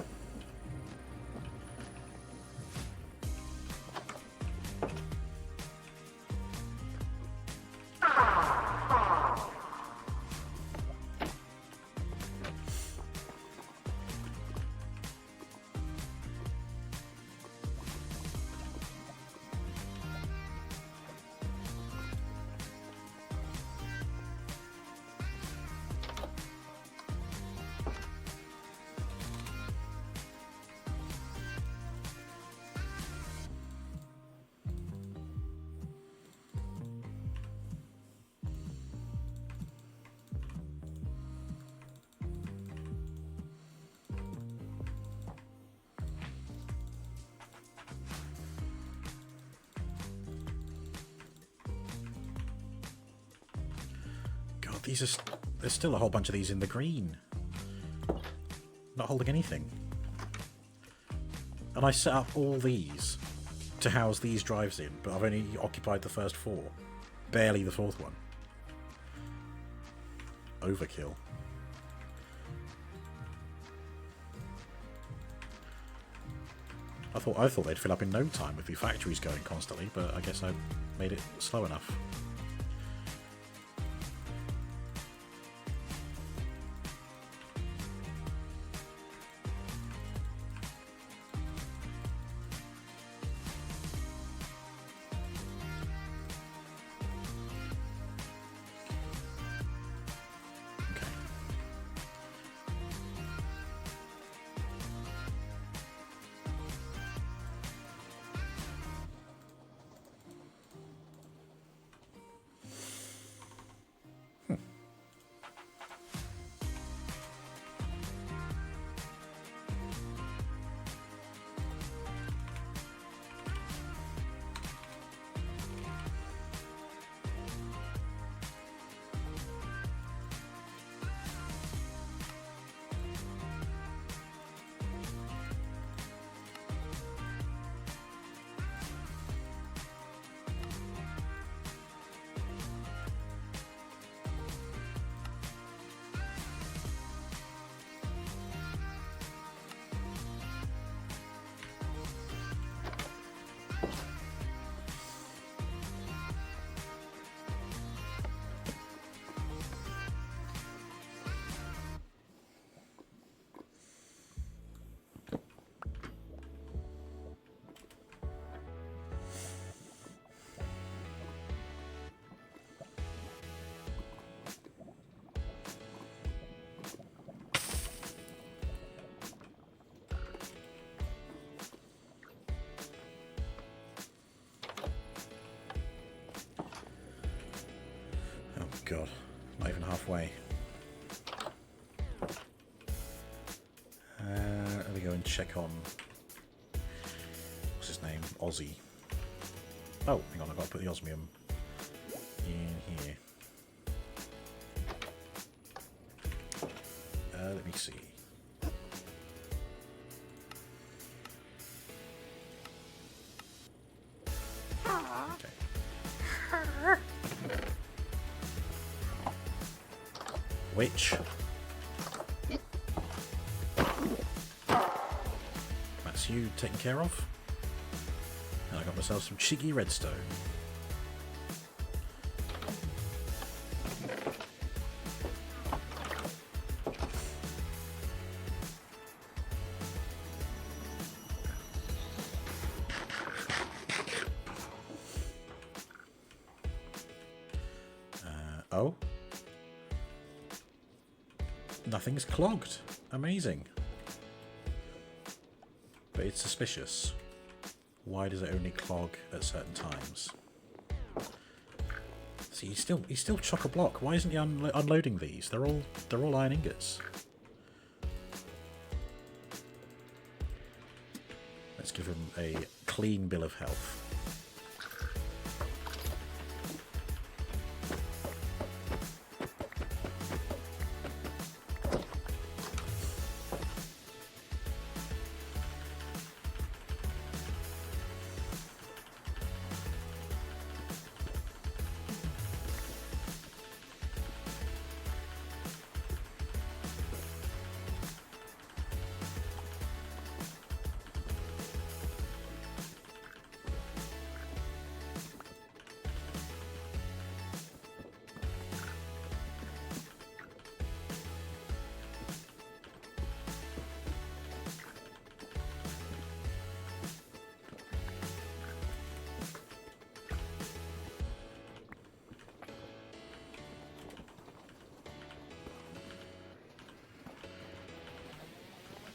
There's still a whole bunch of these in the green. Not holding anything. And I set up all these to house these drives in, but I've only occupied the first 4. Barely the 4th one. Overkill. I thought they'd fill up in no time with the factories going constantly, but I guess I made it slow enough. God, not even halfway. Let me go and check on... What's his name? Aussie. Oh, hang on, I've got to put the osmium in here. Let me see. Okay. Which? That's you taken care of. And I got myself some cheeky redstone. Oh. Nothing's clogged. Amazing. But it's suspicious. Why does it only clog at certain times? See, he's still chock-a-block. Why isn't he unloading these? They're all iron ingots. Let's give him a clean bill of health.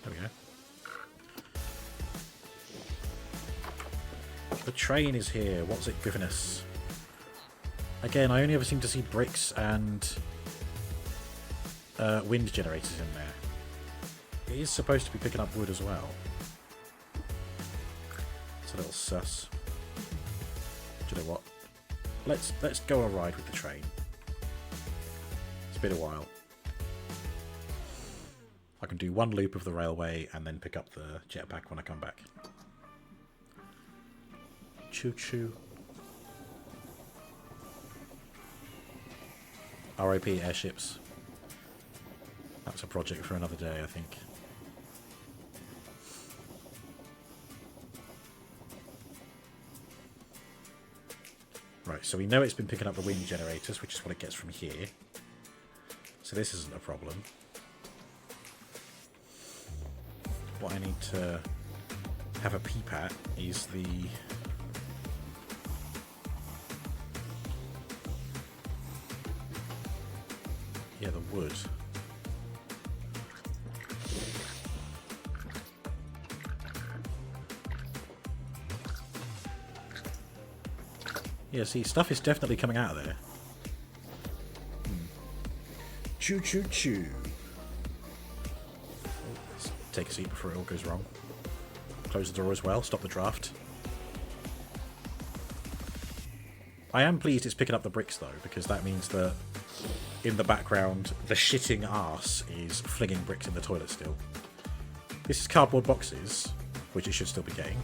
There we go. The train is here. What's it giving us? Again, I only ever seem to see bricks and wind generators in there. It is supposed to be picking up wood as well. It's a little sus. Do you know what? Let's go a ride with the train. It's been a while. I can do one loop of the railway and then pick up the jetpack when I come back. Choo-choo. RIP airships. That's a project for another day, I think. Right, so we know it's been picking up the wind generators, which is what it gets from here. So this isn't a problem. What I need to have a peep at is the... yeah, the wood. Yeah, see, stuff is definitely coming out of there. Choo choo choo. Let's take a seat before it all goes wrong. Close the door as well, stop the draft. I am pleased it's picking up the bricks though, because that means that in the background the shitting arse is flinging bricks in the toilet still. This is cardboard boxes, which it should still be getting.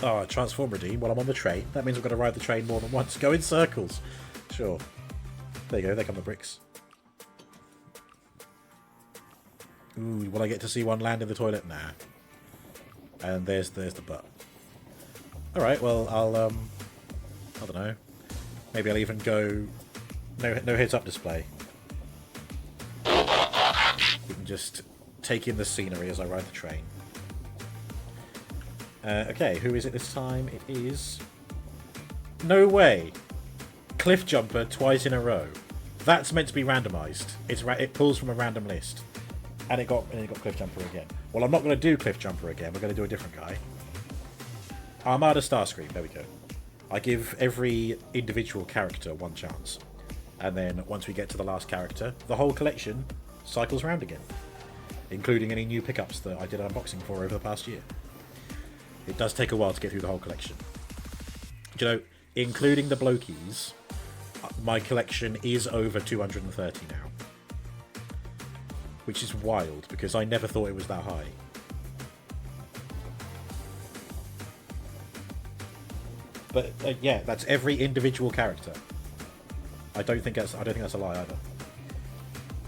Oh, transform redeem while I'm on the train. That means I've got to ride the train more than once. Go in circles. Sure. There you go, there come the bricks. Ooh, will I get to see one land in the toilet? Nah. And there's the butt. Alright, well, I'll, I don't know. Maybe I'll even go... No heads up display. You can just take in the scenery as I ride the train. Okay, who is it this time? It is... No way! Cliff Jumper twice in a row. That's meant to be randomised. It pulls from a random list. And it got Cliff Jumper again. Well, I'm not going to do Cliff Jumper again. We're going to do a different guy. Armada Starscream. There we go. I give every individual character one chance. And then once we get to the last character, the whole collection cycles around again, including any new pickups that I did an unboxing for over the past year. It does take a while to get through the whole collection. Do you know, including the blokies, my collection is over 230 now. Which is wild, because I never thought it was that high. But yeah, that's every individual character. I don't think that's a lie either.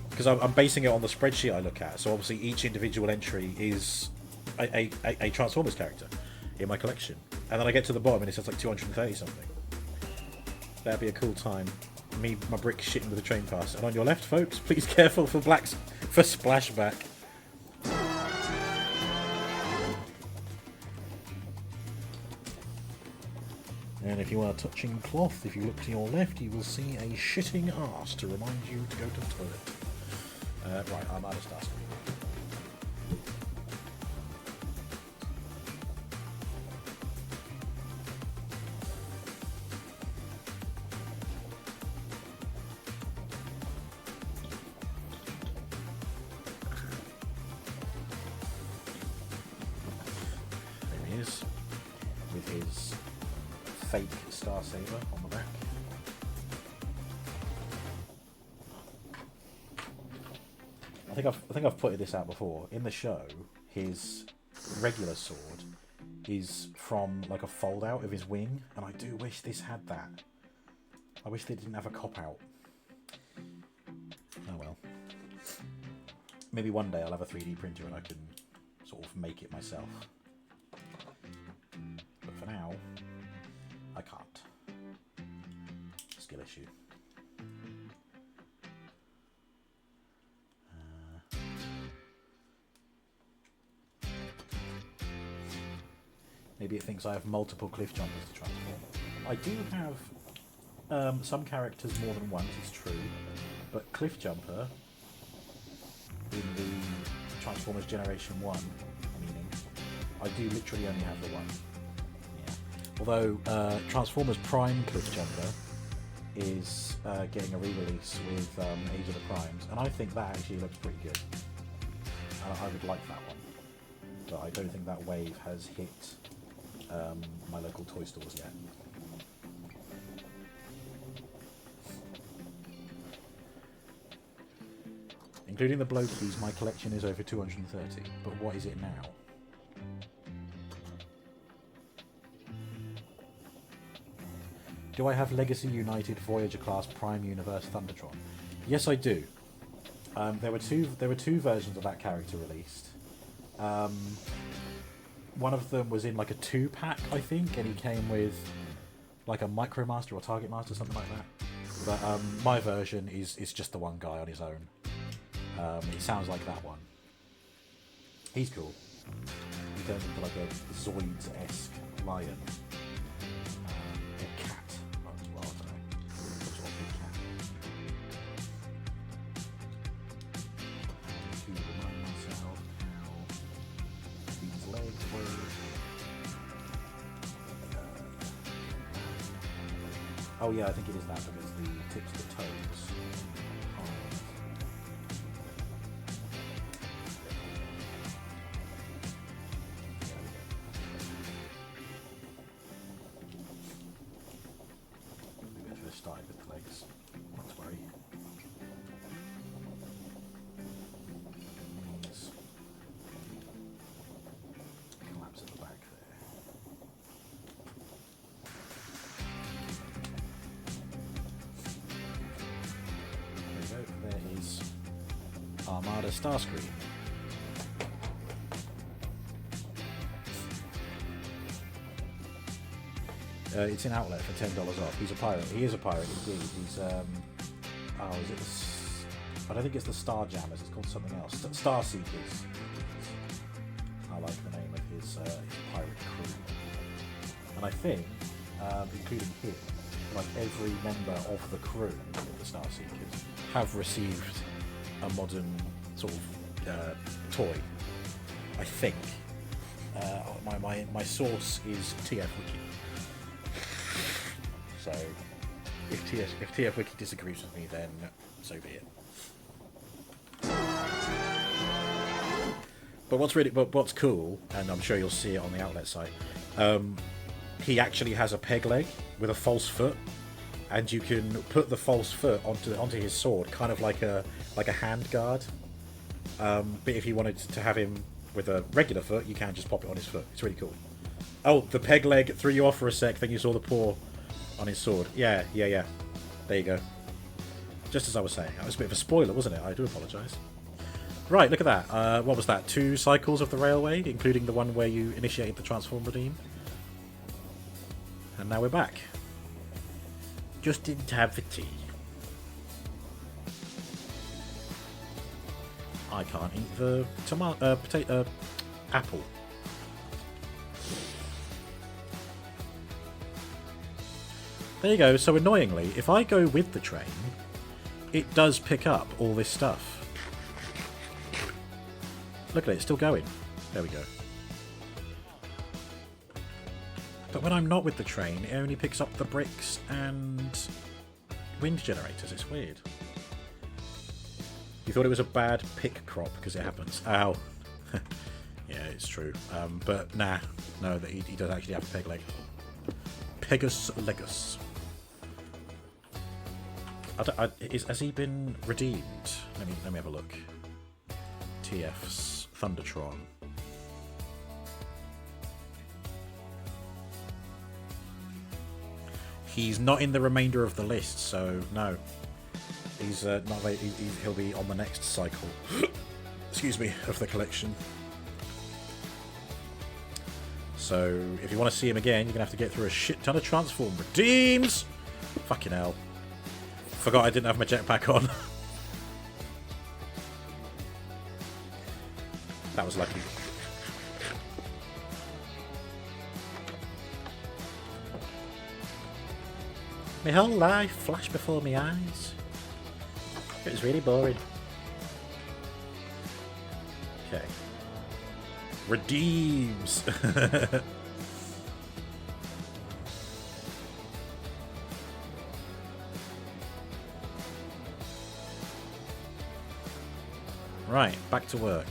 Because I'm basing it on the spreadsheet I look at. So obviously each individual entry is a Transformers character in my collection. And then I get to the bottom and it says like 230 something. That'd be a cool time. Me, my brick shitting with a train pass. And on your left, folks, please careful for splashback. And if you are touching cloth, if you look to your left, you will see a shitting arse to remind you to go to the toilet. Right, I'm out of stars. There he is, with his fake Star Saber on the back. I think I've pointed this out before. In the show, his regular sword is from like a fold out of his wing, and I do wish this had that. I wish they didn't have a cop out. Oh well. Maybe one day I'll have a 3D printer and I can sort of make it myself. But for now, I can't. Skill issue. Maybe it thinks I have multiple cliff jumpers to transform. I do have some characters more than once, it's true, but cliff jumper in the Transformers Generation 1, meaning I do literally only have the one. Although Transformers Prime Cliff Jumper is getting a re-release with Age of the Primes, and I think that actually looks pretty good. I would like that one, but I don't think that wave has hit my local toy stores yet. Including the blokies, my collection is over 230, but what is it now? Do I have Legacy United Voyager class Prime Universe Thundertron? Yes, I do. There were two versions of that character released. One of them was in like a 2-pack, I think, and he came with like a Micromaster or Target Master, something like that. But my version is just the one guy on his own. It sounds like that one. He's cool. He turns into like a Zoids-esque lion. Oh yeah, I think it is that because the tips of the toes. Maybe I should have started with the legs. Not to worry. Knees. Collapse at the back there. There is Armada Starscream. It's an outlet for $10 off. He's a pirate. He is a pirate indeed. He's oh, is it the? I don't think it's the Star Jammers. It's called something else. Star Seekers. I like the name of his pirate crew. And I think, including him, like every member of the crew of the Star Seekers have received a modern sort of toy. I think. My source is TF Wiki. So if TF Wiki disagrees with me, then so be it. But what's cool, and I'm sure you'll see it on the outlet site, he actually has a peg leg with a false foot, and you can put the false foot onto his sword, kind of like a hand guard. But if you wanted to have him with a regular foot, you can just pop it on his foot. It's really cool. Oh, the peg leg threw you off for a sec, then you saw the paw on his sword. Yeah. There you go. Just as I was saying. That was a bit of a spoiler, wasn't it? I do apologise. Right, look at that. What was that? 2 cycles of the railway, including the one where you initiated the transform redeem. And now we're back. Just in time for tea. I can't eat the apple. There you go. So annoyingly, if I go with the train, it does pick up all this stuff. Look at it, it's still going. There we go. But when I'm not with the train, it only picks up the bricks and wind generators. It's weird. You thought it was a bad pick crop because it happens. Ow. Yeah, it's true. But nah. No, he does actually have a peg leg. Pegus Legus. Has he been redeemed? Let me have a look. TF's Thundertron. He's not in the remainder of the list, so no. He's not. He'll be on the next cycle. Excuse me, of the collection. So if you want to see him again, you're gonna have to get through a shit ton of transform redeems. Fucking hell! Forgot I didn't have my jetpack on. That was lucky. My whole life flashed before my eyes. It was really boring. Okay. Redeems. Right, back to work.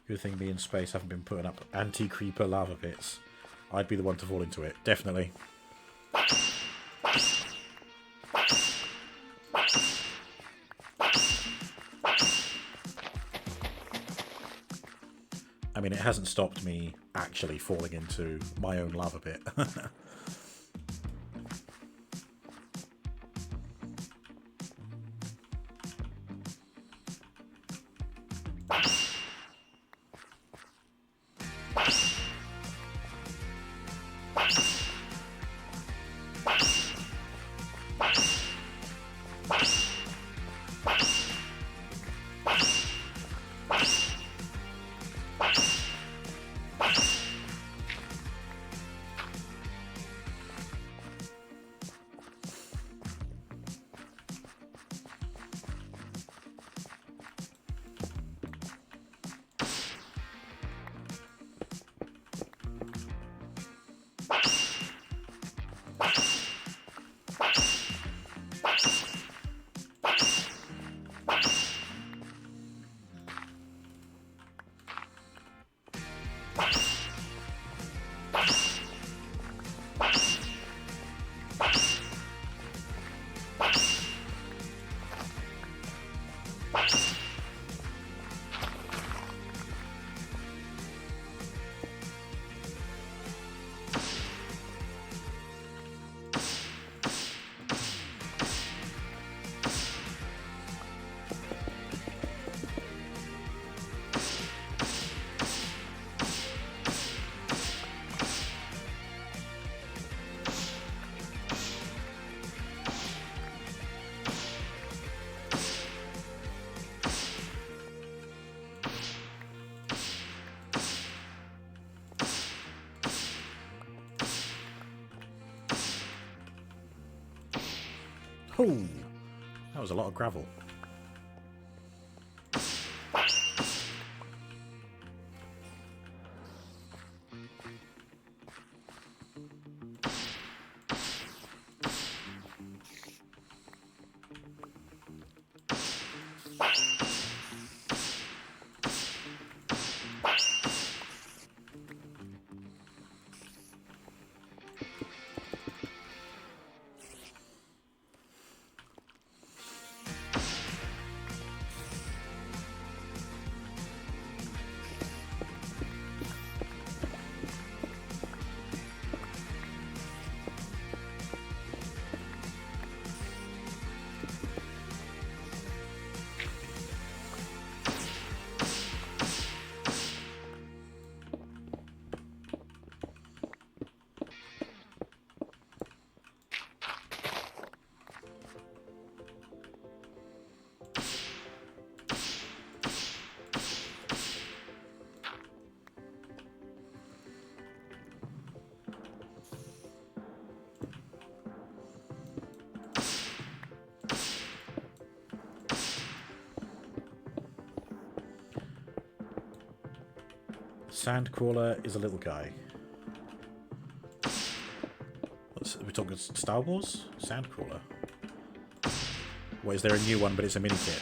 Good thing me in space haven't been putting up anti-creeper lava pits. I'd be the one to fall into it, definitely. I mean, it hasn't stopped me actually falling into my own lava pit. Oh, that was a lot of gravel. Sandcrawler is a little guy. We're talking Star Wars? Sandcrawler. What, is there a new one, but it's a mini kit?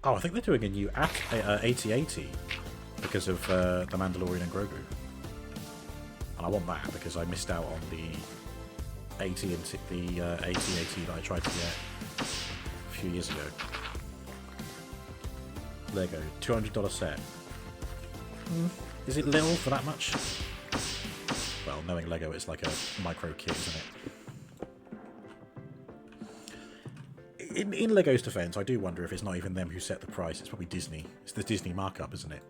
Oh, I think they're doing a new AT-AT because of The Mandalorian and Grogu. And I want that because I missed out on the AT-AT that I tried to get a few years ago. Lego, $200 set. Is it little for that much? Well, knowing Lego, it's like a micro kit, isn't it? In Lego's defense, I do wonder if it's not even them who set the price. It's probably Disney. It's the Disney markup, isn't it?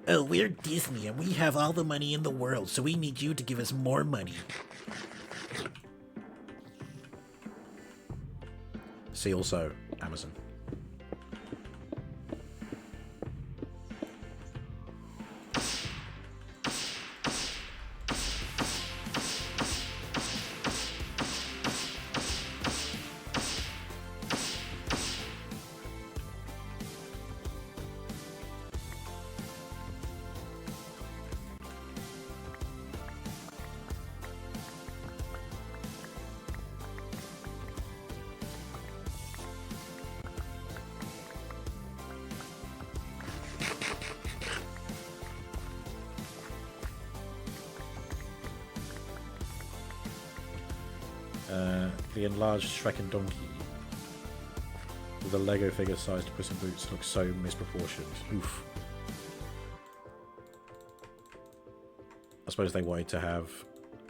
Oh, we're Disney and we have all the money in the world, so we need you to give us more money. See also Amazon. The enlarged Shrek and Donkey with a Lego figure sized Puss in Boots looks so misproportioned. Oof. I suppose they wanted to have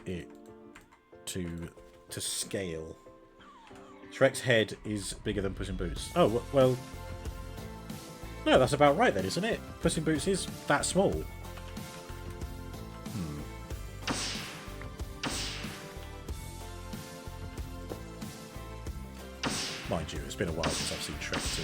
it to scale. Shrek's head is bigger than Puss in Boots. Oh, well... No, that's about right then, isn't it? Puss in Boots is that small. Mind you, it's been a while since I've seen Shrek 2.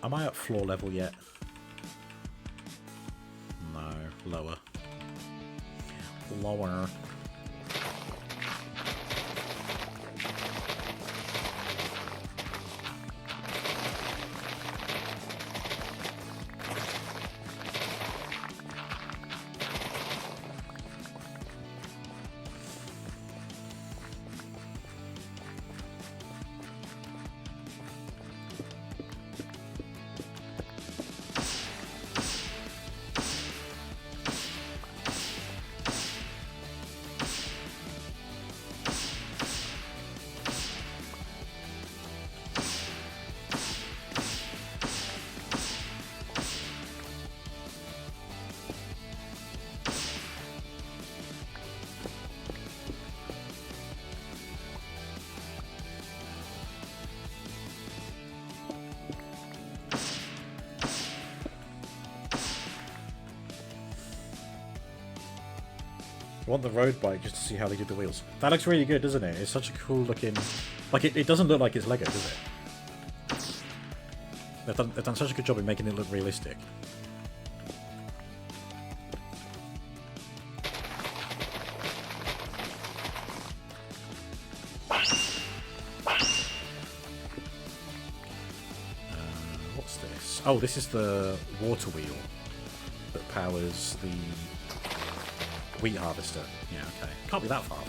Am I at floor level yet? No, lower. Lower. want the road bike just to see how they did the wheels. That looks really good, doesn't it? It's such a cool looking... Like, it doesn't look like it's Lego, does it? They've done such a good job in making it look realistic. What's this? Oh, this is the water wheel that powers the wheat harvester. Yeah, okay. Can't be that far.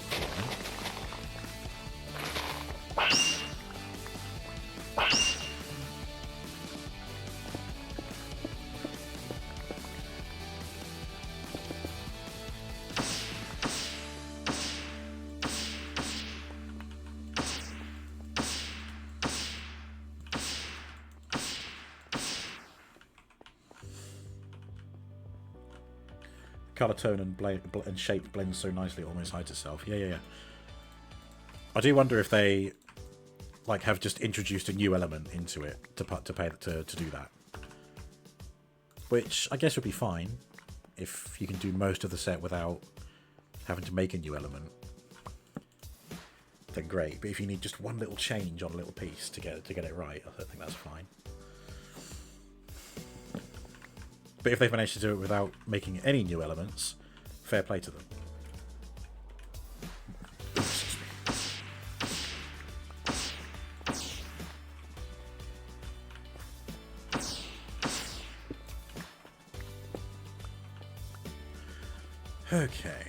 Colour tone and shape blends so nicely it almost hides itself. Yeah. I do wonder if they like have just introduced a new element into it to do that, which I guess would be fine if you can do most of the set without having to make a new element. Then great, but if you need just one little change on a little piece to get it right, I think that's fine. But if they've managed to do it without making any new elements, fair play to them. Okay.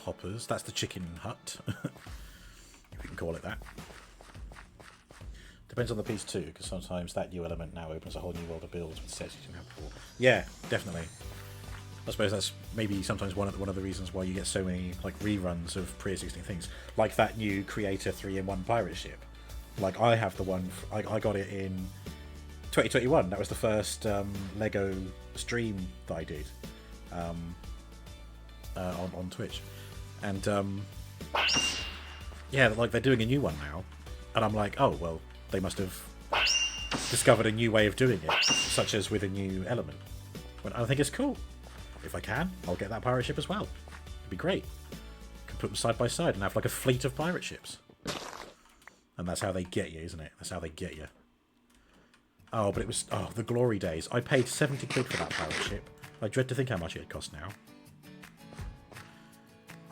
Hoppers. That's the chicken hut, if you can call it that. Depends on the piece too, because sometimes that new element now opens a whole new world of builds with sets you didn't have before. Yeah, definitely. I suppose that's maybe sometimes one of the reasons why you get so many like reruns of pre-existing things, like that new Creator 3-in-1 pirate ship. Like I have the one, I got it in 2021. That was the first Lego stream that I did on Twitch. And yeah, like they're doing a new one now, and I'm like, oh well, they must have discovered a new way of doing it, such as with a new element. But I think it's cool. If I can, I'll get that pirate ship as well. It'd be great. Could put them side by side and have like a fleet of pirate ships. And that's how they get you, isn't it? That's how they get you. Oh, but it was the glory days. I paid 70 quid for that pirate ship. I dread to think how much it'd cost now.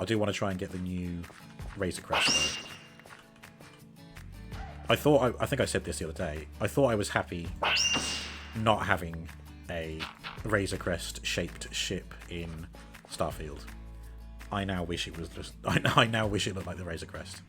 I do want to try and get the new Razor Crest though. I think I said this the other day. I thought I was happy not having a Razor Crest shaped ship in Starfield. I now wish it was just. I now wish it looked like the Razor Crest.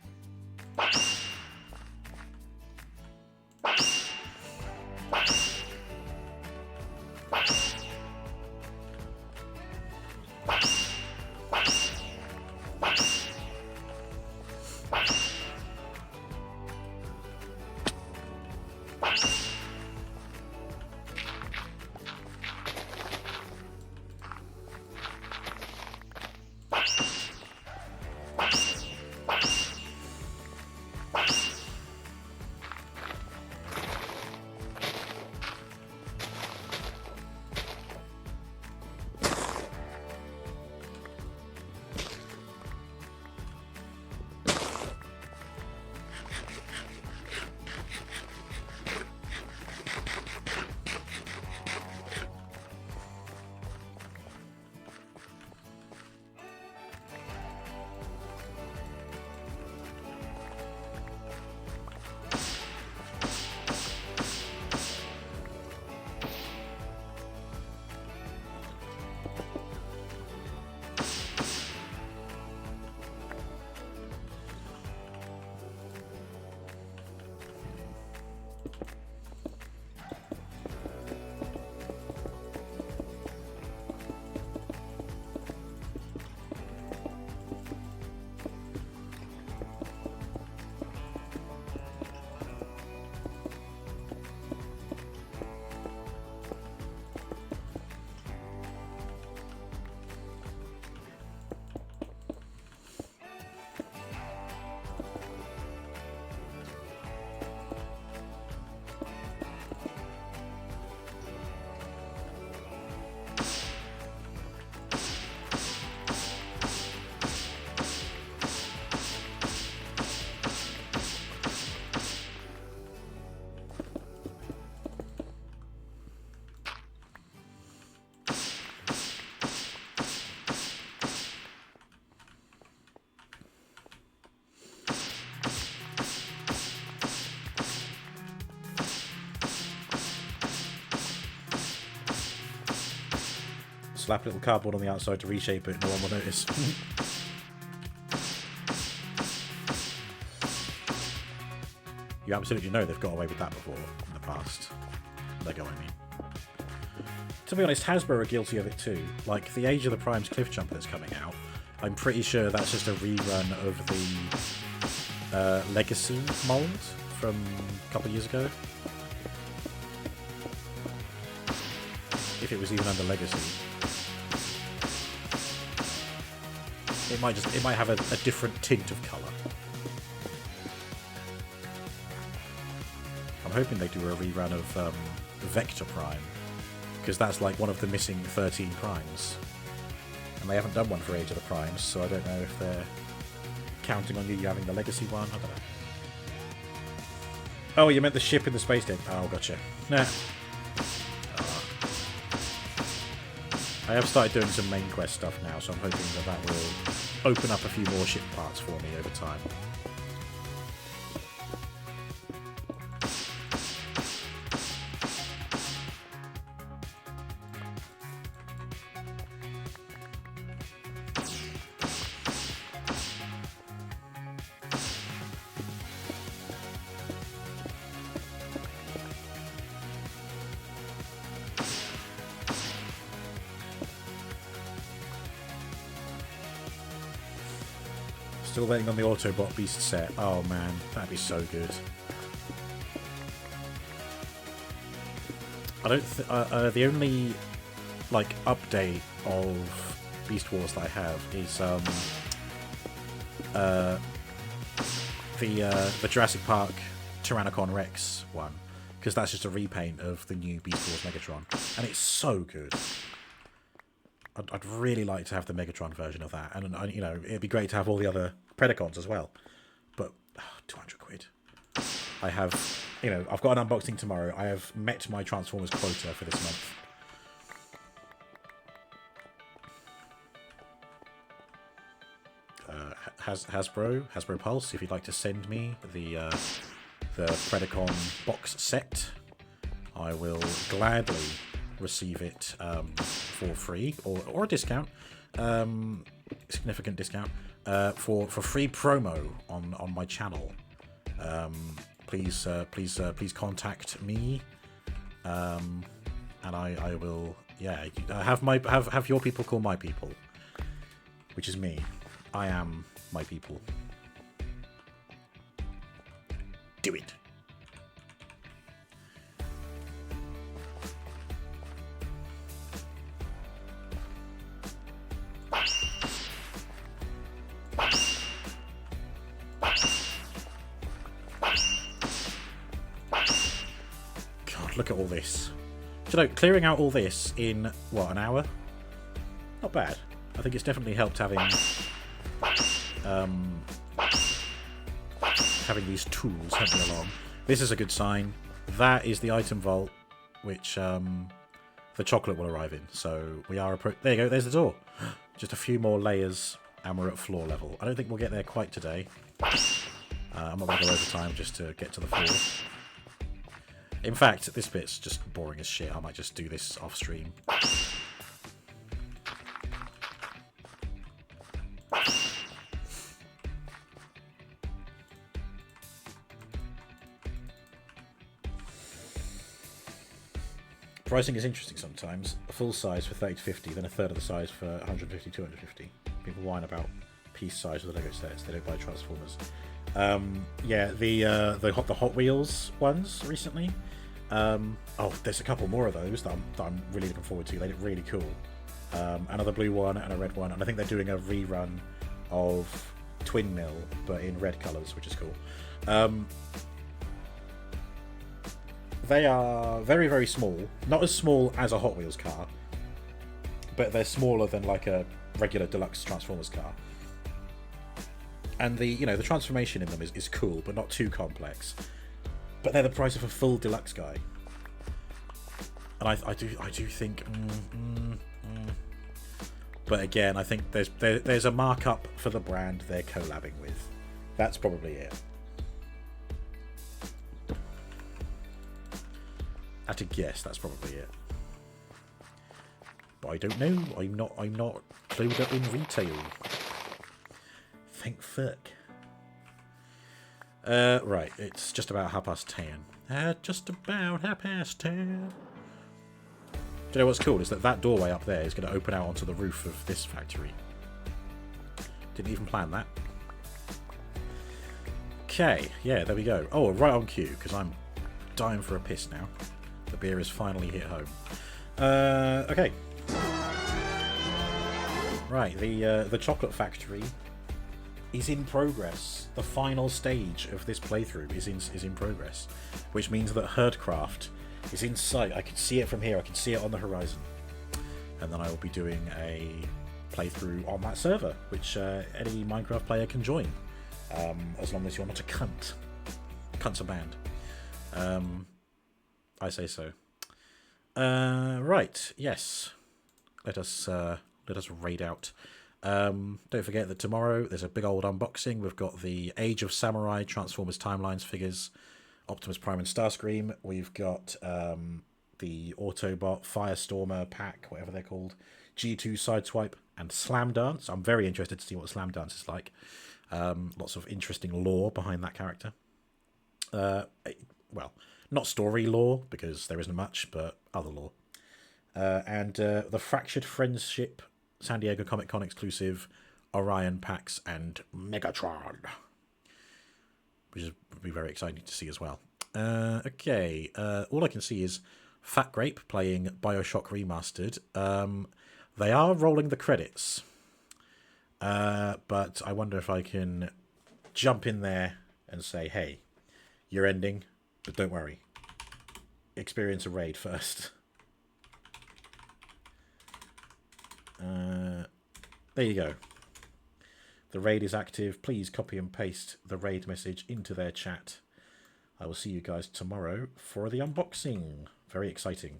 slap a little cardboard on the outside to reshape it, no one will notice. You absolutely know they've got away with that before in the past. Lego, I mean. To be honest, Hasbro are guilty of it too. Like, the Age of the Primes Cliff Jumper that's coming out, I'm pretty sure that's just a rerun of the Legacy mold from a couple of years ago. If it was even under Legacy. It might have a different tint of colour. I'm hoping they do a rerun of Vector Prime, because that's like one of the missing 13 primes. And they haven't done one for Age of the Primes, so I don't know if they're counting on you having the Legacy one. I don't know. Oh, you meant the ship in the space deck. Oh, gotcha. Nah. I have started doing some main quest stuff now, so I'm hoping that will open up a few more ship parts for me over time. Still waiting on the Autobot Beast set. Oh man, that'd be so good. I don't. The only like update of Beast Wars that I have is the Jurassic Park Tyrannicon Rex one, because that's just a repaint of the new Beast Wars Megatron, and it's so good. I'd really like to have the Megatron version of that, and you know, it'd be great to have all the other Predacons as well. But 200 quid. I have, you know, I've got an unboxing tomorrow. I have met my Transformers quota for this month. Hasbro Pulse, if you'd like to send me the Predacon box set, I will gladly receive it for free or a discount, significant discount, for free promo on my channel. Please contact me, and I will, yeah, have your people call my people, which is me. I am my people. Do it. God, look at all this. Do you know, clearing out all this in, what, an hour? Not bad. I think it's definitely helped having these tools help me along. This is a good sign. That is the item vault, which the chocolate will arrive in. So we are there you go, there's the door. Just a few more layers and we're at floor level. I don't think we'll get there quite today. I'm not going to go over time just to get to the floor. In fact, this bit's just boring as shit. I might just do this off stream. Pricing is interesting sometimes. A full size for 30 to 50, then a third of the size for 150, 250. People whine about piece size of the Lego sets. They don't buy Transformers. Yeah, the Hot Wheels ones recently. Oh, there's a couple more of those that I'm really looking forward to. They look really cool. Another blue one and a red one, and I think they're doing a rerun of Twin Mill, but in red colours, which is cool. They are very, very small. Not as small as a Hot Wheels car, but they're smaller than like a regular deluxe Transformers car. And the transformation in them is cool, but not too complex. But they're the price of a full deluxe guy. And I do think. But again, I think there's a markup for the brand they're collabing with. That's probably it. I had to guess, that's probably it. But I don't know. I'm not clued up in retail. Thank fuck. Right, it's just about 10:30. Just about 10:30. Do you know what's cool? Is that doorway up there is going to open out onto the roof of this factory. Didn't even plan that. Okay, yeah, there we go. Oh, right on cue, because I'm dying for a piss now. The beer has finally hit home. Okay. Right, the chocolate factory is in progress. The final stage of this playthrough is in progress, which means that Herdcraft is in sight. I can see it from here. I can see it on the horizon, and then I will be doing a playthrough on that server, which any Minecraft player can join, as long as you're not a cunt. Cunts are banned. I say so. Right. Yes. Let us raid out. Don't forget that tomorrow there's a big old unboxing. We've got the Age of Samurai Transformers Timelines figures, Optimus Prime and Starscream. We've got the Autobot Firestormer pack, whatever they're called, G2 Sideswipe, and Slam Dance. I'm very interested to see what Slam Dance is like. Lots of interesting lore behind that character. Well, not story lore, because there isn't much, but other lore. And the Fractured Friendship San Diego Comic-Con exclusive Orion packs and Megatron, which would be very exciting to see as well. Okay, all I can see is Fat Grape playing Bioshock Remastered. They are rolling the credits, but I wonder if I can jump in there and say, hey, you're ending, but don't worry. Experience a raid first. There you go. The raid is active. Please copy and paste the raid message into their chat. I will see you guys tomorrow for the unboxing. Very exciting.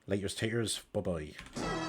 Laters taters. Bye-bye.